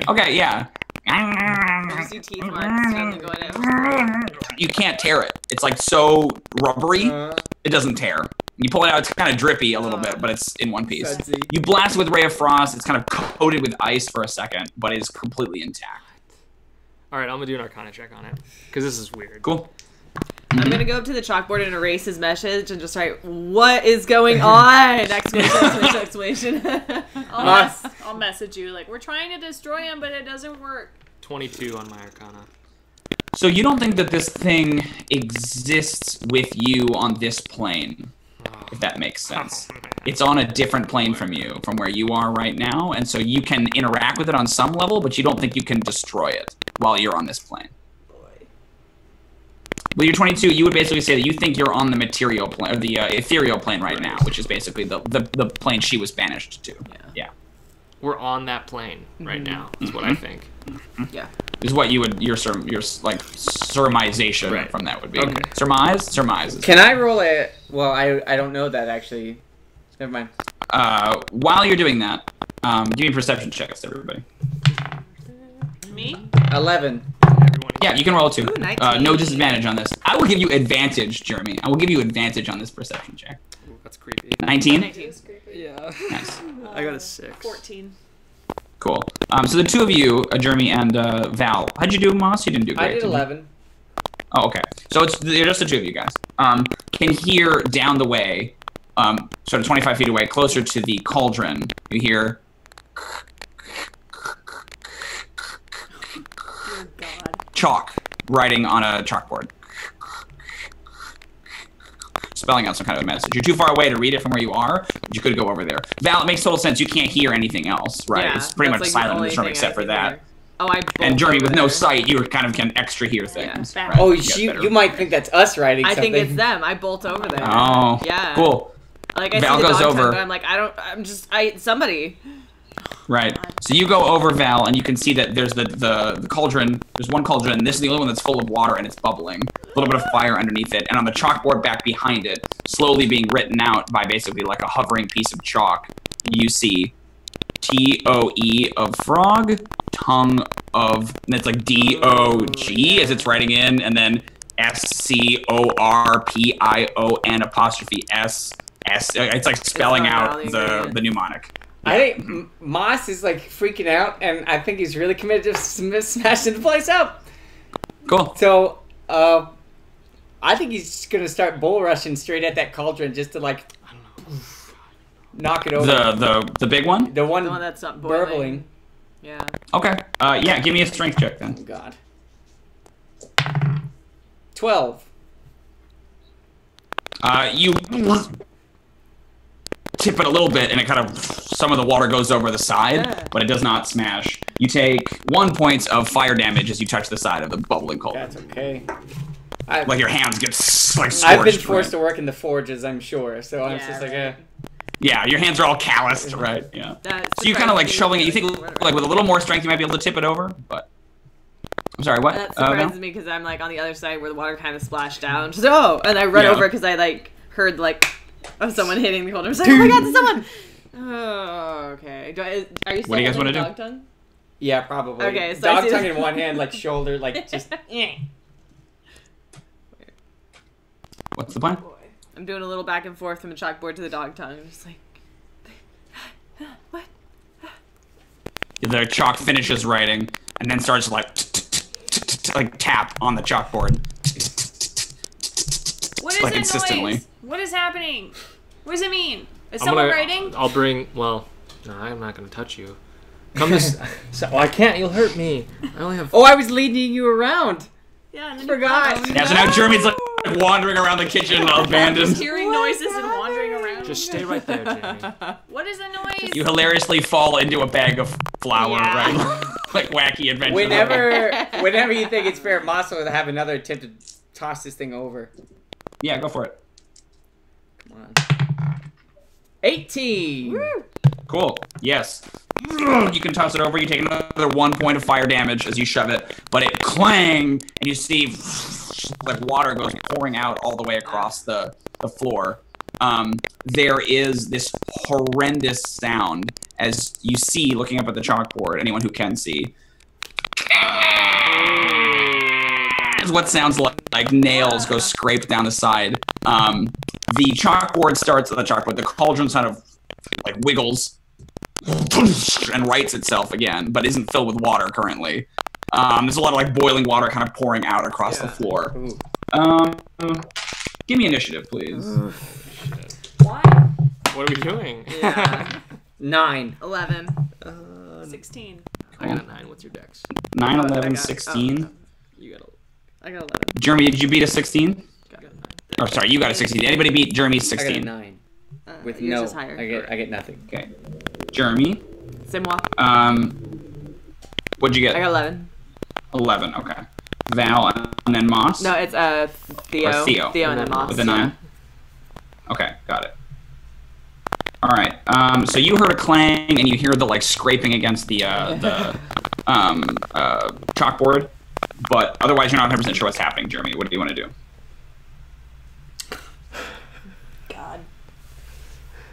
Okay, yeah. You see teeth marks gently going in. You can't tear it. It's like so rubbery. Uh, It doesn't tear. You pull it out. It's kind of drippy a little bit, but it's in one piece. Sudsy. You blast with Ray of Frost. It's kind of coated with ice for a second, but it is completely intact. All right, I'm gonna do an Arcana check on it because this is weird. Cool. I'm gonna go up to the chalkboard and erase his message and just write, "What is going on?" Exclamation! I'll message you like, we're trying to destroy him, but it doesn't work. 22 on my Arcana. So you don't think that this thing exists with you on this plane, if that makes sense. It's on a different plane from you, from where you are right now, and so you can interact with it on some level, but you don't think you can destroy it while you're on this plane. Well, you're 22. You would basically say that you think you're on the material plane, or the ethereal plane right now, which is basically the plane she was banished to. Yeah. We're on that plane right now. Is what I think. Yeah. Is what you would your like surmisation Right. from that would be. Okay. Surmises. Can I roll a? Well, I don't know that actually. Never mind. While you're doing that, give me perception checks, everybody. Me? 11. Everyone. Yeah, you can roll too. Ooh, 19. No disadvantage on this. I will give you advantage, Jrmi. I will give you advantage on this perception check. Ooh, that's creepy. 19? 19. Yeah. Nice. I got a 6. 14. Cool. So the two of you, Jrmi and Val, how'd you do, Moss? You didn't do great. I did you? 11. Oh, okay. So they're just the two of you guys. Can hear down the way, sort of 25 feet away, closer to the cauldron. You hear Dear God. chalk writing on a chalkboard, spelling out some kind of a message. You're too far away to read it from where you are, but you could go over there. Val, it makes total sense. You can't hear anything else, right? Yeah, It's pretty that's much like the silent in only this room thing except I for can that. hear. Oh, I And bolt Jrmi, over with no there. sight, you kind of can extra hear things. Yeah. right? Oh, You get better. you might think that's us writing I something. think it's them. I bolt over there. Oh, Yeah. cool. Like I Val see the goes dog over. tongue, but I'm like, somebody. Right. So you go over, Val, and you can see that there's the cauldron. There's one cauldron, and this is the only one that's full of water, and it's bubbling. A little bit of fire underneath it. And on the chalkboard back behind it, slowly being written out by basically like a hovering piece of chalk, you see T-O-E of frog, tongue of, and it's like D-O-G as it's writing in, and then S-C-O-R-P-I-O-N apostrophe S. It's like spelling not out how they the mnemonic. I think Moss is like freaking out, and I think he's really committed to smashing the place up. Cool. So, I think he's gonna start bull rushing straight at that cauldron just to like knock it over. The big one? The one The one that's not boiling. burbling. Yeah. Okay. Yeah, give me a strength check Oh then. God. 12. You tip it a little bit, and it kind of, some of the water goes over the side, Yeah. but it does not smash. You take 1 point of fire damage as you touch the side of the bubbling cauldron. That's okay. Like your hands get like scorched. I've been forced right? to work in the forges, I'm sure. So I'm Yeah, just like, right. Yeah, your hands are all calloused, right? Yeah. That So you kind of like surprises shoveling it. You me. think like with a little more strength, you might be able to tip it over, but. I'm sorry, what? That Val? surprises me because I'm like on the other side where the water kind of splashed down. Just and I run Yeah. over because I like heard like of someone hitting the cauldron. I was like, oh my god, there's someone! Oh, okay. Are you still What do you guys holding wanna the do? dog tongue? yeah, probably. Okay, so I dog see tongue this- in one hand, like shoulder, like just. What's the plan? I'm doing a little back and forth from the chalkboard to the dog tongue. I'm just like, what? The chalk finishes writing, and then starts to like tap on the chalkboard. What is Like that insistently. noise? What is happening? What does it mean? Is I'm someone gonna- writing? I'll bring. Well, no, I'm not gonna touch you. Come this. Well, I can't. You'll hurt me. I only have. Oh, I was leading you around. Yeah, and then Forgot. You Yeah, so now Jeremy's like like wandering around the kitchen, abandoned. Just hearing noises and wandering around. Just stay right there, Jrmi. What is the noise? You hilariously fall into a bag of flour, Yeah. right? Like wacky adventure. Whenever you think it's fair, Moss will have another attempt to toss this thing over. Yeah, go for it. Come on. 18. Woo. Cool. Yes. You can toss it over. You take another 1 point of fire damage as you shove it, but it clang, and you see like water goes pouring out all the way across the floor. There is this horrendous sound as you see, looking up at the chalkboard, anyone who can see, is what sounds like nails go scraped down the side. The chalkboard the cauldron kind of like wiggles and rights itself again, but isn't filled with water currently. There's a lot of like boiling water kind of pouring out across the floor. Give me initiative, please. Why? What are we doing? Yeah. 9. 11. 16. I got a 9. What's your dex? 9, I 11, got- 16. You got I got 11. Jrmi, did you beat a 16? a 9. Or sorry, you got a 16. Did anybody beat Jeremy's I got a 16? 9. With Yours no, is higher. I get nothing. Okay. Jeremy, Same walk. what'd you I get? got 11. 11, okay. Val, and then Moss? No, it's Theo. Or Theo. Theo and then Moss. With a 9? Okay, got it. Alright, so you heard a clang, and you hear the, like, scraping against the chalkboard, but otherwise you're not 100% sure what's happening, Jeremy. What do you want to do? God.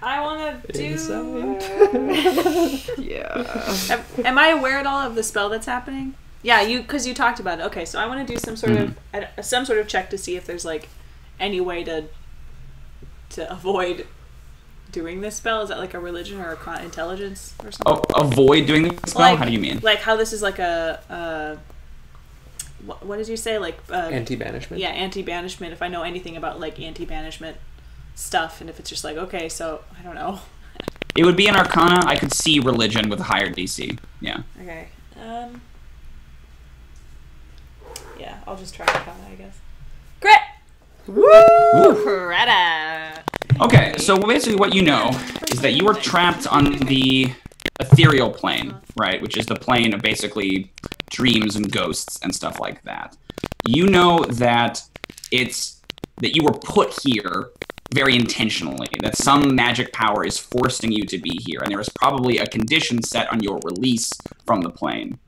I want to do... Yeah. Am I aware at all of the spell that's happening? Yeah, because you talked about it. Okay, so I want to do some sort of check to see if there's like any way to avoid doing this spell. Is that like a religion or a intelligence or something? Oh, avoid doing the spell? Like, How do you mean? Like how this is like a what did you say? Like Anti-banishment? Yeah, anti-banishment. If I know anything about like anti-banishment stuff, and if it's just like, okay, so I don't know. It would be an Arcana. I could see religion with a higher DC. Yeah. Okay. Yeah, I'll just try Arcana, I guess. Grit! Woo! Greta! Okay, so basically what you know is that you were trapped on the ethereal plane, right? Which is the plane of basically dreams and ghosts and stuff like that. You know that that you were put here very intentionally, that some magic power is forcing you to be here, and there is probably a condition set on your release from the plane,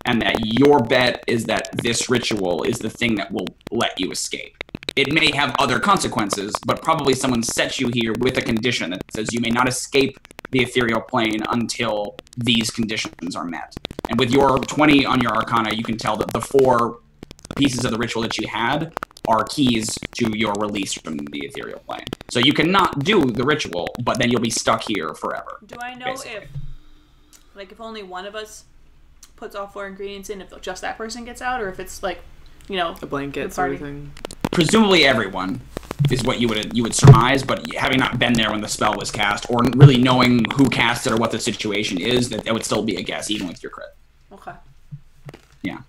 and that your bet is that this ritual is the thing that will let you escape. It may have other consequences, but probably someone sets you here with a condition that says you may not escape the ethereal plane until these conditions are met. And with your 20 on your Arcana, you can tell that the 4 pieces of the ritual that you had are keys to your release from the ethereal plane. So you cannot do the ritual, but then you'll be stuck here forever. Do I know basically. if only one of us puts all 4 ingredients in, if just that person gets out, or if it's like, A blanket sort of thing. Presumably everyone is what you would surmise, but having not been there when the spell was cast, or really knowing who cast it or what the situation is, that would still be a guess, even with your crit. Okay. Yeah.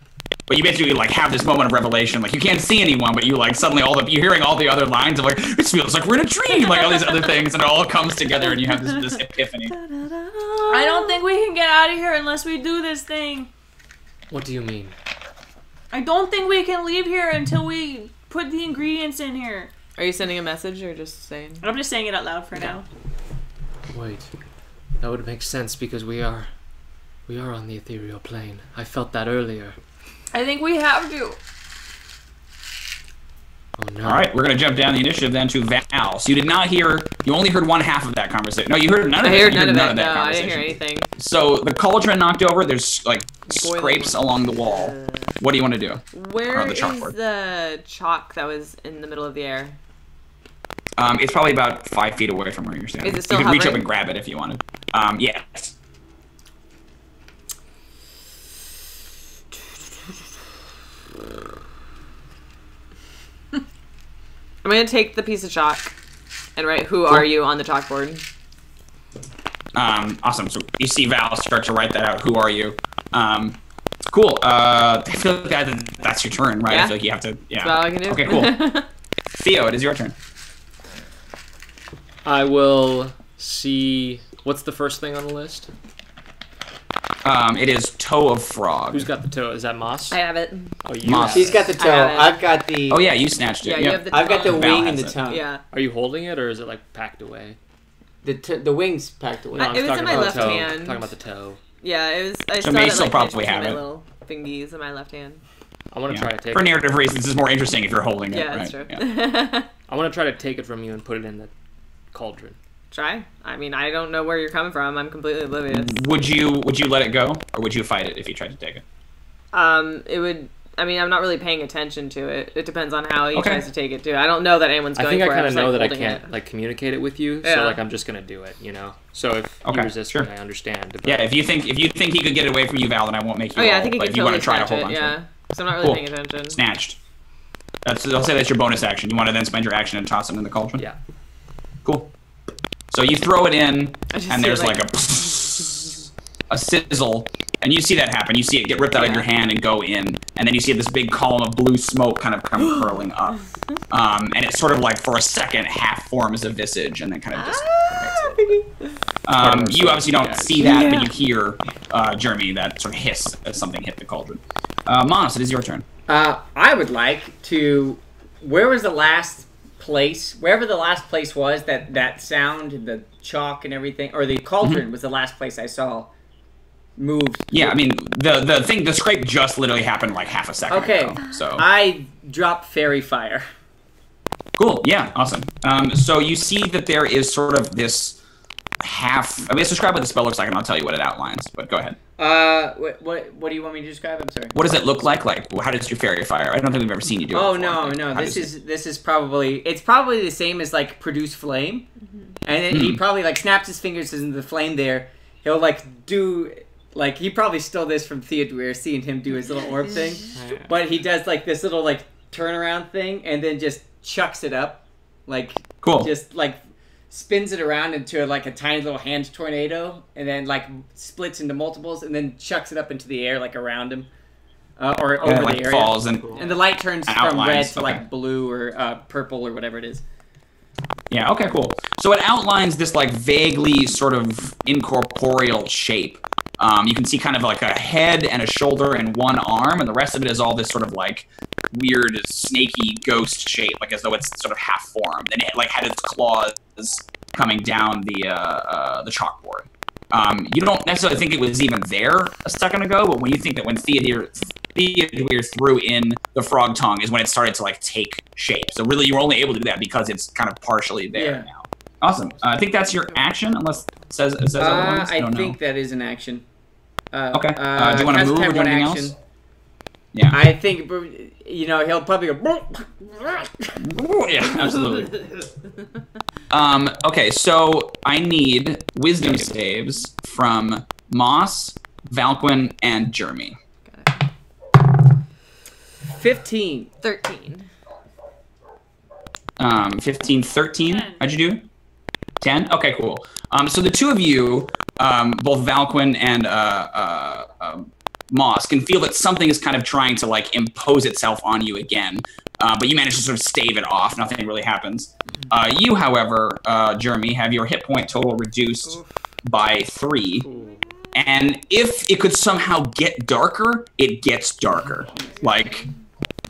But you basically like have this moment of revelation, like you can't see anyone, but you like suddenly you're hearing all the other lines of like, it feels like we're in a dream, like all these other things, and it all comes together and you have this epiphany. I don't think we can get out of here unless we do this thing. What do you mean? I don't think we can leave here until we put the ingredients in here. Are you sending a message or just saying? I'm just saying it out loud for now. Wait. That would make sense because we are on the ethereal plane. I felt that earlier. I think we have to. Oh no. Alright, we're gonna jump down the initiative then to Val. So you only heard one half of that conversation. No, you heard none of it. I heard none of that it. No, I conversation. didn't hear anything. So the cauldron knocked over, there's like Boiling scrapes water. along the wall. What do you want to do? Where the is chalkboard. the chalk that was in the middle of the air? It's probably about 5 feet away from where you're standing. Is it still you could reach up hovering? and grab it if you wanted. Yes. I'm gonna take the piece of chalk and write "Who are you" on the chalkboard. Awesome. So you see Val start to write that out. Who are you? Cool. I feel like that's your turn, right? Yeah. I feel like you have to. Yeah. That's all I can do. Okay. Cool. Theo, it is your turn. I will see. What's the first thing on the list? It is Toe of Frog. Who's got the toe? Is that Moss? I have it. Oh, you Moss. have it. She's got the toe. have it. I've got the. Oh yeah, you snatched it. Yeah, Yeah, you have the I've got the tongue. Val wing and has the it. tongue. Yeah. Are you holding it, or is it like packed away? The wings packed away. No, I'm It was in talking my about left the toe. hand. I'm talking about the toe. Yeah, it was. I So saw May it still like probably between have my it. little fingies in my left hand. I want to try to take For it. narrative reasons, this is more interesting if you're holding it. Yeah, right? that's true. Yeah. I want to try to take it from you and put it in the cauldron. Try. I mean, I don't know where you're coming from. I'm completely oblivious. Would you let it go, or would you fight it if you tried to take it? It would. I mean, I'm not really paying attention to it. It depends on how he Okay. tries to take it too. I don't know that anyone's I going think I for it. kind of I'm just, know like, that I holding can't it. like communicate it with you, Yeah. so like I'm just gonna do it, you know. So if Okay, you resist sure. me, I understand. But Yeah, if you think he could get it away from you, Val, then I won't make you. Oh yeah, I roll, think he but could if you want totally to try to snatch hold it. on to Yeah, because I'm not really Cool. paying attention. Snatched. I'll say that's your bonus action. You want to then spend your action and toss it in the cauldron? yeah, Cool. So you throw it in, I just and see there's it, like a sizzle, and you see that happen. You see it get ripped out of your hand and go in, and then you see this big column of blue smoke kind of come curling up. And it sort of like for a second half forms a visage, and then kind of just. You obviously don't see that, but you hear Jrmi, that sort of hiss as something hit the cauldron. Monos, it is your turn. I would like to. Where was the last place? Wherever the last place was, that sound, the chalk and everything, or the cauldron was the last place I saw moved. Yeah, I mean the scrape just literally happened like half a second ago. So I dropped fairy fire. cool. Yeah, awesome. So you see that there is sort of this half. I mean, let's describe what the spell looks like, and I'll tell you what it outlines. But go ahead. What do you want me to describe? I'm sorry. What does it look like? Like, how does your fairy fire? I don't think we've ever seen you do it. Oh before. no. How This does is probably the same as like produce flame, and then he probably like snaps his fingers into the flame there. He'll like do like he probably stole this from Theodûir, seeing him do his little orb thing, but he does like this little like turnaround thing, and then just chucks it up, like Cool. just like spins it around into like a tiny little hand tornado, and then like splits into multiples, and then chucks it up into the air like around him, or over like the area. falls and And the light turns And from outlines, red to okay. like blue or purple or whatever it is. yeah. Okay, cool. So it outlines this like vaguely sort of incorporeal shape. You can see kind of like a head and a shoulder and one arm, and the rest of it is all this sort of like weird snaky ghost shape, like as though it's sort of half formed, and it like had its claws coming down the chalkboard. You don't necessarily think it was even there a second ago, but when you think that when Theodûir threw in the frog tongue is when it started to like take shape. So really, you were only able to do that because it's kind of partially there now. Awesome. I think that's your action, unless it says otherwise. I don't think know. that is an action. Okay. Do you want to move or do anything else? Yeah. I think he'll probably go. Yeah, absolutely. Okay, so I need wisdom saves from Moss, Valqwyn, and Jrmi. 15. 13. 15, 13. 10. How'd you do? 10? Okay, cool. So the two of you, both Valqwyn and Moss, can feel that something is kind of trying to like impose itself on you again, but you manage to sort of stave it off. Nothing really happens. You, however, Jrmi, have your hit point total reduced by 3. And if it could somehow get darker, it gets darker. Like,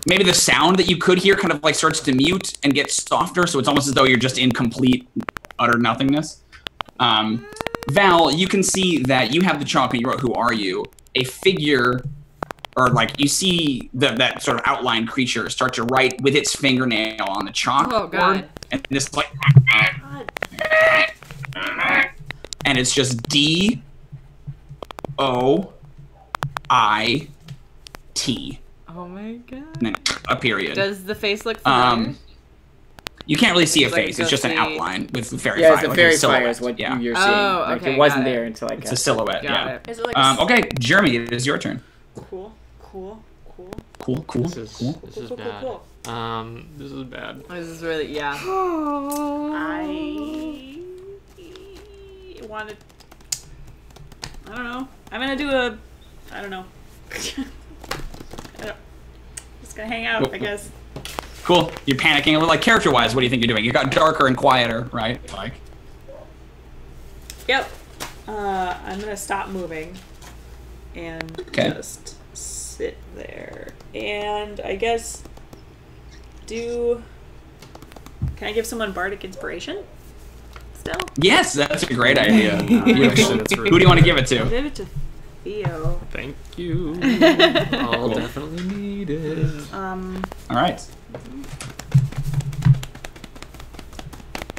maybe the sound that you could hear kind of like starts to mute and get softer, so it's almost as though you're just in complete, utter nothingness. Val, you can see that you have the chalk and you wrote, "Who are you?" A figure, or like you see that sort of outline creature start to write with its fingernail on the chalkboard. Oh, God. And this like, and it's just DOIT. Oh my god. And then a period. Does the face look familiar? You can't really see a Like, face. It's just an just the- outline with fairy Yeah, fire. it's the like fairy a silhouette. fire is what yeah. you're seeing. Oh, Like, okay, it wasn't got it. there until I It's a cast it. silhouette. Got yeah. it. Is it like Okay, Jrmi, it is your turn. cool? Cool. This is Cool. bad. This is bad. This is really, yeah. I wanted. I don't know. I'm gonna do a. I don't know. Just gonna hang out, I guess. Cool. You're panicking a little. Like character-wise, what do you think you're doing? You got darker and quieter, right? Like. Yep. I'm gonna stop moving and just sit there. And I guess can I give someone bardic inspiration? Still? Yes, that's a great idea. That's Who do you want to give it to? I'll give it to Theo. Thank you. I'll definitely need it. All right.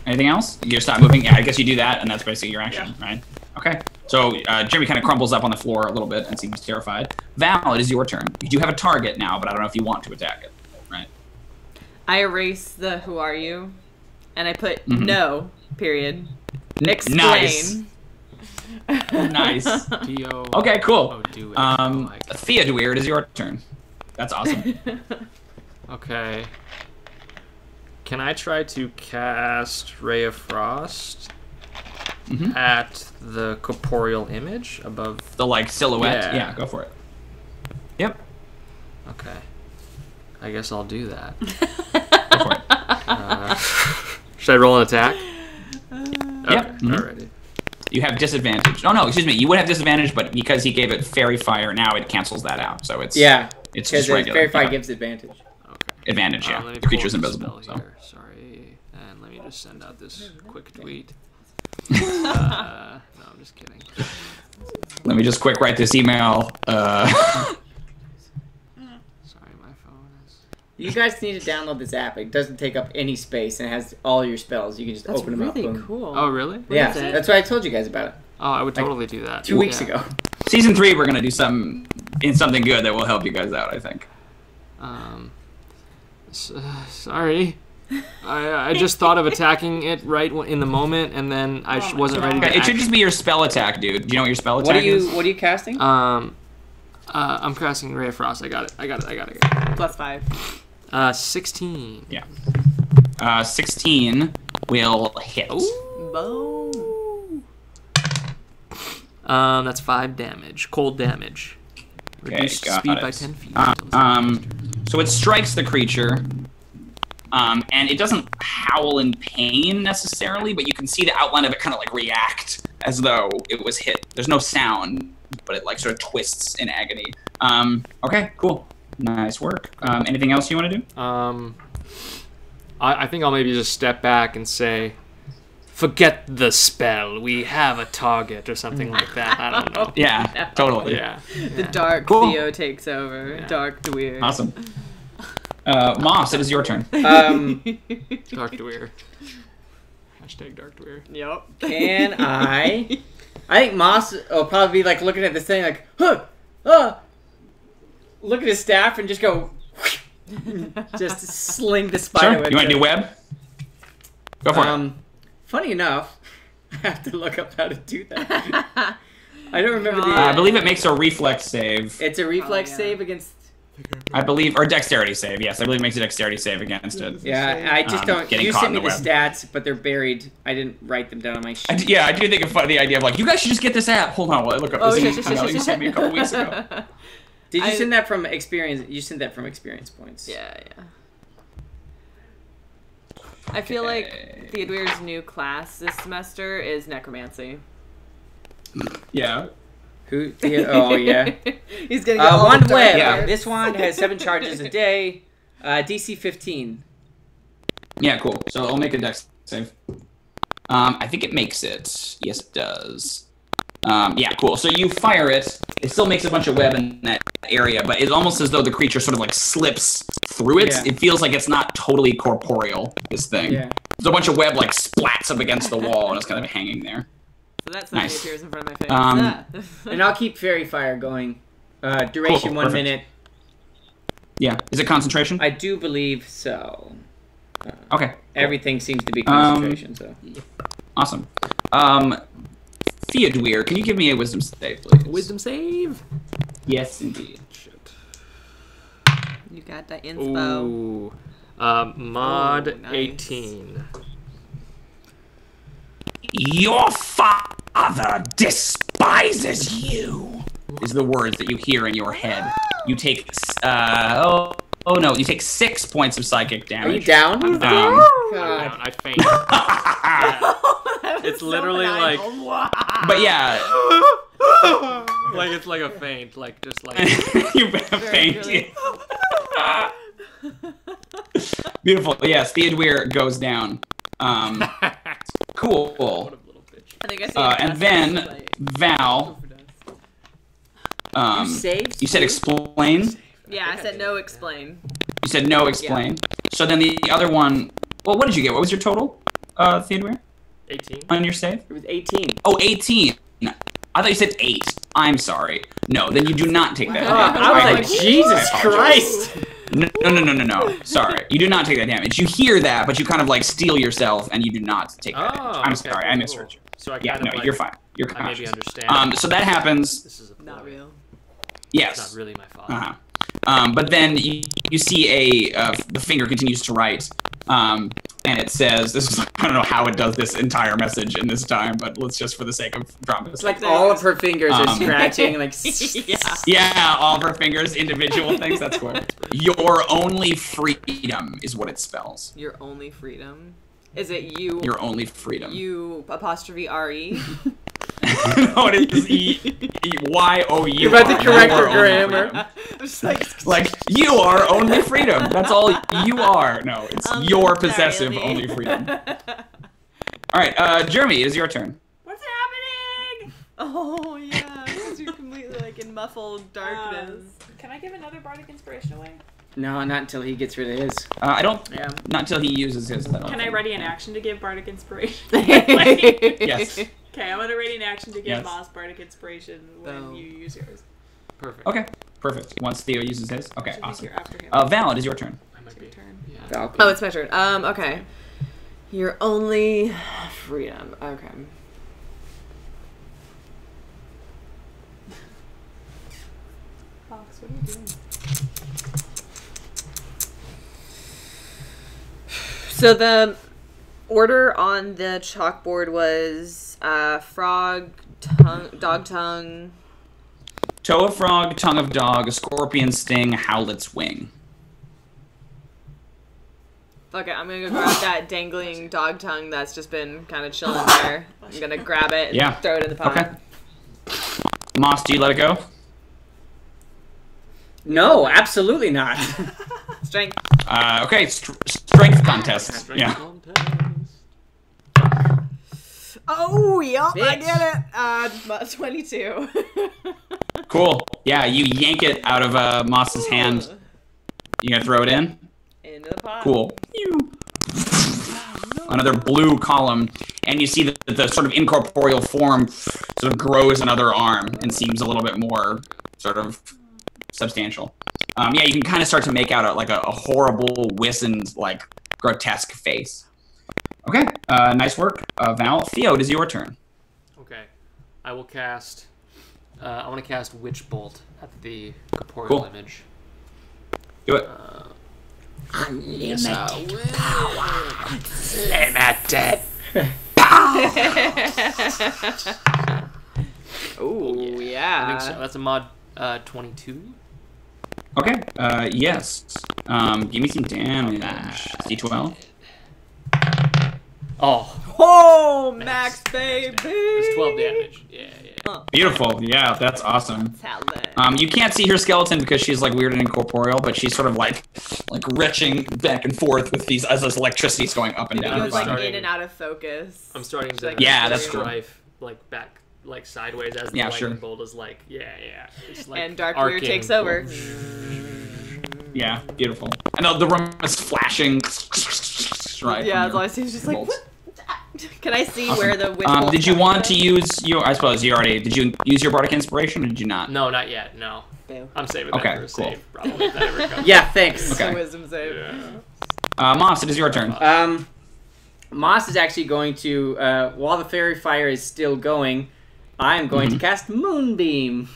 Anything else? You stop moving? Yeah, I guess you do that, and that's basically your action, right? Okay. So Jrmi kind of crumbles up on the floor a little bit and seems terrified. Val, it is your turn. You do have a target now, but I don't know if you want to attack it, right? I erase the "Who are you?" and I put no. Period. Explain. Nice. Nice. Okay, cool. Oh, do it. Like Theodûir, it is your turn. That's awesome. okay. Can I try to cast Ray of Frost at the corporeal image above? The, like, silhouette? Yeah. Yeah, go for it. Yep. Okay. I guess I'll do that. Go for it. Should I roll an attack? Yep. Alrighty. You have disadvantage. Oh, no, excuse me. You would have disadvantage, but because he gave it fairy fire, now it cancels that out. So it's it's just regular. Fairy fire gives advantage. Okay. Advantage, yeah. Let me The creature's pull up the invisible. spell So. here. Sorry. And let me just send out this quick tweet. No, I'm just kidding. Let me just quick write this email. Sorry, my phone is... You guys need to download this app. It doesn't take up any space and it has all your spells. You can just That's open them up. really Boom. cool. Oh, really? Yeah, is it? that's why I told you guys about it. Oh, I would totally do that. 2 weeks ago. Season 3, we're going to do something good that will help you guys out, I think. Sorry. I just thought of attacking it right in the moment, and then I wasn't ready to Okay, it should just be your spell attack, dude. Do you know what your spell attack is? What are you casting? I'm casting Ray of Frost. I got it. +5. 16. Yeah. 16 will hit. Boom. That's 5 damage. Cold damage. Reduced got speed it. by 10 feet. So it strikes the creature, and it doesn't howl in pain necessarily, but you can see the outline of it kind of like react as though it was hit. There's no sound, but it like sort of twists in agony. Okay, cool. Nice work. Anything else you want to do? I think I'll maybe just step back and say, forget the spell. We have a target or something like that. I don't know. Yeah, totally. Yeah. The dark Cool. Theo takes over. Yeah. Dark Dweir. Awesome. Moss, it is your turn. Dark Dweir. Hashtag Dark Dweir. Yep. Can I think Moss will probably be like looking at this thing like, look at his staff and just go, just sling the spider. Sure. with You want to it. do web? Go for it. Funny enough, I have to look up how to do that. I don't remember I believe it makes a reflex save. It's a reflex yeah. save against. I believe, or dexterity save. Yes, I believe it makes a dexterity save against it. Yeah, I just don't. Getting You caught sent in me the the stats, but they're buried. I didn't write them down on my sheet. I do think it's funny the idea of like, you guys should just get this app. Hold on, while I look up this email you sent me a couple weeks ago. Did you send that from experience? You sent that from experience points. Yeah. I feel like Theodûir's new class this semester is necromancy. Yeah. Who? Oh yeah. He's gonna get all Wand the web. Yeah. This wand has 7 charges a day. DC 15. Yeah, cool. So I'll make a dex save. I think it makes it. Yes, it does. Yeah, cool. So you fire it. It still makes a bunch of web in that area, but it's almost as though the creature sort of like slips through it. Yeah. It feels like it's not totally corporeal, this thing. Yeah. There's a bunch of web like splats up against the wall and it's kind of hanging there. So that suddenly Nice. appears in front of my face. And I'll keep fairy fire going. Duration Cool, 1 perfect. minute. Yeah. Is it concentration? I do believe so. Okay. Everything seems to be concentration. So. Awesome. Theodûir, can you give me a wisdom save, please? Wisdom save. Yes, indeed. Shit. You got that inspo. Ooh. Mod Oh, nice. 18. Your father despises you, is the words that you hear in your head. You take Oh no, you take 6 points of psychic Are you damage. down? Um, God. I faint. It's literally like, but yeah, like it's like a faint, like just like. you fainted. Beautiful. Yes, Theodûir goes down. Cool. What a little bitch. I think I see And then Val. saved You said too? explain. Yeah, I said no explain. You said no explain. So then the other one. Well, what did you get? What was your total, Theodûir, 18. on your save? It was 18. Oh, 18. I thought you said 8. I'm sorry. No, then you do not take that Oh, damage. I was I like, apologize. Jesus I apologize. Christ! No. Sorry. You do not take that damage. You hear that, but you kind of like steel yourself and you do not take that damage. I'm okay, sorry. I cool. misheard you. So I kind Yeah, of no, like, you're fine. You're I maybe conscious. understand. So that happens. This is a Not ploy. real. Yes. It's not really my fault. But then you see the finger continues to write, and it says, "This is, I don't know how it does this entire message in this time, but let's just for the sake of drama." It's like all of her fingers are scratching, like. Yeah, all of her fingers, individual things. That's cool. Your only freedom is what it spells. Your only freedom. Is it you? Your only freedom. You apostrophe R-E? No, it is Y-O-U. You're about to correct her Your only grammar. freedom. I'm just like, Like, you are only freedom. That's all you are. No, it's your sorry, possessive Ellie. only freedom. Alright, Jrmi, it is your turn. What's happening? oh yeah, because you're completely like in muffled darkness. Can I give another bardic inspiration away? No, not until he gets rid of his. I don't, Yeah. not until he uses his. Can I ready an action to give bardic inspiration? Yes. Okay, I'm gonna ready an action to give Yes. Moss bardic inspiration when Boom. you use yours. Perfect. Okay, perfect. Once Theo uses his. Okay, Should be awesome. here after him. Val, it is your turn. I might It's be. your turn. Yeah. Valqwyn. Oh, it's my turn. Okay. Your only freedom. Okay. Fox, what are you doing? So the order on the chalkboard was frog, dog tongue. Toe of frog, tongue of dog, scorpion sting, howlet's wing. Fuck it, I'm gonna go grab that dangling dog tongue that's just been kind of chilling there. I'm gonna grab it and Yeah. throw it in the pot. Okay. Moss, do you let it go? No, absolutely not. Strength. Okay, strength contest. Strength Yeah. contest. Oh, yup, I Bitch. get it. 22. Cool. Yeah, you yank it out of Moss's hand. You gonna throw it in? Into the pot. Cool. Another blue column, and you see that the sort of incorporeal form sort of grows another arm and seems a little bit more sort of substantial. Yeah, you can kind of start to make out a horrible, wizened, like grotesque face. Okay, nice work, Val. Theo, it is your turn. Okay. I will cast. I want to cast Witch Bolt at the corporeal Cool. image. Do it. Unlimited Limited. Ooh, I yeah. think so. That's a mod 22. Okay, yes. Give me some damage. D12. Oh, Oh, max, baby. it's 12 damage. Yeah. Beautiful. Yeah, that's awesome. Talent. You can't see her skeleton because she's like weird and incorporeal, but she's sort of like retching back and forth with these as this electricity's going up and It down. goes like starting- in and out of focus. I'm starting to. Like, Yeah, that's cool. strife like back, like sideways as the Yeah, lightning sure. bolt is like, yeah. It's like And Dark arcing. Clear takes over. Yeah, beautiful. And the room is flashing. Right. Yeah, from that's all I see is just like, bolts. what? Can I see Awesome. where the witch bolt Did you comes want from? to use your? I suppose you already. Did you use your bardic inspiration or did you not? No, not yet. No, Boo. I'm saving Okay, that for a cool. save. Probably if that ever comes. Yeah, thanks. Okay. Wisdom save. Yeah. Moss, it is your turn. Moss is actually going to, while the fairy fire is still going, I'm going to cast Moonbeam.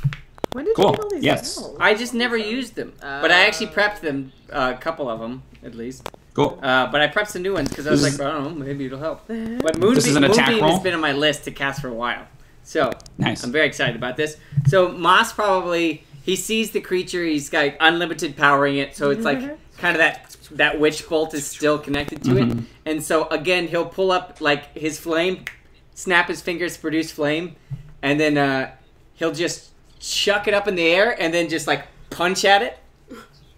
When did Cool. you get all these Yes. spells? I just never used them, but I actually prepped them, a couple of them at least. Cool. But I prepped some new ones because I was This like, I don't know, maybe it'll help. But Moonbeam, This is an attack Moonbeam roll? has been on my list to cast for a while, so Nice. I'm very excited about this. So Moss probably he sees the creature. He's got unlimited powering it, so it's like kind of that witch bolt is still connected to it. And so again, he'll pull up like his flame, snap his fingers to produce flame, and then he'll just chuck it up in the air and then just like punch at it.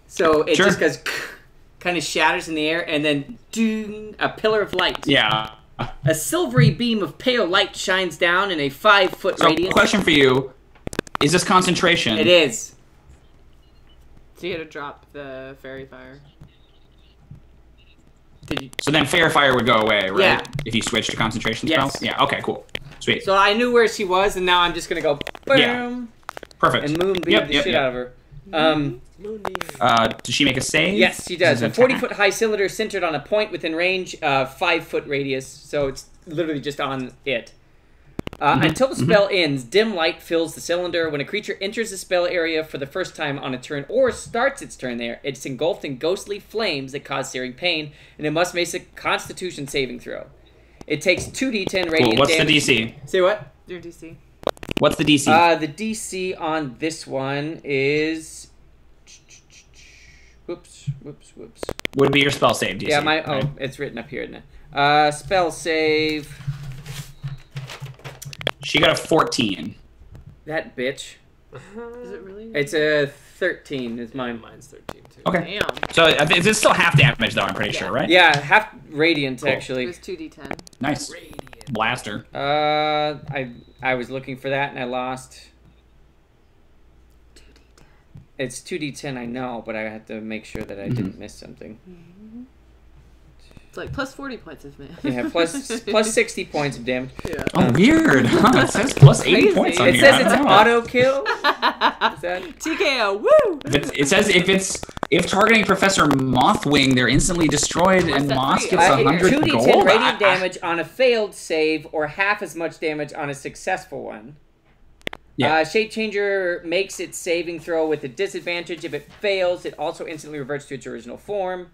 So it just goes kind of shatters in the air, and then a pillar of light. Yeah. A silvery beam of pale light shines down in a 5-foot radius. Question for you. Is this concentration? It is. So you had to drop the fairy fire. So then fair fire would go away, right? Yeah. If you switch to concentration spells? Yeah, okay, cool. Sweet. So I knew where she was, and now I'm just going to go boom. Yeah. Perfect. And moonbeam the shit out of her. Does she make a save? Yes, she does. A 40-foot high cylinder centered on a point within range, 5-foot radius, so it's literally just on it. Until the spell ends, dim light fills the cylinder. When a creature enters the spell area for the first time on a turn or starts its turn there, it's engulfed in ghostly flames that cause searing pain, and it must make a Constitution saving throw. It takes 2d10 radiant What's damage. the DC? Say what? Your DC. What's the DC? The DC on this one is... Whoops. Would be your spell save DC. Yeah, it's written up here, isn't it? Spell save... She got a 14. That bitch. Is it really? It's a 13 is mine. Mine's 13 too. Okay. Damn. So it's still half damage, though, I'm pretty sure, right? Yeah, half radiant, It actually. was 2d10. Nice. Blaster. I was looking for that, and I lost. 2d10. It's 2d10, I know, but I have to make sure that I didn't miss something. It's like plus 40 points of damage. Yeah, plus 60 points of damage. Yeah. Oh, weird. Huh? It says plus 80 Crazy. points on It here. says I it's don't an know. auto kill. Is that? TKO, woo! It says if targeting Professor Mothwing, they're instantly destroyed, and that Moss free? gets 100 2d10 gold. radiant damage on a failed save, or half as much damage on a successful one. Yeah. Shape Changer makes its saving throw with a disadvantage. If it fails, it also instantly reverts to its original form.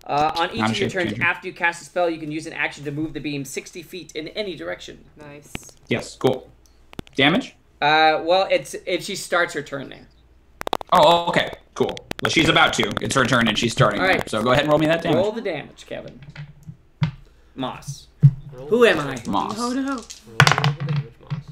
On each Not a of your shape turns changer. after you cast a spell, you can use an action to move the beam 60 feet in any direction. Nice. Yes, cool. Damage? Well, it's if she starts her turn there. Oh, okay. Cool. Well, she's about to. It's her turn, and she's starting. All right. So go ahead and roll me that damage. Roll the damage, Kevin. Moss. Who am I? Moss. Oh no. Roll the damage, Moss.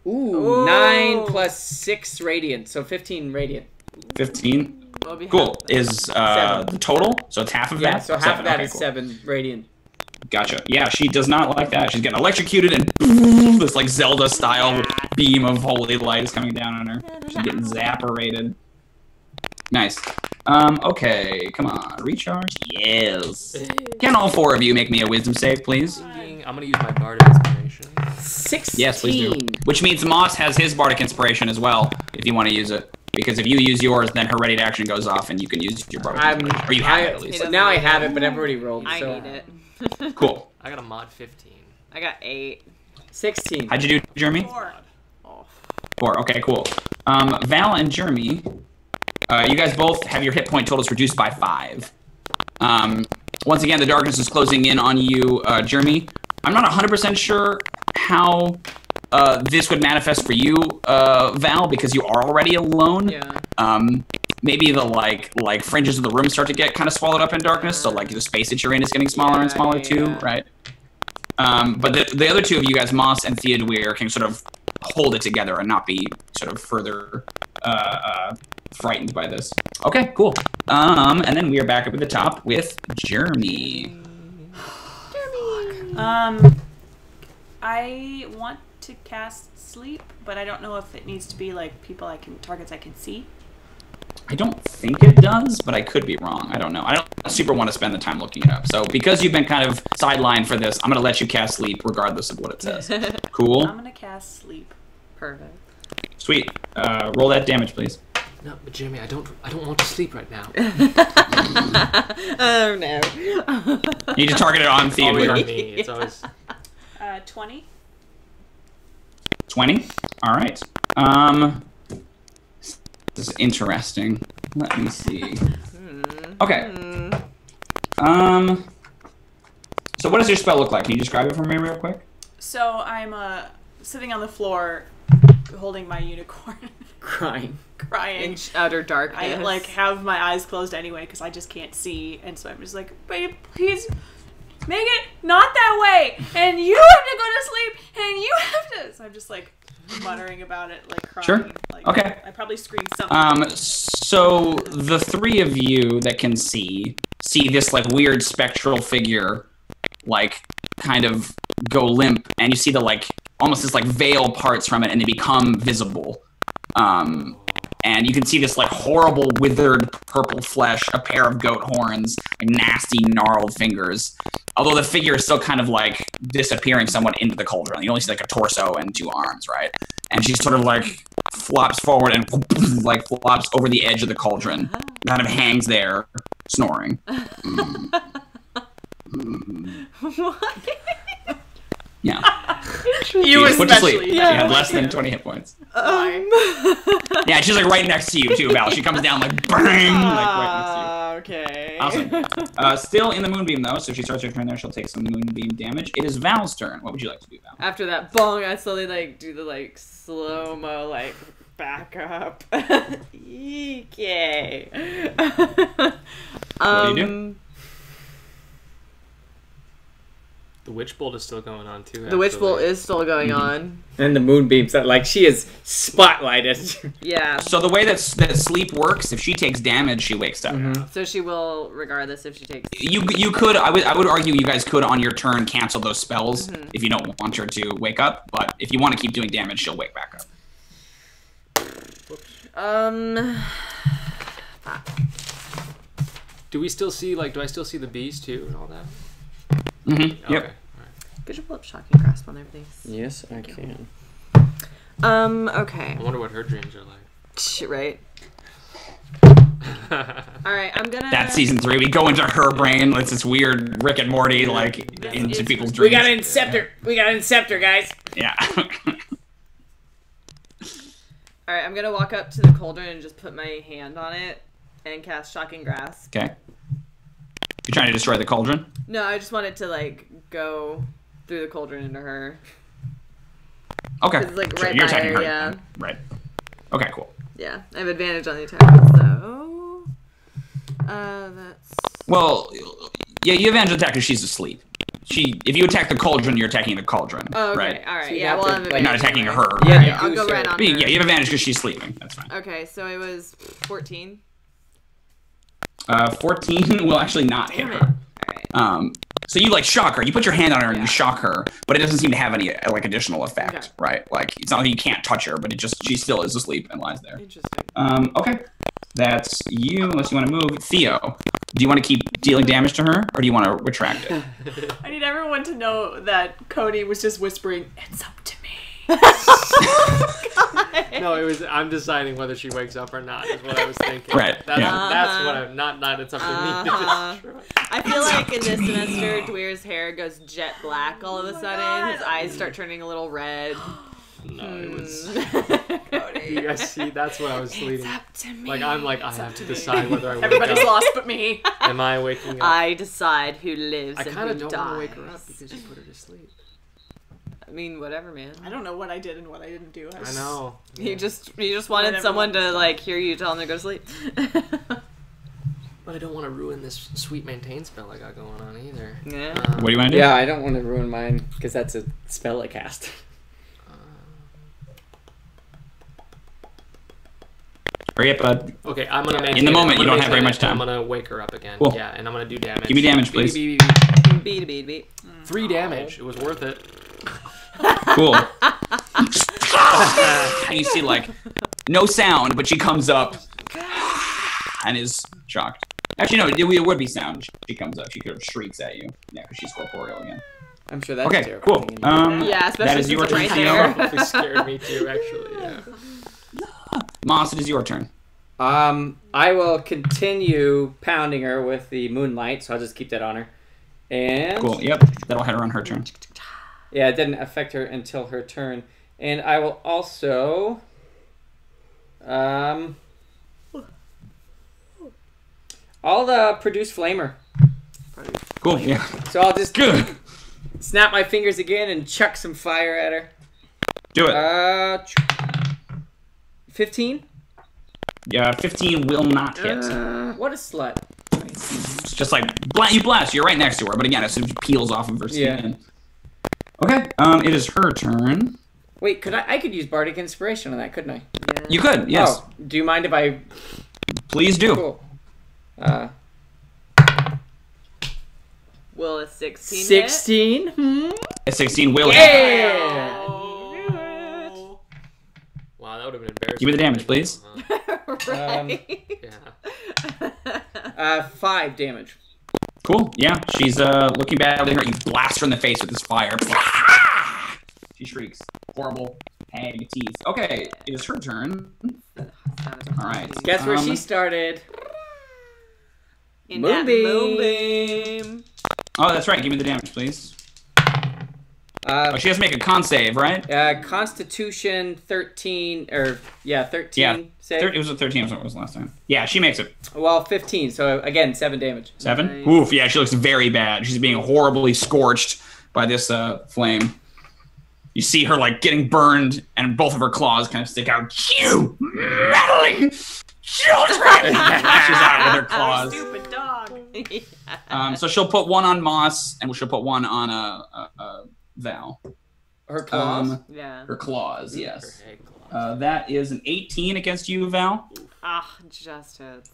Ooh, Ooh. 9 plus 6 radiant, so 15 radiant. 15. What would be Cool. half? Is 7. the total? So it's half of Yeah, that? so half of that Okay, is cool. 7 radiant. Gotcha. Yeah, she does not like that. She's getting electrocuted, and boom, this like Zelda-style beam of holy light is coming down on her. She's getting zapperated. Nice. Okay, come on. Recharge? Yes. Can all 4 of you make me a wisdom save, please? I'm gonna use my Bard of Inspiration. 16. Yes, please do. Which means Moss has his Bardic Inspiration as well, if you want to use it. Because if you use yours, then her ready action goes off, and you can use your Bardic Inspiration. Or you have it, at least. Now I have it, but I've already rolled. I so. need it. Cool. I got a mod 15. I got 8. 16. How'd you do, Jrmi? 4. Oh. 4. Okay, cool. Val and Jrmi, you guys both have your hit point totals reduced by 5. Once again, the darkness is closing in on you, Jrmi. I'm not 100% sure how this would manifest for you, Val, because you are already alone. Yeah. Maybe the like fringes of the room start to get kind of swallowed up in darkness, so like the space that you're in is getting smaller and smaller too, right? But the other 2 of you guys, Moss and Theodûir, can sort of hold it together and not be sort of further frightened by this. Okay, cool. And then we are back up at the top with Jrmi. I want to cast sleep, but I don't know if it needs to be like targets I can see. I don't think it does, but I could be wrong. I don't know. I don't super want to spend the time looking it up. So because you've been kind of sidelined for this, I'm going to let you cast sleep regardless of what it says. Cool. I'm gonna cast sleep. Perfect. Sweet. Roll that damage, please. No, but Jimmy, I don't want to sleep right now. Oh no. You need to target it on Always Theodûir. on me. It's always 20. 20? All right. This is interesting. Let me see. Okay. So what does your spell look like? Can you describe it for me real quick? So I'm sitting on the floor, holding my unicorn. Crying. crying. In utter darkness. I like have my eyes closed anyway because I just can't see, and so I'm just like, babe, please make it not that way, and you have to go to sleep, and you have to. So I'm just like muttering about it, like crying. Sure. Like, Okay. I probably screamed something. So the three of you that can see this like weird spectral figure, like kind of go limp, and you see the like almost this like veil parts from it, and they become visible. And you can see this like horrible withered purple flesh, a pair of goat horns, like nasty gnarled fingers. Although the figure is still kind of like disappearing somewhat into the cauldron. You only see like a torso and 2 arms, right? And she sort of like flops forward and like flops over the edge of the cauldron. Kind of hangs there, snoring. What? Yeah. You She just put to sleep. especially. She Yeah. had less than 20 hit points. Why? Yeah, she's like right next to you too, Val. She comes down like bang, like right Okay. next to you. Awesome. Still in the moonbeam though, so if she starts her turn there, she'll take some moonbeam damage. It is Val's turn. What would you like to do, Val? After that bong, I slowly like do the like slow-mo like back up. Okay. What do you do? The witch bolt is still going on too. The witch actually. bolt is still going on. And the moonbeams that like she is spotlighted. Yeah. So the way that sleep works, if she takes damage, she wakes up. So she will, regardless if she takes. You could I would argue you guys could on your turn cancel those spells if you don't want her to wake up, but if you want to keep doing damage, she'll wake back up. Do we still see like? Do I still see the bees too and all that? Yep. Okay. All right. Could you pull up Shocking Grasp on there, please? Yes, I can. Okay. I wonder what her dreams are like. Shit, right? Alright, I'm gonna... That's season 3. We go into her brain. It's this weird Rick and Morty, like, into people's dreams. We got an Inceptor. We got an Inceptor, guys. Yeah. Alright, I'm gonna walk up to the cauldron and just put my hand on it and cast Shocking Grasp. Okay. You're trying to destroy the cauldron? No, I just want it to, like, go through the cauldron into her. Okay. It's, like, Sure, right you're by attacking her, her. yeah. Right. Okay, cool. Yeah, I have advantage on the attack, so... that's... Well, yeah, you have advantage attack because she's asleep. If you attack the cauldron, you're attacking the cauldron. Oh, okay, right? alright, So you yeah, have well, to, I'm like, Not attacking her. Yeah, Alright, you I'll do go so. right on But her. yeah, you have advantage because she's sleeping. That's fine. Okay, so it was 14. 14 will actually not hit Damn it. her. Alright. So you like shock her. You put your hand on her and Yeah. you shock her, but it doesn't seem to have any like additional effect, Okay. right? Like it's not like you can't touch her, but she still is asleep and lies there. Interesting. Okay, that's you. Unless you want to move, Theo. Do you want to keep dealing damage to her, or do you want to retract it? I need everyone to know that Cody was just whispering, "It's up to me." No, it was. I'm deciding whether she wakes up or not. Is what I was thinking. Right, That's, yeah. that's what I'm not. It's up to me. I feel like in this semester, Dwyr's hair goes jet black all of a sudden. His eyes start turning a little red. No, it was. Cody. You guys see? That's what I was leading. It's up to me. Like I'm like I It's have up to me. decide whether I wake Everybody's up. lost but me. Am I waking up? I decide who lives I and kind who of don't dies. want to wake her up because you put her to sleep. I mean, whatever, man. I don't know what I did and what I didn't do. I know. You just wanted Let someone everyone to like hear you tell them to go to sleep. But I don't want to ruin this sweet maintain spell I got going on either. Yeah. What do you want to do? Yeah, I don't want to ruin mine because that's a spell I cast. Hurry up, bud. Okay, I'm gonna maintain In the moment, I'm you gonna don't have very maintain much it, time. I'm gonna wake her up again. Cool. Yeah, and I'm gonna do damage. Give me damage, please. Beep. Beat, beat, beat. 3 damage. It was worth it. Cool. And you see like no sound, but she comes up and is shocked. Actually, no, it would be sound. She comes up. She sort of shrieks at you. Yeah, because she's corporeal again. I'm sure that's Okay, terrifying. cool. Yeah, especially that is since your it's turn, right Theo. there. Probably scared me too, actually. Yeah. Moss, it is your turn. I will continue pounding her with the moonlight, so I'll just keep that on her. And Cool. Yep, that'll hit her on her turn. yeah, it didn't affect her until her turn. And I will also I'll produce flamer. Cool. Yeah. So I'll just Good. snap my fingers again and chuck some fire at her. Do it. 15? Yeah, 15 will not hit. What a slut. It's just like, you blast, you're right next to her, but again, it sort of peels off of her skin. Okay, it is her turn. Wait, I could use Bardic Inspiration on that, couldn't I? Yeah. You could, yes. Oh, do you mind if I... Please do. Cool. Will a 16 16? Hmm? A 16 will hit. Yeah! Oh. Wow, that would have been embarrassing. Give me the damage, please. Right. Yeah. 5 damage. Cool, yeah. She's looking badly hurt. You blast her in the face with this fire. She shrieks. Horrible hag teeth. Okay, it is her turn. Alright. Guess where she started? In Moonbeam. that moonbeam. Oh, that's right. Give me the damage, please. She has to make a con save, right? Constitution 13, or, 13 Yeah. save. It was a 13 or something it was last time. Yeah, she makes it. Well, 15, so again, 7 damage. 7? Nice. Oof, yeah, she looks very bad. She's being horribly scorched by this flame. You see her, like, getting burned, and both of her claws kind of stick out. You meddling children! She's out with her claws. Stupid dog. So she'll put one on Moss, and she'll put one on Val. Her claws? Yeah. Her claws, yes. Her egg claw. That is an 18 against you, Val. Ah, just hits.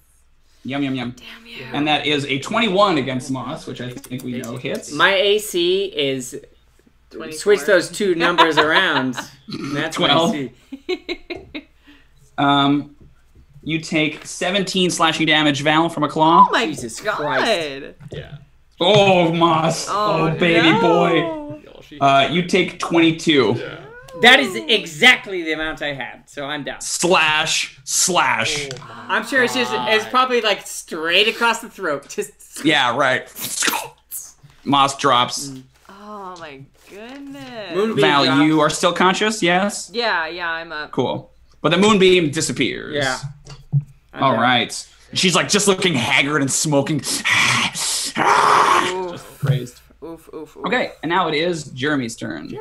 Yum, yum, yum. Damn you. And that is a 21 against Moss, which I think we know hits. My AC is... 24. Switch those two numbers around. That's 12. my AC. You take 17 slashing damage, Val, from a claw. Oh my Jesus God. Christ. Yeah. Oh, Moss. Oh, baby boy. no. You take 22. Yeah. That is exactly the amount I had, so I'm down. Slash. I'm sure it's probably like straight across the throat. Just Yeah, right. Moss drops. Oh my goodness. Moonbeam Val, drop. you are still conscious, yes? Yeah, I'm up. Cool. But the moonbeam disappears. Yeah. I'm All down. right. She's like just looking haggard and smoking. Oof. Praised. Oof. Okay, and now it is Jrmi's turn. Save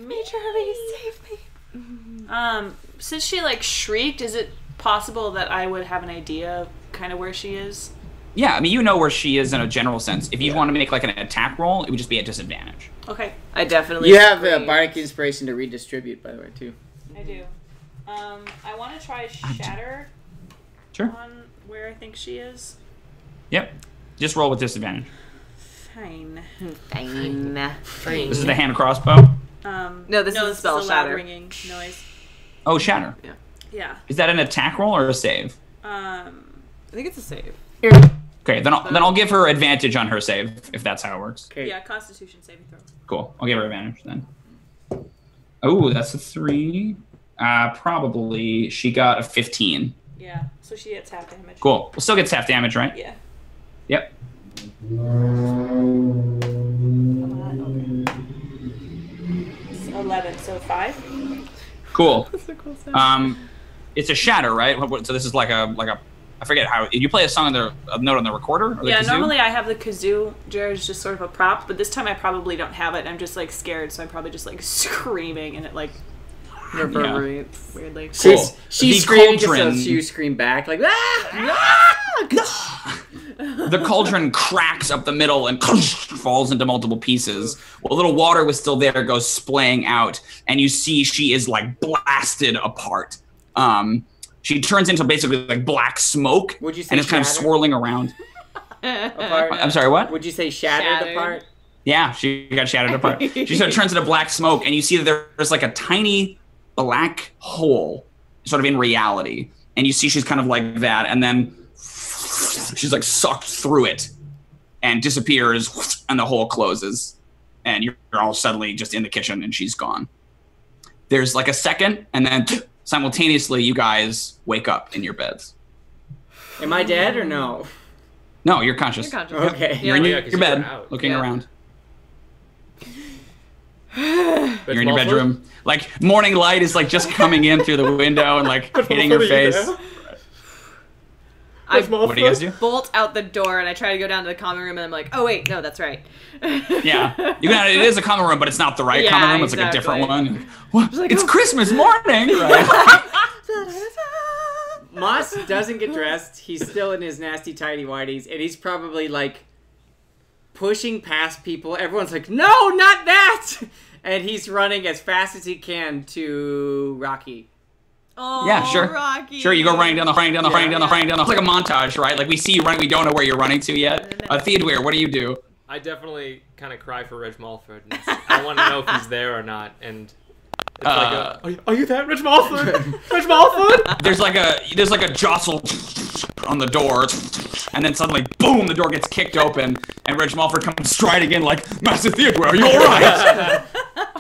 me, Jrmi, save me. Since she like shrieked, is it possible that I would have an idea of kind of where she is? Yeah, I mean, you know where she is in a general sense. If you want to make like an attack roll, it would just be at disadvantage. Okay, I definitely. You have screamed. Bardic Inspiration to redistribute, by the way, too. I do. I want to try shatter Sure. on where I think she is. Yep. Just roll with disadvantage. Fine. Fine. This is the hand crossbow. No, this is a spell loud shatter. ringing noise. Oh, shatter. Yeah. Is that an attack roll or a save? I think it's a save. Okay, then I'll give her advantage on her save if that's how it works. Okay. Yeah, Constitution saving throw. Cool. I'll give her advantage then. Oh, that's a 3. Probably she got a 15. Yeah, so she gets half damage. Cool. Well, still gets half damage, right? Yeah. Yep. It's 11, so 5. Cool. That's a cool sound. It's a shatter, right? So this is like a I forget how you play a song on a note on the recorder. Or the Yeah, kazoo? normally I have the kazoo. Jared's just sort of a prop, but this time I probably don't have it. I'm just like scared, so I'm probably just like screaming and it like Reverberates. weirdly. Cool. She's The screaming just so cauldron- you scream back, like, ah! The cauldron cracks up the middle and falls into multiple pieces. Well, a little water was still there, goes splaying out, and you see she is like blasted apart. She turns into basically like black smoke, Would you say and it's kind of shattered? swirling around. Apart? I'm sorry, what? Would you say shattered apart? Yeah, she got shattered apart. She sort of turns into black smoke, and you see that there's like a tiny black hole, sort of in reality, and you see she's kind of like that, and then she's like sucked through it and disappears, and the hole closes, and you're all suddenly just in the kitchen, and she's gone. There's like a second, and then simultaneously you guys wake up in your beds. Am I dead or no? No, you're conscious. You're conscious. Okay. You're in Yeah, your 'cause you bed, were out. looking Yeah. around. But You're in your Malfoy- bedroom. Like, morning light is like just coming in through the window and like hitting your face. I What do you guys do? bolt out the door and I try to go down to the common room and I'm like, oh wait, no, that's right. Yeah. It is a common room, but it's not the right Yeah, common room. It's like a different exactly. one. What? like, It's oh. Christmas morning! Right? Moss doesn't get dressed. He's still in his nasty tidy whities, and he's probably like pushing past people. Everyone's like, "No, not that!" And he's running as fast as he can to Rocky. Oh, Yeah, sure. Rocky. Sure, you go running down the. It's like a montage, right? Like we see you running, we don't know where you're running to yet. Theodûir, what do you do? I definitely kind of cry for Reg Malford. I want to know if he's there or not, and it's are you there, Reg Malford? Reg Malford? There's like a jostle on the door, and then suddenly, boom, the door gets kicked open, and Reg Malford comes striding in like, Master Theodûir, are you all right?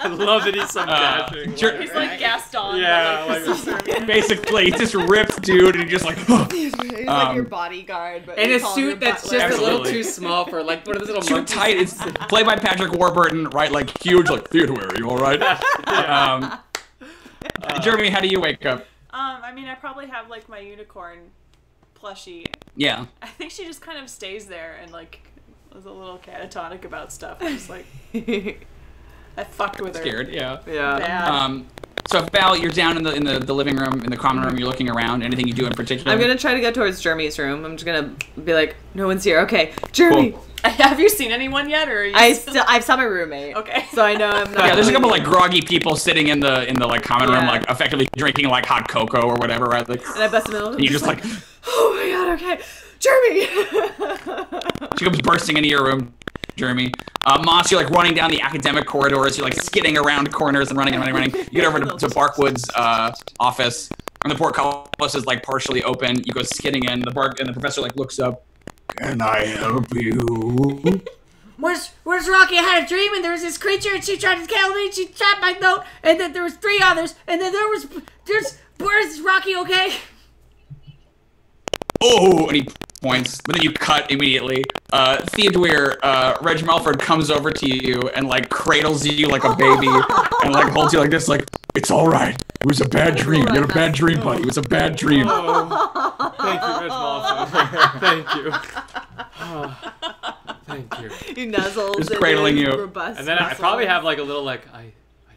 I love that he's so dashing. He's like Gaston. Yeah, basically, he's just ripped, dude, and he's just like, He's like your bodyguard, but in you a call him your suit that's butler. just a little Absolutely. too small for like one of those little too monkeys. tight. It's played by Patrick Warburton, right? Like huge, like Theodûir, are you all right? Jrmi, how do you wake up? I mean, I probably have like my unicorn plushie. Yeah. I think she just kind of stays there and like was a little catatonic about stuff. I was like, I fucked with her. Scared, yeah. Bad. So Val, you're down in the living room, in the common room. You're looking around. Anything you do in particular? I'm gonna try to go towards Jrmi's room. I'm just gonna be like, no one's here. Okay, Jrmi. Cool. Have you seen anyone yet, or are you I saw my roommate. Okay. So I know I'm not. Yeah, there's a couple like groggy people sitting in the like common room, Yeah. like effectively drinking like hot cocoa or whatever, right? Like, And I bust in the middle. and you're just like, oh my god. Okay, Jrmi. she comes bursting into your room, Jrmi. Moss, you're like running down the academic corridors. You're like skidding around corners and running. You get over to Barkwood's office, and the portcullis is like partially open. You go skidding in. The professor like looks up. Can I help you? Where's Rocky? I had a dream, and there was this creature, and she tried to kill me. She trapped my note, and then there was 3 others, and then where's Rocky? Okay. Oh, and he points, but then you cut immediately. Theodûir, Reg Malford comes over to you and like cradles you like a baby and like holds you like this, like, it's all right. It was a bad dream. You had a bad dream, buddy. It was a bad dream. Thank you, Reg Malford. Thank you. Thank you. He nuzzles. Just in cradling his you. robust And then I muscles. probably have like a little like I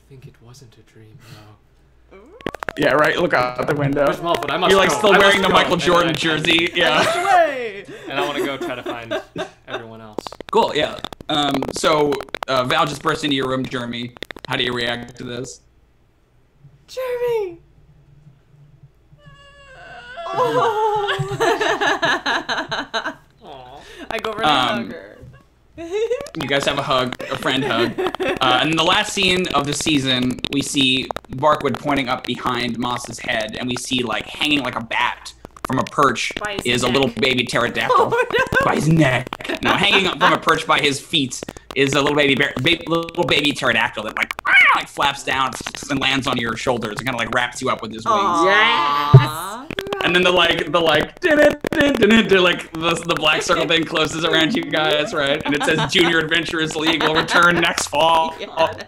think it wasn't a dream though. Yeah, right. Look out the window. Reg Malford, I must You're like go. still I wearing must the go. Michael And Jordan I- jersey. Yeah. Way. And I want to go try to find everyone else. Cool. Yeah. So Val just burst into your room, Jrmi. How do you react to this? Jrmi. Oh. I go over and hug her. You guys have a friend hug. And in the last scene of the season, we see Barkwood pointing up behind Moss's head, and we see like hanging like a bat from a perch By his is a neck. little baby pterodactyl. Oh, no. By his neck. No, hanging up from a perch by his feet is a little baby pterodactyl that like flaps down and lands on your shoulders and kind of like wraps you up with his wings. Aw. And then the black circle thing closes around you guys, right? And it says Junior Adventurers League will return next fall. God.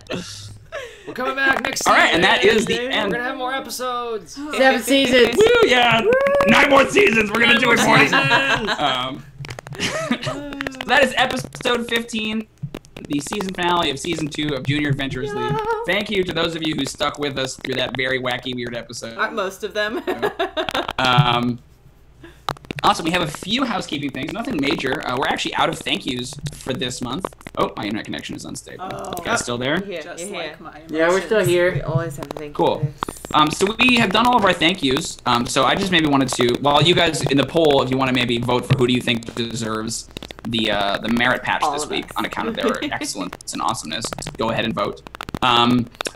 We're coming back next All season. right, and that is the We're end. gonna have more episodes. 7 seasons. Woo, yeah, 9 more seasons. We're gonna do it for you. That is episode 15, the season finale of season 2 of Junior Adventurers League. Thank you to those of you who stuck with us through that very wacky, weird episode. Aren't most of them? Also, we have a few housekeeping things, nothing major. We're actually out of thank yous for this month. Oh, my internet connection is unstable. Oh. You guys still there? Yeah, Just yeah, like my Yeah, we're still emotions. We here. always have to thank Cool. you for this. So we have done all of our thank yous. So I just maybe wanted to, while you guys in the poll, if you want to maybe vote for who do you think deserves the merit patch All this of week us. on account of their excellence and awesomeness, go ahead and vote.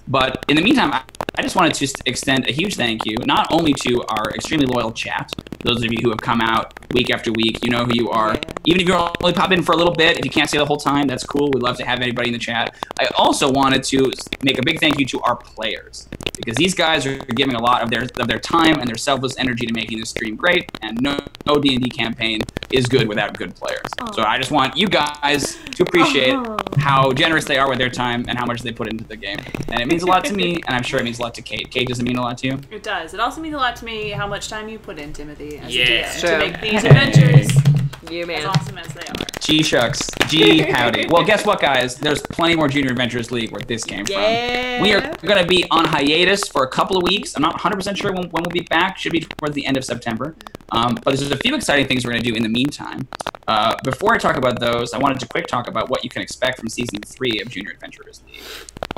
But in the meantime, I just wanted to extend a huge thank you, not only to our extremely loyal chat, those of you who have come out week after week, you know who you are. Yeah. Even if you only pop in for a little bit, if you can't stay the whole time, that's cool. We'd love to have anybody in the chat. I also wanted to make a big thank you to our players, because these guys are giving a lot of their time and their selfless energy to making this stream great, and no D&D campaign is good without good players. So I just want you guys to appreciate how generous they are with their time and how much they put into the game. And it means a lot to me, and I'm sure it means a lot to Kate. Kate, does it mean a lot to you? It does. It also means a lot to me how much time you put in, Timothy, as Yeah. a DM, Sure. to make these adventures You, as man. awesome as they are. Gee shucks. Gee howdy. Well, guess what, guys? There's plenty more Junior Adventurers League where this came from. We are going to be on hiatus for a couple of weeks. I'm not 100% sure when we'll be back. Should be towards the end of September. But there's a few exciting things we're going to do in the meantime. Before I talk about those, I wanted to quick talk about what you can expect from Season 3 of Junior Adventurers League.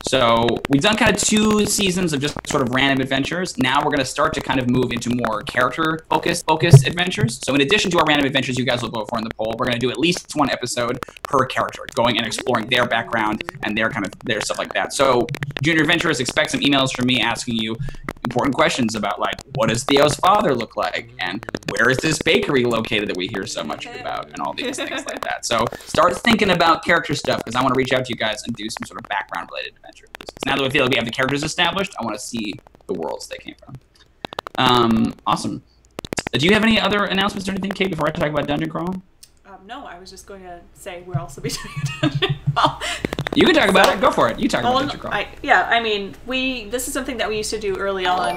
So we've done kind of 2 seasons of just sort of random adventures. Now we're going to start to kind of move into more character-focused adventures. So in addition to our random adventures you guys will vote for in the poll, we're going to do at least 1 episode per character, going and exploring their background and their stuff like that. So Junior Adventurers, expect some emails from me asking you important questions about, like, what does Theo's father look like? And where is this bakery located that we hear so much about? And all these things like that. So start thinking about character stuff, because I want to reach out to you guys and do some sort of background-related adventures. Now that we feel like we have the characters established, I want to see the worlds they came from. Awesome. Do you have any other announcements or anything, Kate, before I talk about Dungeon Crawl? No, I was just going to say we'll also be doing a Dungeon Crawl. You can talk about it. Go for it. You talk about Dungeon Crawl. I mean, this is something that we used to do early on.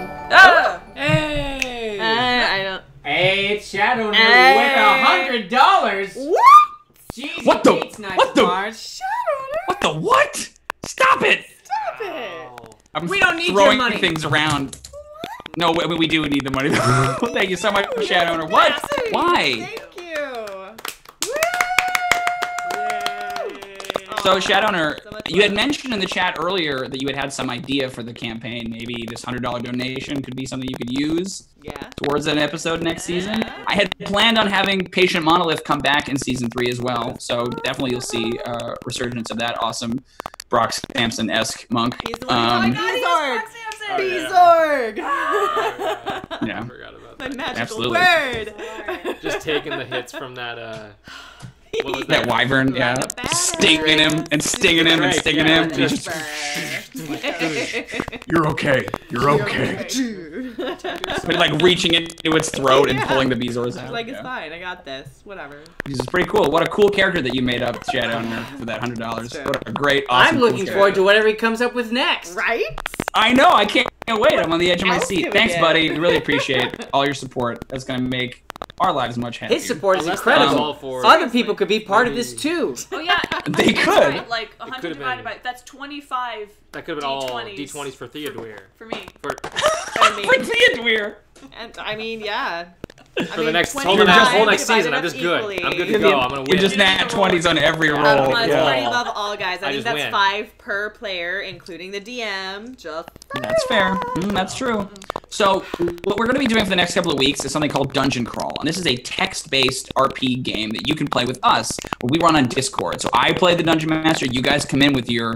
Hey! I don't. Hey, it's Shadow Nerd with $100. What? Jeez, What the? What What? Stop it! Stop it! I'm We don't need your throwing money. things around. No, we do need the money. Thank you so much, Shadow Owner. What? Yes. Why? Thank you. So, Shadow Owner, So much you had fun. mentioned in the chat earlier that you had some idea for the campaign. Maybe this $100 donation could be something you could use Yeah. towards an episode next season. I had planned on having Patient Monolith come back in Season 3 as well, so definitely you'll see a resurgence of that awesome Brock Sampson-esque monk. He's the one God, Bezorg! I Yeah. forgot about My that. magical Absolutely. word! Just taking the hits from that, what was That that? wyvern, yeah. Like a badass. Stinging him and stinging him and Right, stinging yeah. him. And he's just, you're okay. You're okay. But like reaching into its throat and Yeah. pulling the Bezors out. Like, it's Yeah. fine, I got this. Whatever. This is pretty cool. What a cool character that you made up, Shadow Owner, for that $100. Sure. What a great, awesome I'm looking cool forward to character. whatever he comes up with next. Right? I know. I can't wait. I'm on the edge of my Else seat. can we Thanks, get? buddy. We really appreciate all your support. That's going to make our lives much happier. His support is Unless that was incredible. all for- Other people could be part of Maybe- this too. Oh yeah, They that's could. Right. Like 100 could've divided been- by that's 25 That could have been all D20s. D20s for Theodûir. for me. For I mean, For Theodûir. and, I mean, yeah. For the next 25 whole next divided season, I'm up just good. equally. I'm good to You're go. I'm gonna win. You're just nat 20s on every roll. That's Yeah. pretty above all, guys. I I think just that's win. 5 per player, including the DM. Just That's fair. That's true. So, what we're going to be doing for the next couple of weeks is something called Dungeon Crawl. And this is a text-based RP game that you can play with us, where we run on Discord. So, I play the Dungeon Master. You guys come in with your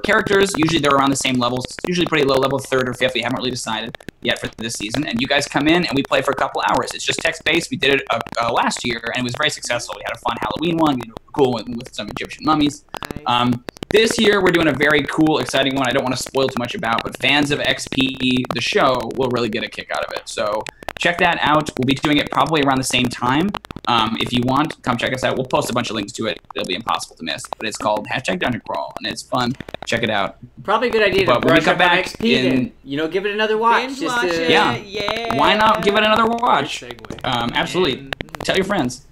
characters. Usually, they're around the same levels. It's usually pretty low level, 3rd or 5th. We haven't really decided yet for this season. And you guys come in, and we play for a couple hours. It's just text-based. We did it last year, and it was very successful. We had a fun Halloween one. We did a cool one with some Egyptian mummies. nice. This year, we're doing a very cool, exciting one I don't want to spoil too much about, but fans of XP, the show, will really get a kick out of it. So check that out. We'll be doing it probably around the same time. If you want, come check us out. We'll post a bunch of links to it. It'll be impossible to miss. But it's called #Dungeon Crawl, and it's fun. Check it out. Probably a good idea to But when we brush come up on back XP in- then. Give it another watch. Binge just watch to, it. Yeah. Yeah. Why not give it another watch? Great segue. Absolutely. Tell your friends.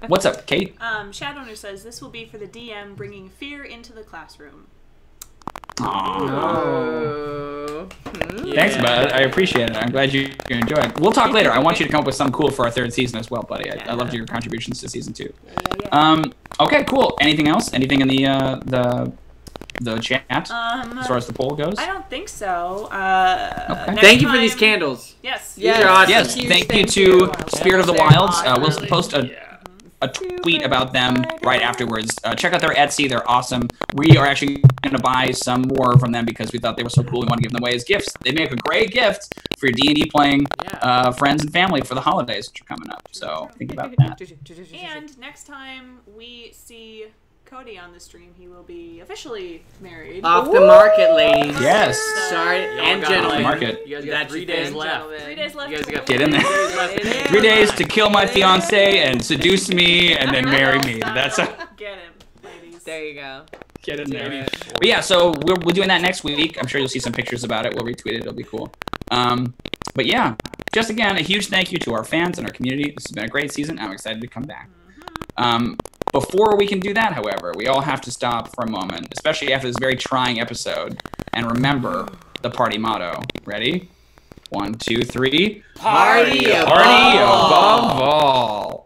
What's up, Kate? Shadowrunner says this will be for the DM bringing fear into the classroom. Aww. Oh. Thanks, bud. I appreciate it. I'm glad you enjoyed it. We'll talk later. I want you to come up with something cool for our 3rd season as well, buddy. I loved your contributions to season 2. Okay, cool. Anything else? Anything in the chat as far as the poll goes? I don't think so. Okay. Next Thank you for these time- candles. Yes. Yes. These are awesome. Yes, Huge thank you thank to you. Spirit of the They're Wilds. We'll awesome. post Yeah. a tweet about them right afterwards. Check out their Etsy. They're awesome. We are actually going to buy some more from them because we thought they were so cool. We want to give them away as gifts. They make a great gift for your D&D playing friends and family for the holidays which are coming up. So think about that. And next time we see Cody on the stream, he will be officially married. Off the market, ladies. Yes. Sorry, Y'all and got gentlemen. Market. You guys got That's 3 your days thing, left. 3 days left. You guys got Get in there. 3 days left. 3 days to kill my fiance and seduce me and then marry me. That's a Get him, ladies. There you go. get in there. Maybe But yeah, so we're doing that next week. I'm sure you'll see some pictures about it. We'll retweet it. It'll be cool. But yeah, just again, a huge thank you to our fans and our community. This has been a great season. I'm excited to come back. Before we can do that, however, we all have to stop for a moment, especially after this very trying episode, and remember the party motto. Ready? 1, 2, 3. Party above Party above all.